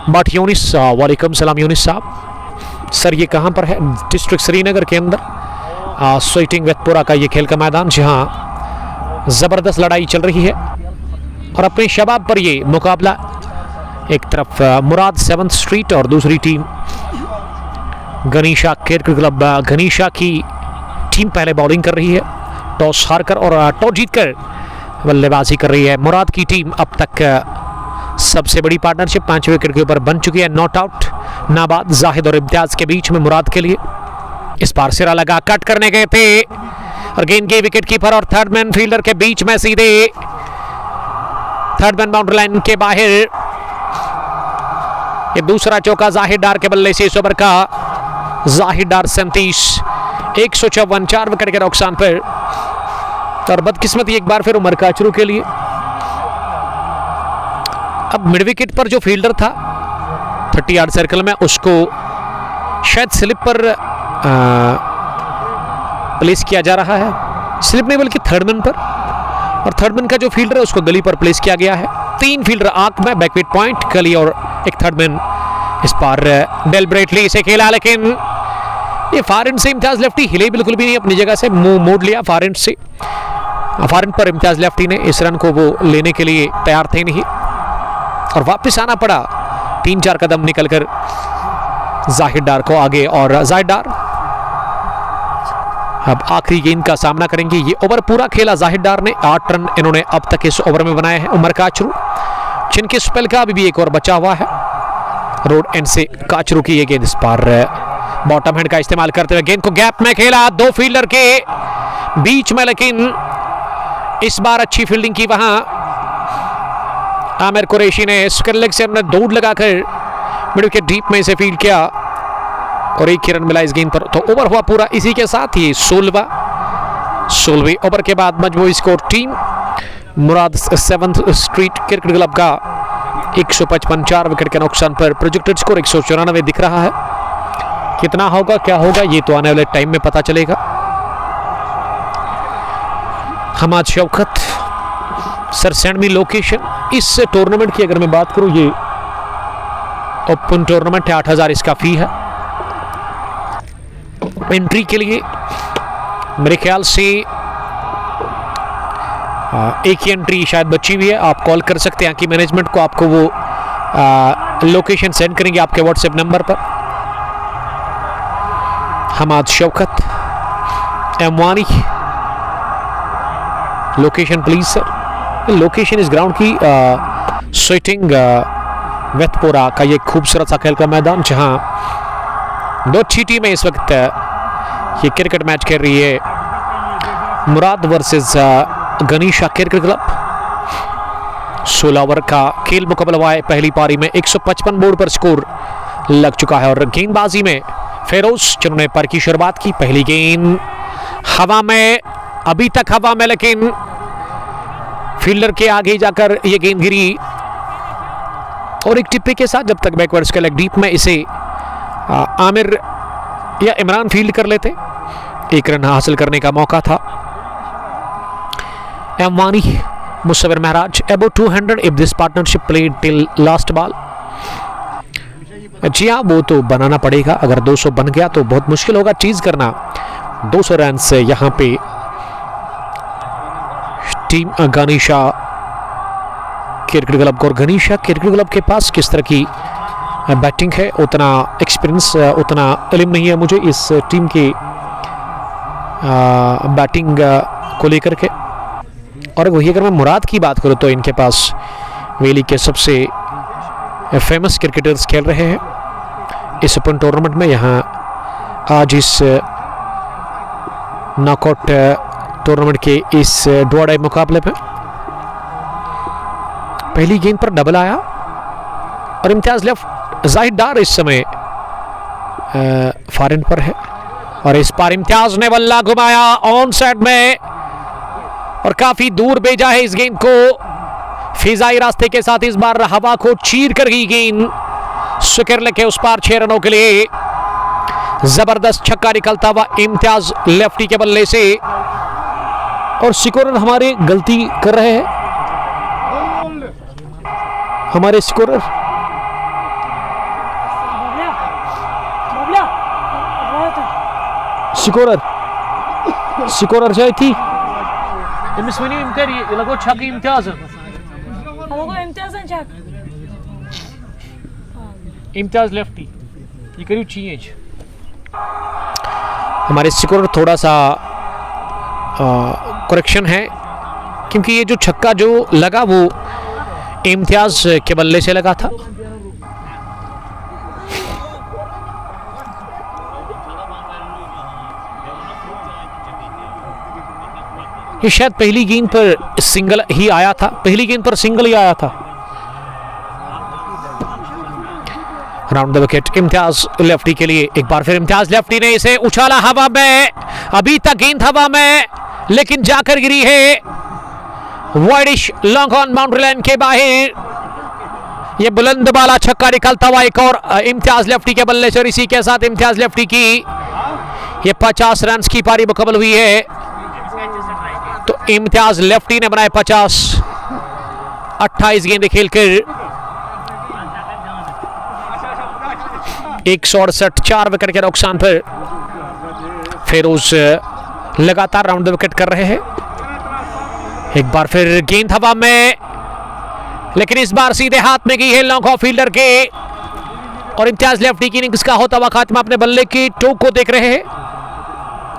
बट यूनिस, वालेकुम सलाम यूनिस साहब। सर ये कहाँ पर है? डिस्ट्रिक्ट श्रीनगर के अंदर स्वेटिंग वैतपुरा का ये खेल का मैदान, जहाँ ज़बरदस्त लड़ाई चल रही है और अपने शबाब पर ये मुकाबला। एक तरफ मुराद 7th स्ट्रीट और दूसरी टीम गनीशा क्रिकेट क्लब। गनीशा की टीम पहले बॉलिंग कर रही है, टॉस हारकर और टॉस जीतकर बल्लेबाजी कर रही है। मुराद की टीम अब तक सबसे बड़ी पार्टनरशिप 5 विकेट के ऊपर बन चुकी है। नॉट आउट नाबाद जाहिद और इम्तियाज के बीच में मुराद के लिए। इस बार सिरा लगा, कट करने गए थे और गेंद के विकेट कीपर और थर्ड मैन फील्डर के बीच में सीधे थर्ड मैन बाउंड्री लाइन के बाहर। ये दूसरा चौका जाहिद डार के बल्ले से इस ओवर का। जाहिद डार 37, 154, 4 विकेट के नुकसान पर। और बदकिस्मती एक बार फिर उमर काचरू के लिए। अब मिड विकेट पर जो फील्डर था 30 यार्ड सर्कल में, उसको शायद स्लिप पर प्लेस किया जा रहा है, स्लिप नहीं बल्कि थर्ड मैन पर, और थर्ड मैन का जो फील्डर है उसको गली पर प्लेस किया गया है। 3 फील्डर आंख में, बैकवेट पॉइंट, गली और एक थर्ड मैन। इस पार डेल ब्रेटली से खेला, लेकिन ये फार एंड से इम्तियाज लेफ्टी हिले बिल्कुल भी नहीं अपनी जगह से, मुंह मोड़ लिया फार एंड से। फार एंड पर इम्तियाज लेफ्टी ने इस रन को वो लेने के लिए तैयार थे नहीं, और वापस आना पड़ा 3-4 कदम निकलकर जाहिद डार को आगे। और जाहिद डार अब आखिरी गेंद का सामना करेंगे। ये ओवर पूरा खेला जाहिद डार ने, 8 रन इन्होंने अब तक इस ओवर में बनाए हैं। उमर काचरू, जिनके स्पेल का अभी भी एक और बचा हुआ है। रोड एंड से काचरू की ये गेंद, इस पार बॉटम हैंड का इस्तेमाल करते हुए गेंद को गैप में खेला 2 फील्डर के बीच में, लेकिन इस बार अच्छी फील्डिंग की वहां आमिर कुरैशी ने। स्क्वायर लेग से हमने दौड़ लगाकर मिड विकेट डीप में इसे फील्ड किया और 1 ही रन मिला इस गेंद पर। तो ओवर हुआ पूरा। इसी के साथ ही 16वें ओवर के बाद मजमूई स्कोर टीम मुराद 7th स्ट्रीट क्रिकेट क्लब का 155, 4 विकेट के नुकसान पर प्रोजेक्टेड स्कोर 194 दिख रहा है। कितना होगा, क्या होगा, ये तो आने वाले टाइम में पता चलेगा। Hammad Shaukat, sir send me location. इस टूर्नामेंट की अगर मैं बात करूं, ये ओपन टूर्नामेंट है, 8000 इसका फी है एंट्री के लिए। मेरे ख्याल से एक ही एंट्री शायद बची हुई है। आप कॉल कर सकते हैं कि मैनेजमेंट को, आपको वो लोकेशन सेंड करेंगे आपके व्हाट्सएप नंबर पर। Hammad Shaukat, Mwani, location please sir. Location इस ग्राउंड की स्वेटिंग वेतपोरा का ये खूबसूरत सा खेल का मैदान, जहां 2 अच्छी टीमें इस वक्त ये क्रिकेट मैच खेल रही है। मुराद versus Ganisha cricket club. 16 over का खेल मुकम्मल हुआ है। पहली पारी में 155 बोर्ड पर स्कोर लग चुका है, और गेंदबाजी में फेरोज, जिन्होंने पर की शुरुआत की। पहली गेंद हवा में, अभी तक हवा में, लेकिन फील्डर के आगे जाकर यह गेंद गिरी, और एक टिप्पे के साथ जब तक बैकवर्ड्स के लेग डीप में इसे आमिर या इमरान फील्ड कर लेते, 1 रन हासिल करने का मौका था। Mwani, Musavvir Mehraj, about 200 if this partnership played till last ball. जी हाँ, वो तो बनाना पड़ेगा। अगर 200 बन गया तो बहुत मुश्किल होगा चीज करना। 200 रन से यहां पे टीम गनीशा क्रिकेट क्लब को, और गनीशा क्रिकेट क्लब के पास किस तरह की बैटिंग है, उतना एक्सपीरियंस, उतना इल्म नहीं है मुझे इस टीम की बैटिंग को लेकर के। और वही अगर मैं मुराद की बात करूं तो इनके पास वेली के सबसे फेमस क्रिकेटर्स खेल रहे हैं इस ओपन टूर्नामेंट में। यहाँ आज इस नॉकआउट टूर्नामेंट के इस डुआडाई मुकाबले में पहली गेंद पर डबल आया, और इम्तियाज लेफ्ट। जाहिद डार इस समय फॉरेन पर है, और इस पार इम्तियाज ने बल्ला घुमाया ऑन साइड में, और काफी दूर भेजा है इस गेंद को फिजाई रास्ते के साथ। इस बार हवा को चीर कर गई गेंद, स्क्वायर लेके उस पार 6 रनों के लिए जबरदस्त छक्का निकलता हुआ इम्तियाज लेफ्टी के बल्ले से। और स्कोरर हमारे गलती कर रहे हैं, हमारे स्कोरर स्कोरर जाए थी इम्तियाज लेफ्टी, ये करीब चेंज। हमारे स्कोर थोड़ा सा करेक्शन है, क्योंकि ये जो छक्का जो लगा वो इम्तियाज के बल्ले से लगा था। ये शायद पहली गेंद पर सिंगल ही आया था, पहली गेंद पर सिंगल ही आया था। Round the wicket Imtiaz lefty के लिए। एक बार फिर इम्तियाज लेफ्टी ने इसे उछाला हवा में, अभी तक गेंद हवा में, लेकिन जाकर गिरी है widish long on boundary line के बाहर। ये बुलंद वाला छक्का निकलता हुआ एक और इम्तियाज लेफ्टी के बल्ले से, और इसी के साथ इम्तियाज लेफ्टी की ये 50 रन की पारी मुकम्मल हुई है। तो इम्तियाज लेफ्टी ने बनाए 50, 28 गेंदें खेलकर 168, 4 विकेट के नुकसान पर फिरोज लगातार राउंड द विकेट कर रहे हैं। एक बार फिर गेंद हवा में, लेकिन इस बार सीधे हाथ में गई है लॉन्ग ऑफ फील्डर के, और इम्तियाज लेफ्टी की इनिंग्स का होता हुआ खात्मा अपने बल्ले की टोक को देख रहे हैं,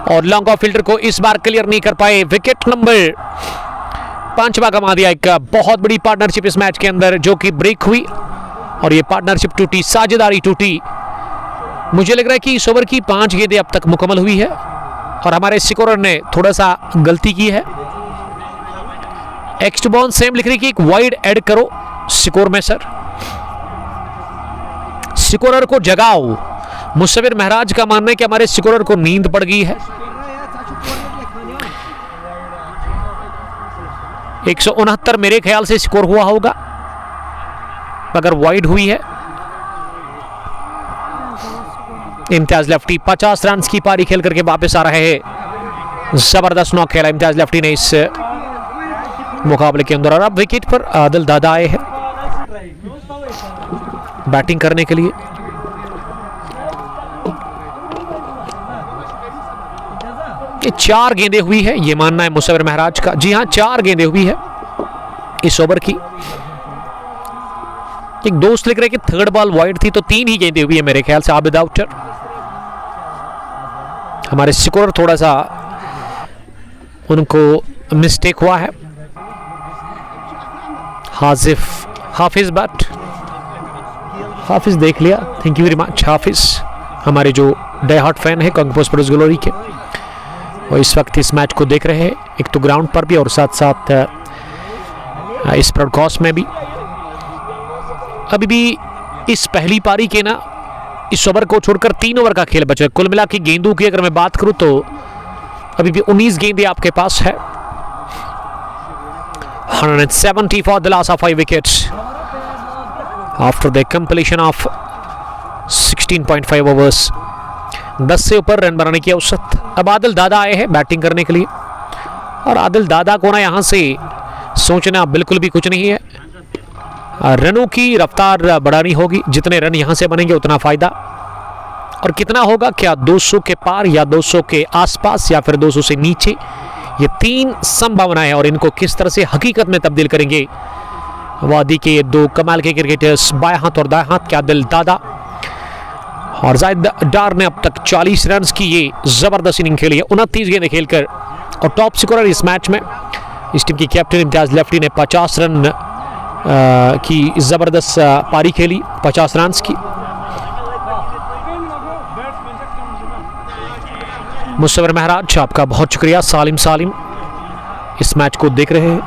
और लॉन्ग ऑफ फील्डर को इस बार क्लियर नहीं कर पाए। विकेट नंबर 5वां गंवा दिया। एक बहुत बड़ी पार्टनरशिप इस मैच के अंदर जो कि ब्रेक हुई, और ये पार्टनरशिप टूटी, साझेदारी टूटी। मुझे लग रहा है कि इस ओवर की 5 गेंदें अब तक मुकम्मल हुई है, और हमारे स्कोरर ने थोड़ा सा गलती की है। एक्स्ट बॉन सेम लिख रही कि एक वाइड ऐड करो स्कोर में सर, स्कोरर को जगाओ। मुसविर महराज का मानना है कि हमारे स्कोरर को नींद पड़ गई है। 169 मेरे ख्याल से स्कोर हुआ होगा अगर वाइड हुई है। इम्तियाज लेफ्टी 50 रन की पारी खेल करके वापस आ रहे हैं। जबरदस्त नॉक खेला इम्तियाज लेफ्टी ने इस मुकाबले के अंदर, और अब विकेट पर आदिल दादा आए हैं बैटिंग करने के लिए। ये 4 गेंदें हुई है, ये मानना है मुसविर महराज का। जी हाँ, 4 गेंदें हुई है इस ओवर की। एक दोस्त लिख रहे कि थर्ड बॉल वाइड थी, तो 3 ही गेंदें हुई है मेरे ख्याल से आबिद आउटर। हमारे स्कोर थोड़ा सा उनको मिस्टेक हुआ है। हाफिज बट हाफिज देख लिया, थैंक यू वेरी मच हाफिज, हमारे जो डाई हार्ट फैन है कांगो स्पोर्ट्स ग्लोरी के, और इस वक्त इस मैच को देख रहे हैं, एक तो ग्राउंड पर भी और साथ साथ इस ब्रॉडकास्ट में भी। अभी भी इस पहली पारी के ना इस ओवर को छोड़कर 3 ओवर का खेल बचा है। कुल मिला के गेंदों की अगर मैं बात करूं तो अभी भी 19 गेंदें आपके पास है। 170 for the loss of 5 wickets after the completion of 16.5 overs। 10 से ऊपर रन बनाने की औसत। अब आदिल दादा आए हैं बैटिंग करने के लिए, और आदिल दादा को ना यहाँ से सोचना बिल्कुल भी कुछ नहीं है। रनों की रफ्तार बढ़ानी होगी, जितने रन यहाँ से बनेंगे उतना फायदा। और कितना होगा, क्या 200 के पार या 200 के आसपास या फिर 200 से नीचे, ये 3 संभावनाएं हैं, और इनको किस तरह से हकीकत में तब्दील करेंगे वादी के 2 कमाल के क्रिकेटर्स बाएं हाथ और दाएं हाथ के आदिल दादा और जाहिद डार ने अब तक 40 रन की ये जबरदस्त इनिंग खेली है, 29 गेंदें खेलकर। और टॉप स्कोरर इस मैच में इस टीम की कैप्टन इम्तियाज लेफ्टी ने 50 रन की जबरदस्त पारी खेली, 50 रन की। मुसविर महराज आपका बहुत शुक्रिया। सालिम इस मैच को देख रहे हैं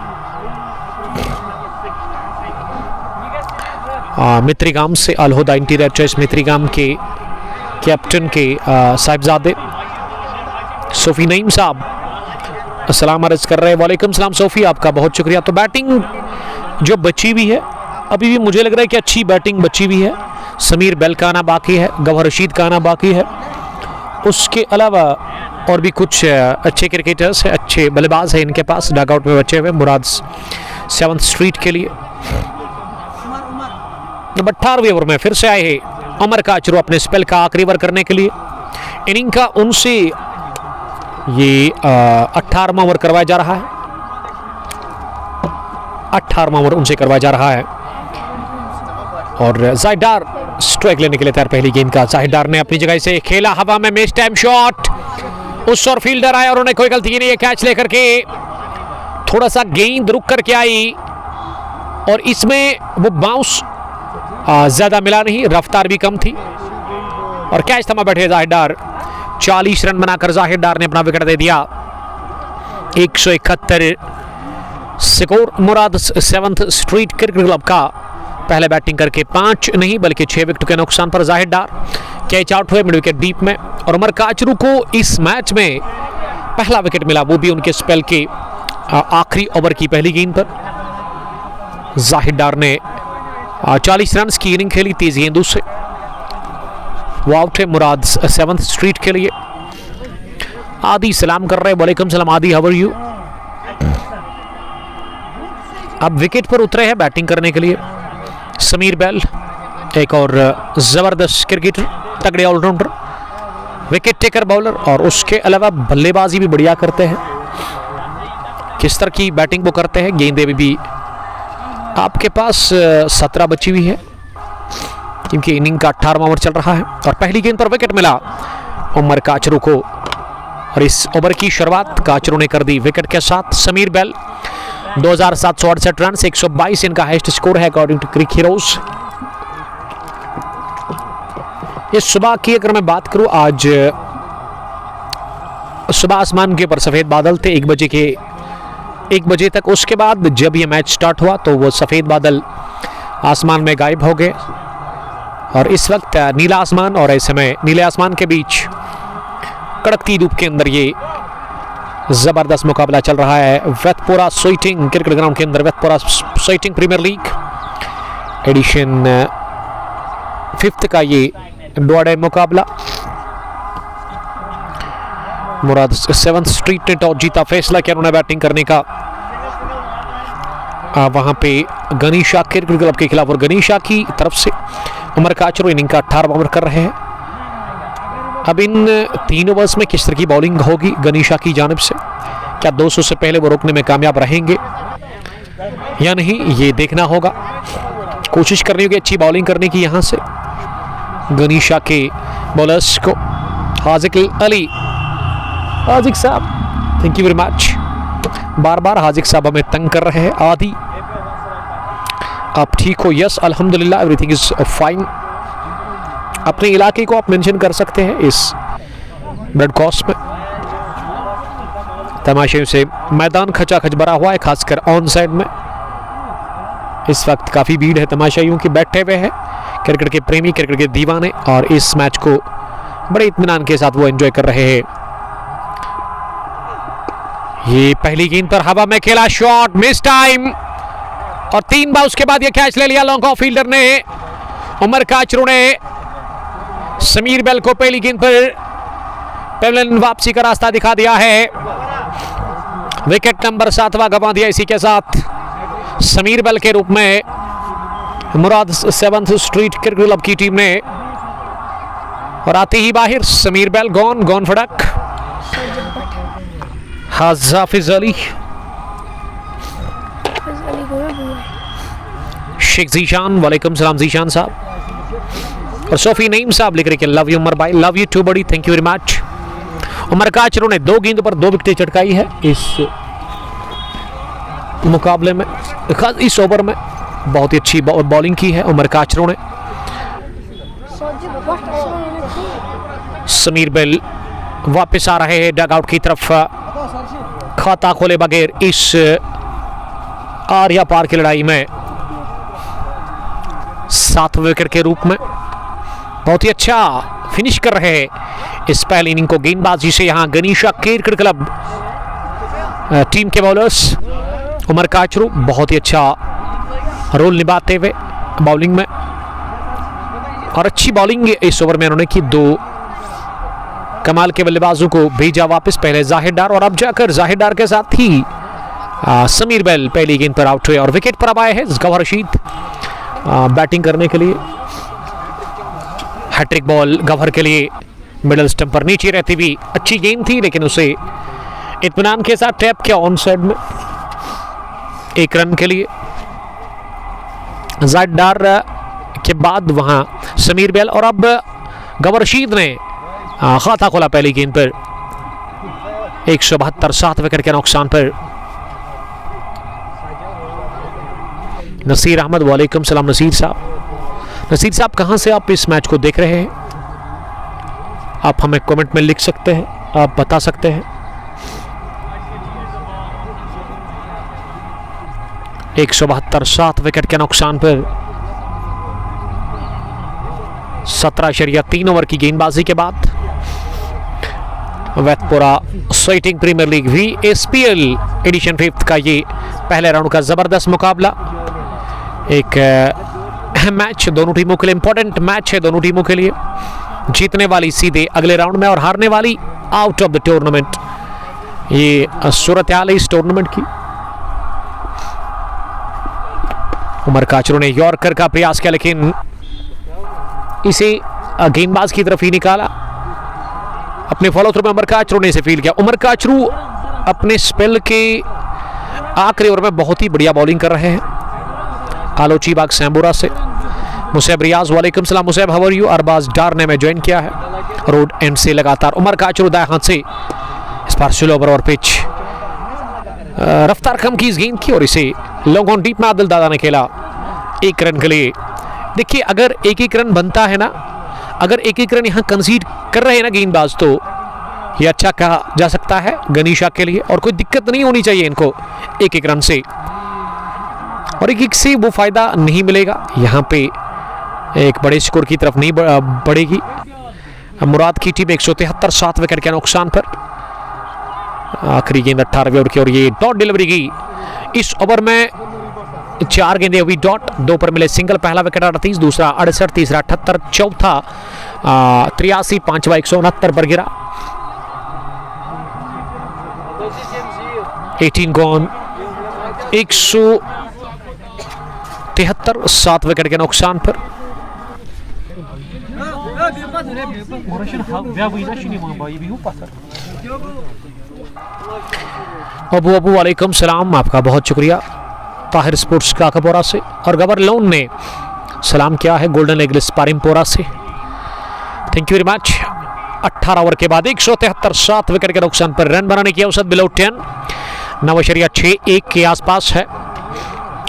मित्रीगाम से, अलहुदा इंटीरियर चॉइस मित्रीगाम के कैप्टन के साहिबजादे सोफी नईम साहब अस्सलाम अर्ज कर रहे हैं। वालेकुम सलाम सोफी, आपका बहुत शुक्रिया। तो बैटिंग जो बची हुई है अभी भी मुझे लग रहा है कि अच्छी बैटिंग बची हुई है। समीर बेल का आना बाकी है, गौहर रशीद का आना बाकी है, उसके अलावा और भी कुछ अच्छे क्रिकेटर्स हैं, अच्छे बल्लेबाज हैं इनके पास डगआउट में बचे हुए। मुराद 7th स्ट्रीट के लिए 18वें ओवर में फिर से आए हैं उमर काचरू अपने स्पेल का आखिरी ओवर करने के लिए। इनिंग का उनसे ये 18वां ओवर करवाया जा रहा है, 18वां ओवर उनसे करवाया जा रहा है। और जाहिद डार स्ट्राइक लेने के लिए तैयार पहली गेंद का। जाहिद डार ने अपनी जगह से खेला हवा में, मिस टाइम शॉट, उस और फील्डर आया और उन्होंने कोई गलती की नहीं है। कैच लेकर के थोड़ा सा गेंद रुक करके आई और इसमें वो बाउंस ज्यादा मिला नहीं, रफ्तार भी कम थी और कैच थमा बैठे जाहिद डार। 40 रन बनाकर जाहिद डार ने अपना विकेट दे दिया। 171 स्कोर मुराद 7th स्ट्रीट क्रिकेट क्लब का। पहले बैटिंग करके 5 नहीं बल्कि 6 विकेट के नुकसान पर जाहिद डार कैच आउट हुए मिड विकेट डीप में। और उमर काचरू को इस मैच में पहला विकेट मिला, वो भी उनके स्पेल के आखिरी ओवर की पहली गेंद पर। जाहिद डार ने 40 रन की इनिंग खेली 30 गेंदों से। वो आउट है मुराद 7th स्ट्रीट के लिए। आदि सलाम कर रहे हैं, वालेकुम सलाम आदि, हाउ आर यू। अब विकेट पर उतरे हैं बैटिंग करने के लिए समीर बेल, एक और जबरदस्त क्रिकेटर, तगड़े ऑलराउंडर, विकेट टेकर बॉलर, और उसके अलावा बल्लेबाजी भी बढ़िया करते हैं। किस तरह की बैटिंग वो करते हैं, गेंदें भी आपके पास 17 बची हुई है क्योंकि इनिंग का 18वां ओवर चल रहा है और पहली गेंद पर विकेट मिला उमर काचरू को, और इस ओवर की शुरुआत काचरू ने कर दी विकेट के साथ। समीर बेल 2768 रन, 122 इनका हाईएस्ट स्कोर है अकॉर्डिंग टू क्रिक हीरोज। इस सुबह की अगर मैं बात करूं, आज सुबह आसमान के ऊपर सफेद बादल थे 1 बजे तक। उसके बाद जब ये मैच स्टार्ट हुआ तो वो सफेद बादल आसमान में गायब हो गए और इस वक्त नीला आसमान, और ऐसे में नीले आसमान के बीच कड़कती धूप के अंदर ये जबरदस्त मुकाबला चल रहा है वेतपुरा सोइटिंग क्रिकेट ग्राउंड के अंदर। वेतपुरा Soiteng premier league edition 5th का ये डोडे मुकाबला। मुराद 7th स्ट्रीट ने टॉस जीता, फैसला किया उन्होंने बैटिंग करने का। वहां पे गनीशा क्रिकेट क्लब के खिलाफ, और गनीशा की तरफ से उमर काचरू इनिंग का 18वां ओवर कर रहे हैं। अब इन 3 ओवर्स में किस तरह की बॉलिंग होगी गनीशा की जानिब से, क्या 200 से पहले वो रोकने में कामयाब रहेंगे या नहीं, ये देखना होगा। कोशिश करनी होगी अच्छी बॉलिंग करने की यहां से गनीशा के बॉलर्स को। हाजिक अली, हाजिक साहब थैंक यू वेरी मच, बार बार हाजिक साहब हमें तंग कर रहे हैं। आदि आप ठीक हो? यस अल्हम्दुलिल्लाह, एवरीथिंग इज फाइन। अपने इलाके को आप मेंशन कर सकते हैं इस ब्रॉडकास्ट में। तमाशे से मैदान खचाखच भरा हुआ है, खासकर ऑन साइड में इस वक्त काफी भीड़ है तमाशाइयों की, बैठे हुए हैं क्रिकेट के प्रेमी, क्रिकेट के दीवाने, और इस मैच को बड़े इत्मीनान के साथ वो एंजॉय कर रहे हैं। ये पहली गेंद पर हवा में खेला शॉट, मिस टाइम, और 3 बार उसके बाद ये कैच ले लिया लॉन्ग ऑफ फील्डर ने। उमर काचरू ने समीर बेल को पहली गेंद पर पेवलियन वापसी का रास्ता दिखा दिया है। विकेट नंबर 7वां गंवा दिया इसी के साथ समीर बेल के रूप में मुराद 7th स्ट्रीट क्रिकेट क्लब की टीम ने। और आते ही बाहर समीर बेल गॉन फड़क। हाफिज अली, शेख जीशान, वालेकुम सलाम जीशान साहब, और सोफी नईम साहब लिख रहे कि लव यू उमर भाई, लव यू टू बड़ी, thank you very much. Umar Kachroo ने 2 गेंदों पर 2 विकेटें चटकाई है इस मुकाबले में, खास इस ओवर में बहुत ही अच्छी बॉलिंग की है उमर काचरू ने। समीर बेल वापस आ रहे हैं डगआउट की तरफ, खाता खोले बगैर इस आर्या पार की लड़ाई में 7वें विकेट के रूप में बहुत ही अच्छा फिनिश कर रहे हैं इस पहली इनिंग को गेंदबाजी से। यहां गनीशा क्रिकेट क्लब टीम के बॉलर्स उमर काचरू बहुत ही अच्छा रोल निभाते हुए बॉलिंग में, और अच्छी बॉलिंग इस ओवर में उन्होंने की। 2 कमाल के बल्लेबाजों को भेजा वापस, पहले जाहिर डार और अब जाकर जाहिर डार के साथ ही समीर बेल पहली गेंद पर आउट हुए, और विकेट पर अब आए हैं गौहर रशीद बैटिंग करने के लिए। हैट्रिक बॉल गौहर के लिए, मिडल स्टंप पर नीचे रहती भी अच्छी गेंद थी, लेकिन उसे इत्मीनान के साथ टैप किया ऑन साइड में 1 रन के लिए। जाहिर डार के बाद वहां समीर बेल, और अब गौहर रशीद ने खाता खोला पहली गेंद पर 172 7 विकेट के नुकसान पर। नसीर अहमद, वालेकुम सलाम नसीर साहब। नसीर साहब कहां से आप इस मैच को देख रहे हैं, आप हमें कमेंट में लिख सकते हैं, आप बता सकते हैं। 172 7 विकेट के नुकसान पर 17.3 ओवर की गेंदबाजी के बाद Wethpora Soiteng premier league VSPL edition 5th का ये पहले राउंड का जबरदस्त मुकाबला। एक अहम मैच दोनों टीमों के लिए, इंपॉर्टेंट मैच है दोनों टीमों के लिए। जीतने वाली सीधे अगले राउंड में, और हारने वाली आउट ऑफ द टूर्नामेंट। ये सूरत हाल है इस टूर्नामेंट की। उमर काचरू ने यॉर्कर का प्रयास किया लेकिन इसे गेंदबाज की तरफ ही निकाला। अपने फॉलो थ्रू में उमर काचरू ने इसे फील्ड किया। उमर काचरू अपने स्पेल के आखिरी ओवर में बहुत ही बढ़िया बॉलिंग कर रहे हैं। आलोची बाग सैम्बोरा से मुसैब रियाज, वालेकुम सलाम Musaib, how are you. Arbaz Dar ने में ज्वाइन किया है रोड एंड से लगातार। उमर काचरू दाएं हाथ से इस बार स्लो ओवर और पिच रफ्तार कम की इस गेंद की और इसे लॉन्ग ऑन डीप में आदिल दादा ने खेला 1 रन के लिए। देखिए अगर 1-1 रन बनता है ना, अगर 1-1 रन यहाँ कंसीड कर रहे हैं ना गेंदबाज, तो ये अच्छा कहा जा सकता है गनीशा के लिए और कोई दिक्कत नहीं होनी चाहिए इनको 1-1 रन से। और 1-1 से वो फायदा नहीं मिलेगा, यहाँ पे एक बड़े स्कोर की तरफ नहीं बढ़ेगी। मुराद की टीम 173 7 विकेट के नुकसान पर। आखिरी गेंद 18वें ओवर की और ये डॉट डिलीवरी की। इस ओवर में 4 गेंदें हुई डॉट, 2 पर मिले सिंगल। पहला विकेट 38, दूसरा 68, तीसरा 78, चौथा 83, पांचवा 169 पर गिरा। 18 गॉन, 173 7 विकेट के नुकसान पर। अबू अबू वालेकुम सलाम, आपका बहुत शुक्रिया ताहिर स्पोर्ट्स का कपोरा से। और गबर लोन ने सलाम किया है गोल्डन एगल स्पारिंगपोरा से, thank you very much. 18 over के बाद 173 7 विकेट के नुकसान पर रन बनाने की औसत बिलो 10, 9.61 के आसपास है।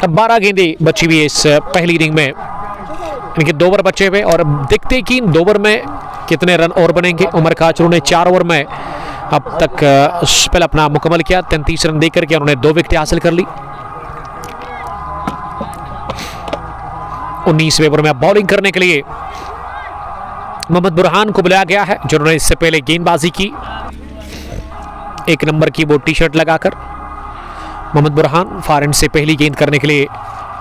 अब 12 गेंदें बची हुई है इस पहली इनिंग में, इनके 2 ओवर बचे हुए और देखते हैं कि इन 2 ओवर में कितने रन और बनेंगे। उमर काचरू ने 4 ओवर में अब तक स्पेल अपना मुकम्मल किया, 33 रन देकर के उन्होंने 2 विकेट हासिल कर ली। 19वें ओवर में अब बॉलिंग करने के लिए मोहम्मद बुरहान को बुलाया गया है, जिन्होंने इससे पहले गेंदबाजी की 1 नंबर की वो टी-शर्ट लगाकर। मोहम्मद बुरहान फार एंड से पहली गेंद करने के लिए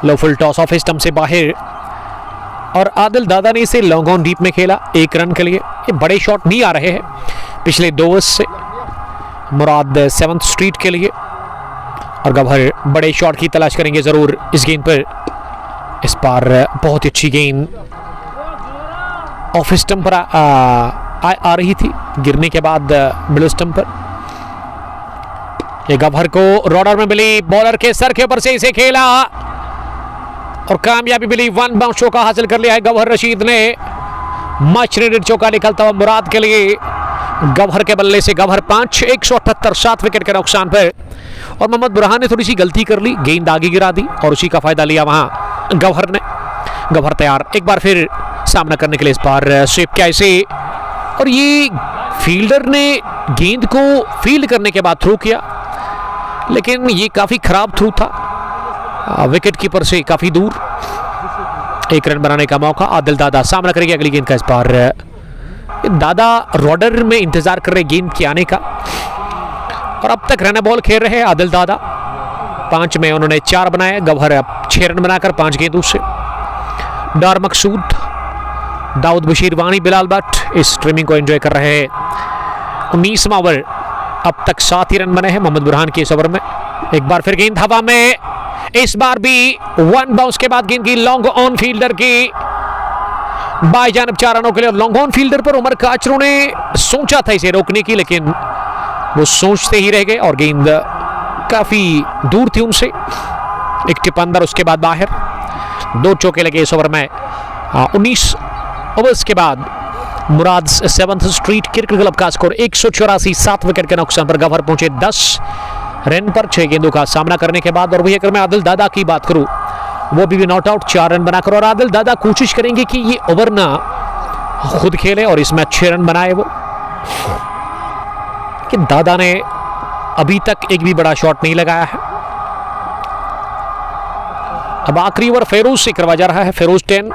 लो फुल टॉस ऑफ स्टंप से बाहर और आदिल दादा ने इसे लॉन्ग ऑन डीप में खेला 1 रन के लिए। ये बड़े शॉट नहीं आ रहे हैं पिछले 2 ओवर्स से। मुराद 7th स्ट्रीट के लिए और गभर बड़े शॉट की तलाश करेंगे जरूर इस गेंद पर। इस बार बहुत ही अच्छी गेंद ऑफ स्टंप पर आ रही थी, गिरने के बाद मिडल स्टंप पर। ये गभर को रॉडर में मिली, बॉलर के सर के ऊपर से इसे खेला और कामयाबी मिली। 1 बाउंस चौका हासिल कर लिया है गभर रशीद ने। मच नीडेड चौका निकलता हुआ मुराद के लिए। गभर के बल्ले से गभर 5, 178 7 विकेट के नुकसान पर। और मोहम्मद बुरहान ने थोड़ी सी गलती कर ली, गेंद आगे गिरा दी और उसी का फायदा लिया वहां गभर ने। गभर तैयार एक बार फिर सामना करने के लिए, इस बार स्वीप किया इसे और ये फील्डर ने गेंद को फील्ड करने के बाद थ्रो किया, लेकिन ये काफी खराब थ्रू था, विकेट कीपर से काफी दूर। 1 रन बनाने का मौका। आदिल दादा सामना करेंगे अगली गेंद का। इस बार दादा रॉडर में इंतजार कर रहे गेंद के आने का और अब तक रन बॉल खेल रहे हैं आदिल दादा। 5 में उन्होंने 4 बनाए, गभर अब 6 रन बनाकर 5 गेंदों से। डार मकसूद, दाऊद बशीर वानी, बिलाल भट्ट इस स्ट्रीमिंग को एंजॉय कर रहे हैं। 19वां ओवर, अब तक 7 ही रन बने हैं मोहम्मद बुरहान के इस ओवर में। एक बार फिर गेंद हवा में, इस बार भी 1 बाउंस के बाद गेंद की लॉन्ग ऑन फील्डर की बाई जानब 4 रनों के लिए। लॉन्ग ऑन फील्डर पर उमर काचरू ने सोचा था इसे रोकने की, लेकिन वो सोचते ही रह गए और गेंद काफी दूर थी उनसे। एक टिप अंदर, उसके बाद बाहर। 2 चौके लगे इस ओवर में। 19 ओवर्स के बाद मुराद 7th स्ट्रीट क्रिकेट क्लब का स्कोर 184 7 विकेट के नुकसान पर। गभर पहुंचे 10 रन पर 6 गेंदों का सामना करने के बाद। और वही अगर मैं आदिल दादा की बात करूं, वो भी नॉट आउट 4 रन बनाकर। और आदिल दादा कोशिश करेंगे कि ये ओवर ना खुद खेले और इसमें अच्छे रन बनाए वो, कि दादा ने अभी तक एक भी बड़ा शॉट नहीं लगाया है। अब आखिरी ओवर फेरोज से करवा जा रहा है। फेरोज 10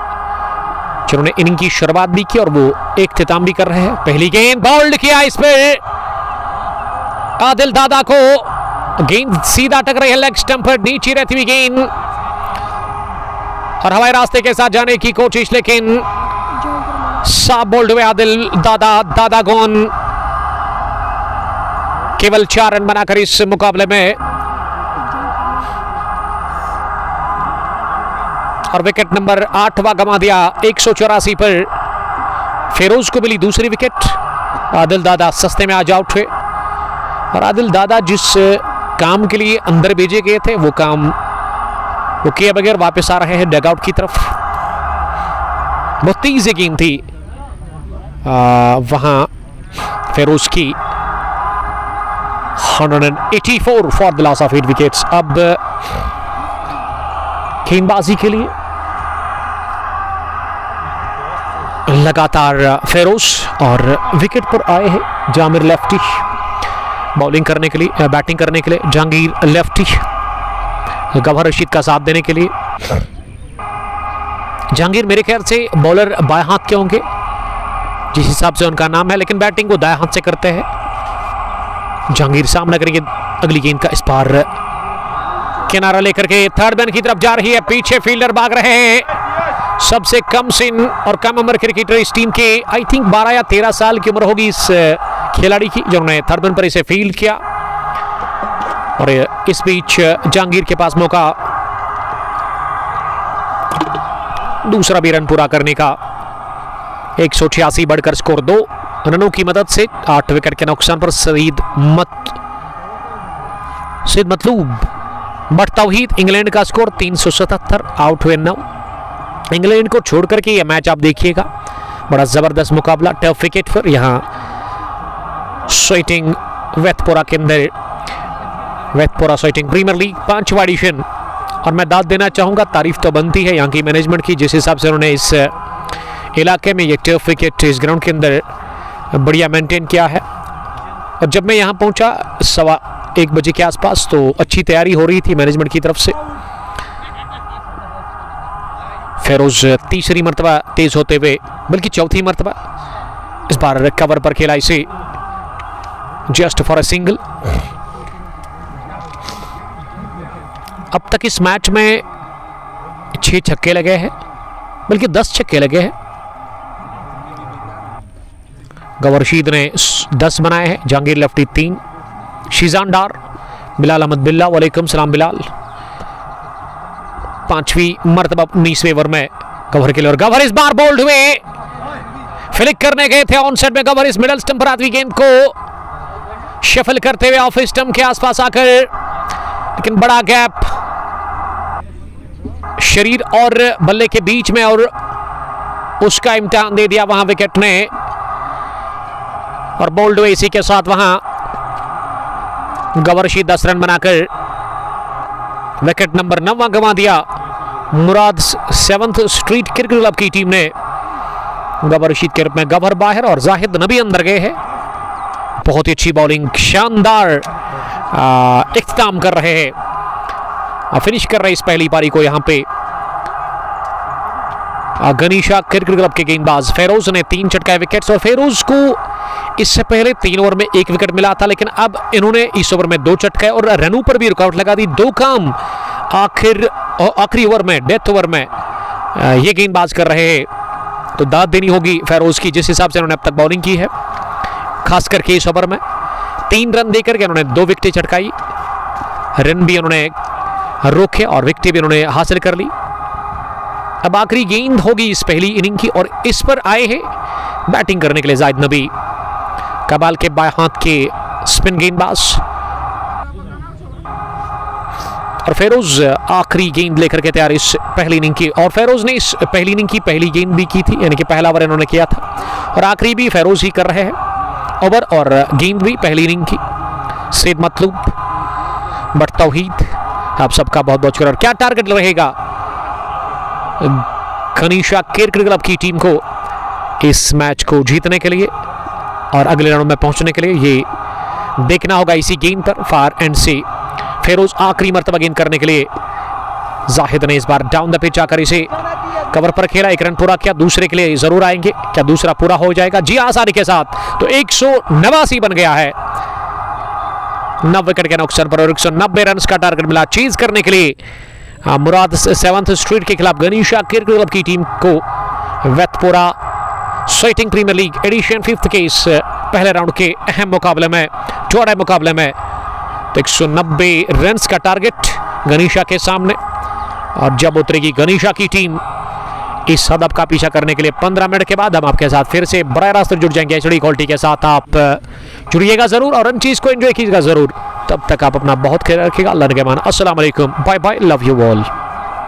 जिन्होंने इनिंग की शुरुआत भी की और वो इख्तिताम भी कर रहे हैं। पहली गेंद बॉल्ड किया, इस पे आदिल दादा को गेंद सीधा टकराई है लेग स्टंप पर, नीचे रहती हुई गेंद और हवाई रास्ते के साथ जाने की कोशिश, लेकिन साफ बोल्ड हुए आदिल दादा। दादा गॉन केवल 4 रन बनाकर इस मुकाबले में, और विकेट नंबर 8वां गंवा दिया 184 पर। फेरोज को मिली दूसरी विकेट। आदिल दादा सस्ते में आज आउट हुए, और आदिल दादा जिस काम के लिए अंदर भेजे गए थे वो काम वो किए बगैर वापस आ रहे हैं डगआउट की तरफ। बहुत तेज गेंद थी वहां फेरोज की। 184 for the loss of 8 wickets. अब गेंदबाजी के लिए लगातार फेरोज, और विकेट पर आए हैं जामिर लेफ्टी बॉलिंग करने के लिए, बैटिंग करने के लिए जहांगीर लेफ्टी, गवहर रशीद का साथ देने के लिए। जहांगीर मेरे ख्याल से बॉलर बाएं हाथ के होंगे जिस हिसाब से उनका नाम है, लेकिन बैटिंग वो दाएं हाथ से करते हैं। जहांगीर सामना करेंगे अगली गेंद का, इस बार किनारा लेकर के थर्ड मैन की तरफ जा रही है, पीछे फील्डर भाग रहे हैं। सबसे कम सिन और कम उम्र क्रिकेटर इस टीम के, आई थिंक 12 या 13 साल की उम्र होगी इस खिलाड़ी की, जिन्होंने थर्ड मैन पर इसे फील्ड किया। और इस बीच जहांगीर के पास मौका दूसरा भी रन पूरा करने का। 186 बढ़कर स्कोर 2 रनों की मदद से 8 विकेट के नुकसान पर सईद मतलूब बट तौहीद इंग्लैंड का स्कोर 377, आउट हुए 9। इंग्लैंड को छोड़ करके यह मैच आप देखिएगा, बड़ा जबरदस्त मुकाबला। टफ विकेट पर यहाँ स्वेटिंग वेतपुरा के अंदर, वेतपुरा स्वेटिंग प्रीमियर लीग 5वां एडिशन। और मैं दाद देना चाहूँगा, तारीफ तो बनती है यहाँ की मैनेजमेंट की, जिस हिसाब से उन्होंने इस इलाके में ये टफ विकेट इस ग्राउंड के अंदर बढ़िया मेंटेन किया है। और जब मैं यहाँ पहुँचा 1:15 बजे के आसपास, तो अच्छी तैयारी हो रही थी मैनेजमेंट की तरफ से। फेरोज तीसरी मरतबा तेज होते हुए, बल्कि चौथी मरतबा इस बार कवर पर खेला इसे, जस्ट फॉर अ सिंगल। अब तक इस मैच में 6 छक्के लगे हैं, बल्कि 10 छक्के लगे हैं। गवर रशीद ने 10 बनाए हैं, जहांगीर लेफ्टी 3, शीजान डार, बिलाल अहमद बिल्ला, वालेकुम सलाम बिलाल, 5वीं मरतबा 19वें ओवर में गवर के लिए। और गवर इस बार बोल्ड हुए, फ्लिक करने गए थे ऑन साइड में गवर, इस मिडल स्टंप पर आती गेंद को शफल करते हुए ऑफ स्टंप के आसपास आकर, लेकिन बड़ा गैप शरीर और बल्ले के बीच में, और उसका इम्तिहान दे दिया वहां विकेट ने। और बोल्ड हुए इसी के साथ वहां गवर रशीद 10 रन बनाकर विकेट नंबर 9 गंवा दिया। मुराद 7th स्ट्रीट क्रिकेट क्लब की टीम ने गवर रशीद के रूप में, गवर बाहर और जाहिद नबी अंदर गए हैं। बहुत ही अच्छी बॉलिंग, शानदार इख्तिताम कर रहे हैं, फिनिश कर रहे इस पहली पारी को यहाँ पे गनीशा क्रिकेट क्लब के गेंदबाज। फेरोज ने 3 चटकाए विकेट्स, और फेरोज को इससे पहले 3 ओवर में 1 विकेट मिला था, लेकिन अब इन्होंने इस ओवर में 2 चटकाए और रनों पर भी रुकावट लगा दी। 2 काम आखिरी ओवर में, डेथ ओवर में ये गेंदबाज कर रहे हैं, तो दाद देनी होगी फेरोज की, जिस हिसाब से उन्होंने अब तक बॉलिंग की है। खास करके इस ओवर में 3 रन देकर के उन्होंने 2 विकेटें चटकाई, रन भी उन्होंने रोके और विकेटें भी उन्होंने हासिल कर ली। अब आखिरी गेंद होगी इस पहली इनिंग की, और इस पर आए हैं बैटिंग करने के लिए जाहिद नबी, कबाल के बाएं हाथ के स्पिन गेंदबाज। और फेरोज आखिरी गेंद लेकर के तैयार इस पहली इनिंग की, और फेरोज ने इस पहली इनिंग की पहली गेंद भी की थी, यानी कि पहला ओवर इन्होंने किया था, और आखिरी भी फेरोज ही कर रहे हैं ओवर और गेंद भी पहली इनिंग की। सईद मतलूब बट तौहीद, आप सबका बहुत बहुत शुक्रिया। क्या टारगेट रहेगा गनीशा क्रिकेट क्लब की टीम को इस मैच को जीतने के लिए और अगले राउंड में पहुंचने के लिए, ये देखना होगा इसी गेंद पर। फार एंड से फेरोज आखिरी मर्तबा गेंद करने के लिए, जाहिद ने इस बार डाउन द पिच आकर इसे कवर पर खेला, 1 रन पूरा किया। दूसरे के लिए जरूर आएंगे, क्या दूसरा पूरा हो जाएगा? जी आसानी के साथ, तो 189 बन गया है 9 विकेट के नुकसान पर, और 190 रन का टारगेट मिला चीज करने के लिए मुराद 7th स्ट्रीट के खिलाफ गनीशा क्रिकेट क्लब की टीम को। Wethpora Soiteng premier league edition 5th के इस पहले राउंड के अहम मुकाबले में चौड़े मुकाबले में। तो 190 रन्स का टारगेट गनीशा के सामने, और जब उतरेगी गनीशा की टीम इस हदफ का पीछा करने के लिए 15 मिनट के बाद, हम आपके साथ फिर से बराह रास्त जुड़ जाएंगे एचडी क्वालिटी के साथ। आप जुड़िएगा जरूर और इन चीज को एंजॉय कीजिएगा जरूर। तब तक आप अपना बहुत ख्याल रखिएगा। अल्लाह ने के मान। अस्सलाम वालेकुम, bye bye, love you all.